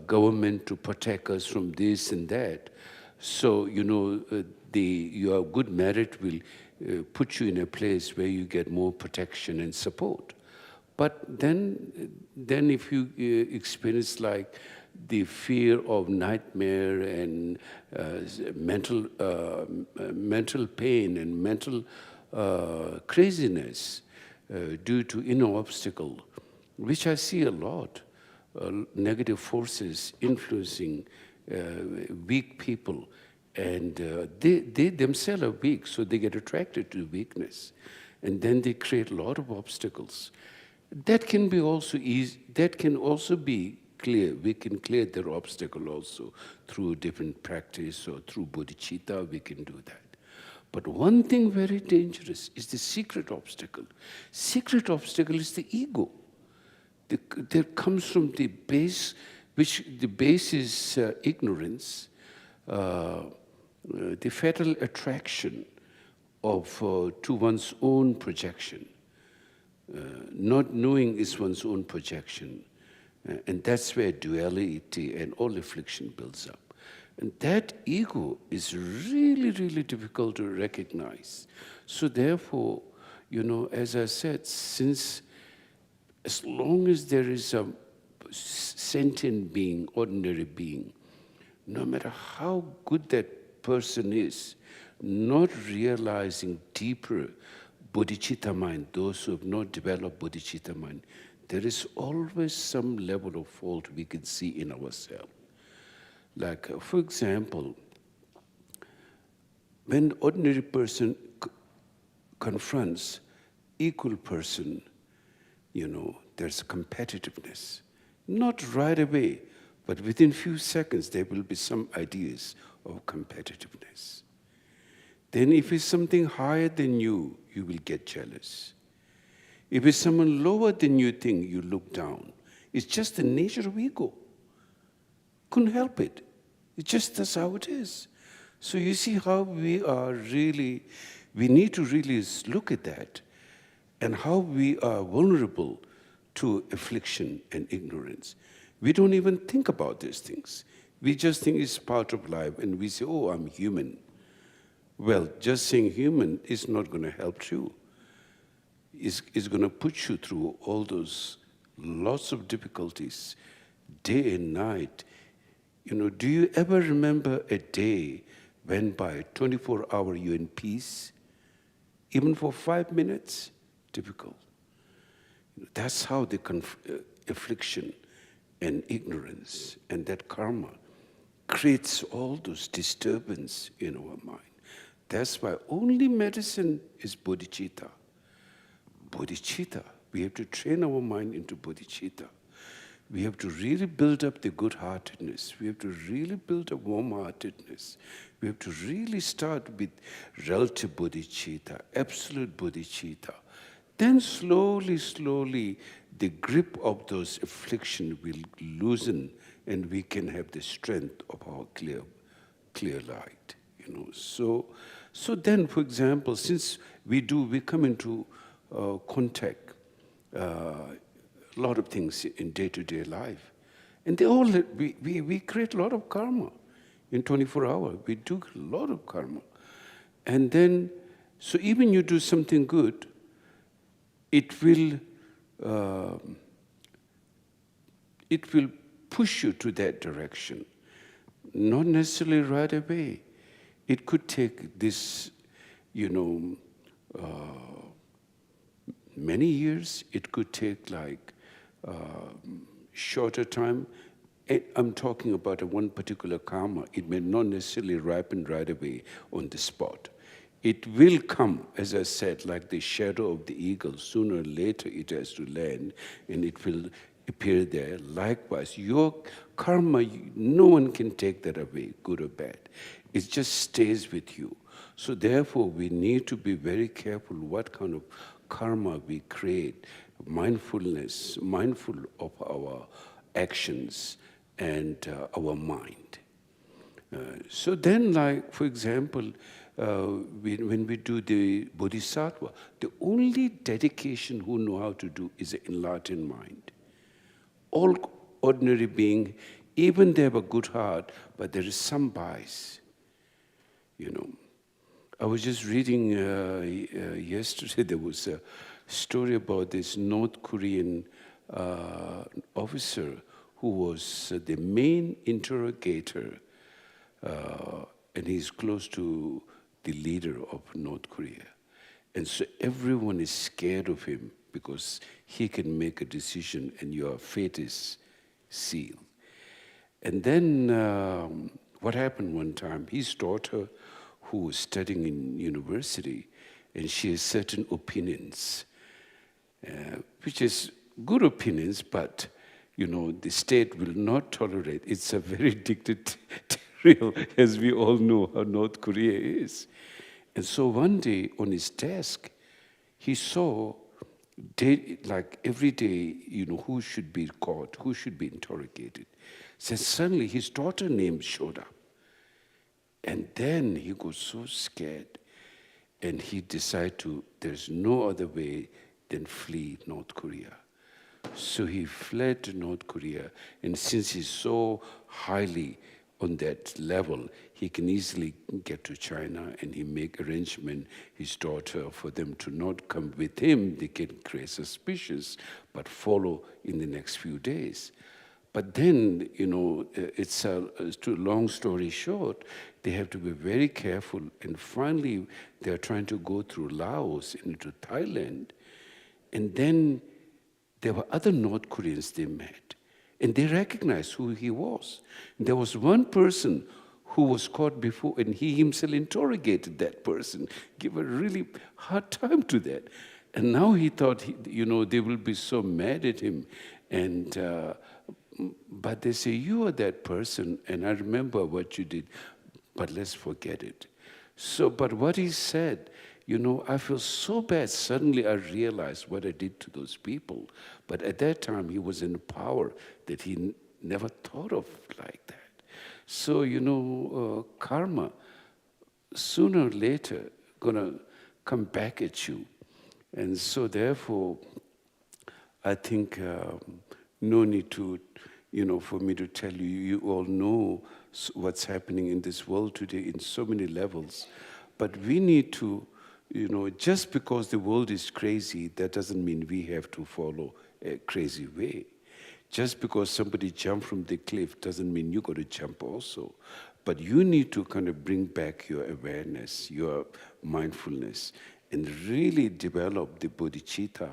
Speaker 1: government to protect us from this and that. So, your good merit will put you in a place where you get more protection and support. But then if you experience like the fear of nightmare and mental pain and mental craziness due to inner obstacle, which I see a lot, negative forces influencing weak people, and they themselves are weak, so they get attracted to weakness, and then they create a lot of obstacles. That can be also easy. That can also be clear. We can clear their obstacle also through different practice or through bodhicitta, we can do that. But one thing very dangerous is the secret obstacle. Secret obstacle is the ego. That comes from the base, which the base is ignorance, the fatal attraction of to one's own projection. Not knowing is one's own projection. And that's where duality and all affliction builds up. And that ego is really, really difficult to recognize. So therefore, as I said, as long as there is a sentient being, ordinary being, no matter how good that person is, not realizing deeper bodhicitta mind, those who have not developed bodhicitta mind, there is always some level of fault we can see in ourselves. Like, for example, when ordinary person confronts equal person, there's competitiveness. Not right away, but within few seconds there will be some ideas of competitiveness. Then if it's something higher than you, you will get jealous. If it's someone lower than you think, you look down. It's just the nature of ego. Couldn't help it. It's just that's how it is. So you see how we need to really look at that and how we are vulnerable to affliction and ignorance. We don't even think about these things. We just think it's part of life and we say, oh, I'm human. Well, just saying human is not going to help you. It's going to put you through all those lots of difficulties, day and night. Do you ever remember a day went by, 24-hour you're in peace? Even for 5 minutes? Difficult. That's how the affliction and ignorance and that karma creates all those disturbance in our mind. That's why only medicine is bodhicitta. Bodhicitta. We have to train our mind into bodhicitta. We have to really build up the good-heartedness. We have to really build up warm-heartedness. We have to really start with relative bodhicitta, absolute bodhicitta. Then slowly, slowly, the grip of those afflictions will loosen and we can have the strength of our clear light. So then, for example, since we come into contact a lot of things in day-to-day life, and we create a lot of karma in 24 hours. We do a lot of karma. And then, so even you do something good, it will push you to that direction. Not necessarily right away. It could take this, many years. It could take shorter time. I'm talking about one particular karma. It may not necessarily ripen right away on the spot. It will come, as I said, like the shadow of the eagle. Sooner or later it has to land and it will appear there. Likewise, your karma, no one can take that away, good or bad. It just stays with you. So therefore, we need to be very careful what kind of karma we create. Mindfulness, mindful of our actions and our mind. So then, for example, when we do the bodhisattva, the only dedication who know how to do is an enlightened mind. All ordinary being, even they have a good heart, but there is some bias. I was just reading yesterday, there was a story about this North Korean officer who was the main interrogator, and he's close to the leader of North Korea. And so everyone is scared of him because he can make a decision and your fate is sealed. And then what happened one time, his daughter, who was studying in university, and she has certain opinions, which is good opinions, but the state will not tolerate. It's a very dictatorial, as we all know how North Korea is. And so one day on his desk, he saw, like every day, who should be caught, who should be interrogated. So suddenly his daughter's name showed up. And then he got so scared. And he decided there's no other way than flee North Korea. So he fled to North Korea. And since he's so highly on that level, he can easily get to China, and he make arrangement, his daughter, for them to not come with him. They can create suspicious, but follow in the next few days. But then, it's to long story short, they have to be very careful. And finally, they're trying to go through Laos into Thailand. And then there were other North Koreans they met. And they recognized who he was. And there was one person who was caught before, and he himself interrogated that person, gave a really hard time to that. And now he thought, they will be so mad at him. And but they say, you are that person, and I remember what you did, but let's forget it. So, but what he said, I feel so bad. Suddenly I realized what I did to those people. But at that time, he was in a power that he never thought of like that. So, karma, sooner or later, gonna come back at you. And so therefore, I think no need to, for me to tell you, you all know what's happening in this world today in so many levels. But we need to, just because the world is crazy, that doesn't mean we have to follow a crazy way. Just because somebody jumped from the cliff doesn't mean you got to jump also. But you need to kind of bring back your awareness, your mindfulness, and really develop the bodhicitta.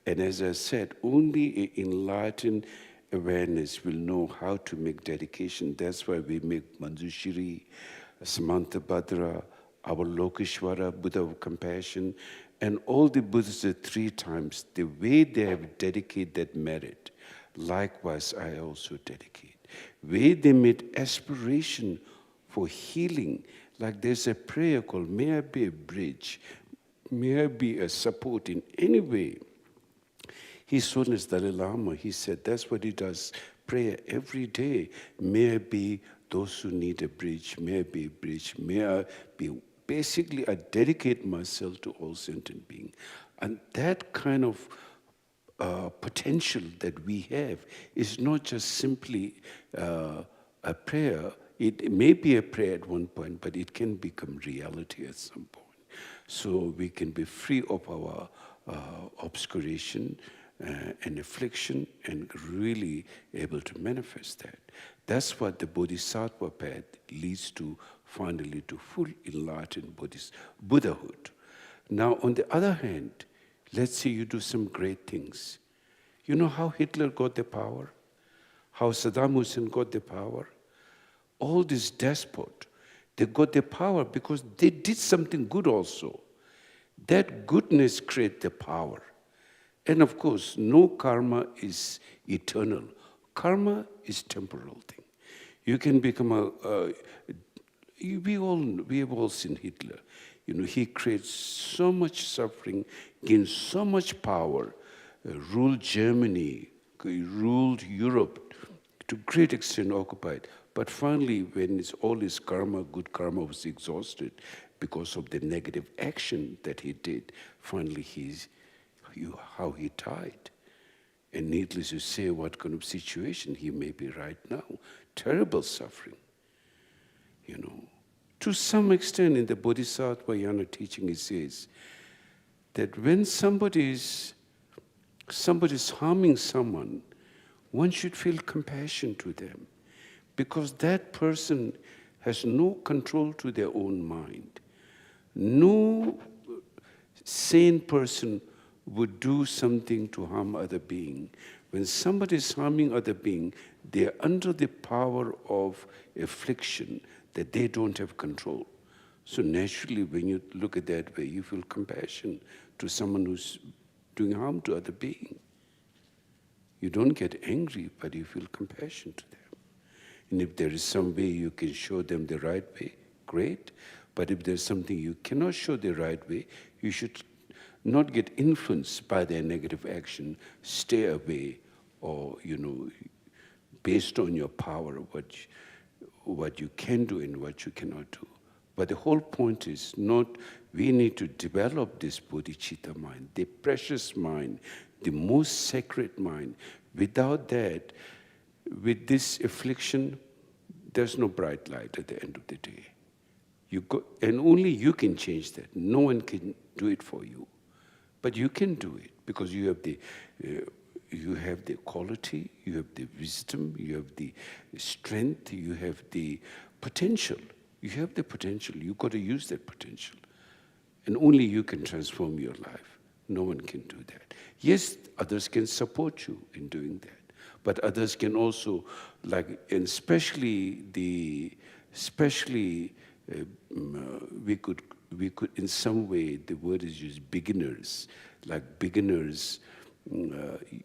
Speaker 1: And as I said, only enlightened awareness will know how to make dedication. That's why we make Manjushri, Samantabhadra, Avalokeshvara, Buddha of compassion, and all the Buddhas 3 times, the way they have dedicated that merit, likewise I also dedicate. Way they made aspiration for healing, like there's a prayer called, may I be a bridge, may I be a support in any way. His Holiness Dalai Lama, he said that's what he does, prayer every day. May I be those who need a bridge, may I be a bridge, may I be, basically I dedicate myself to all sentient beings. And that kind of potential that we have is not just simply a prayer. It may be a prayer at one point, but it can become reality at some point. So we can be free of our obscuration and affliction and really able to manifest that. That's what the Bodhisattva path leads to, finally to full enlightened Buddhahood. Now, on the other hand, let's say you do some great things. You know how Hitler got the power? How Saddam Hussein got the power? All these despots, they got the power because they did something good also. That goodness creates the power. And of course, no karma is eternal. Karma is temporal thing. You can become we have all seen Hitler. He creates so much suffering, gains so much power, ruled Germany, ruled Europe, to great extent occupied. But finally, when all his karma, good karma was exhausted because of the negative action that he did, finally how he died. And needless to say, what kind of situation he may be right now. Terrible suffering. To some extent in the Bodhisattva Yana teaching, it says that when somebody's harming someone, one should feel compassion to them because that person has no control to their own mind. No sane person would do something to harm other being. When somebody is harming other being, they are under the power of affliction that they don't have control. So naturally, when you look at that way, you feel compassion to someone who's doing harm to other being. You don't get angry, but you feel compassion to them. And if there is some way you can show them the right way, great. But if there's something you cannot show the right way, you should not get influenced by their negative action, stay away, or, based on your power, what you can do and what you cannot do. But the whole point is not, we need to develop this bodhicitta mind, the precious mind, the most sacred mind. Without that, with this affliction, there's no bright light at the end of the day. And only you can change that. No one can do it for you. But you can do it because you have the quality, you have the wisdom, you have the strength, you have the potential. You have the potential. You've got to use that potential. And only you can transform your life. No one can do that. Yes, others can support you in doing that. But others can also, and especially we could in some way, the word is used, beginners. Like beginners,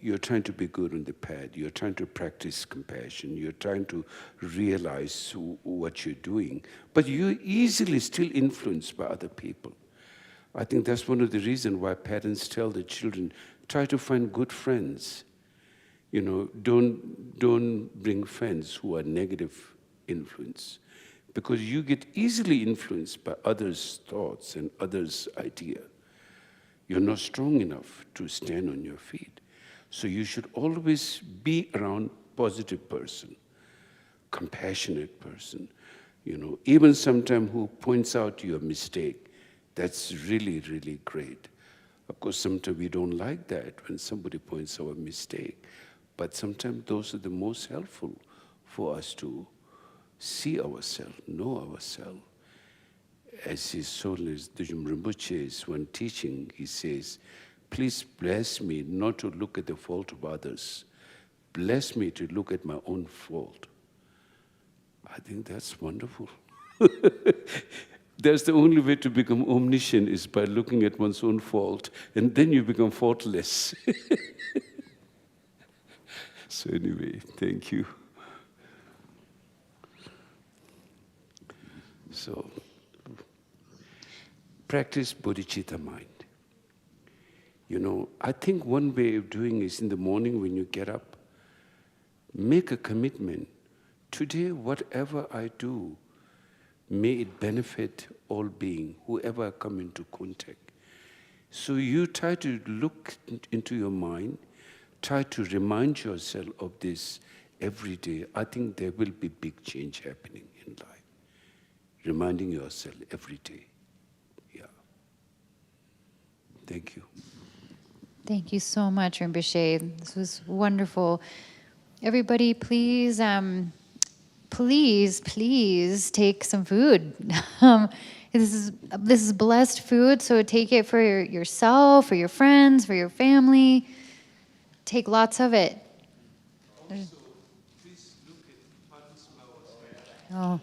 Speaker 1: you're trying to be good on the path, you're trying to practice compassion, you're trying to realize what you're doing, but you're easily still influenced by other people. I think that's one of the reasons why parents tell their children, try to find good friends. Don't bring friends who are negative influence, because you get easily influenced by others' thoughts and others' idea. You're not strong enough to stand on your feet. So you should always be around positive person, compassionate person, even sometime who points out your mistake. That's really, really great. Of course, sometimes we don't like that when somebody points out a mistake, but sometimes those are the most helpful for us to see ourselves, know ourselves. As His Holiness Chhoje Rinpoche is when teaching, he says, please bless me not to look at the fault of others. Bless me to look at my own fault. I think that's wonderful. That's the only way to become omniscient, is by looking at one's own fault, and then you become faultless. So anyway, thank you. So, practice bodhicitta mind. I think one way of doing is in the morning when you get up, make a commitment. Today, whatever I do, may it benefit all beings, whoever I come into contact. So you try to look into your mind, try to remind yourself of this every day. I think there will be big change happening in life. Reminding yourself every day. Yeah. Thank you.
Speaker 2: Thank you so much, Rinpoche. This was wonderful. Everybody, please take some food. This is blessed food, so take it for yourself, for your friends, for your family. Take lots of it.
Speaker 1: Also, please look at Padmasambhava's.
Speaker 2: Oh.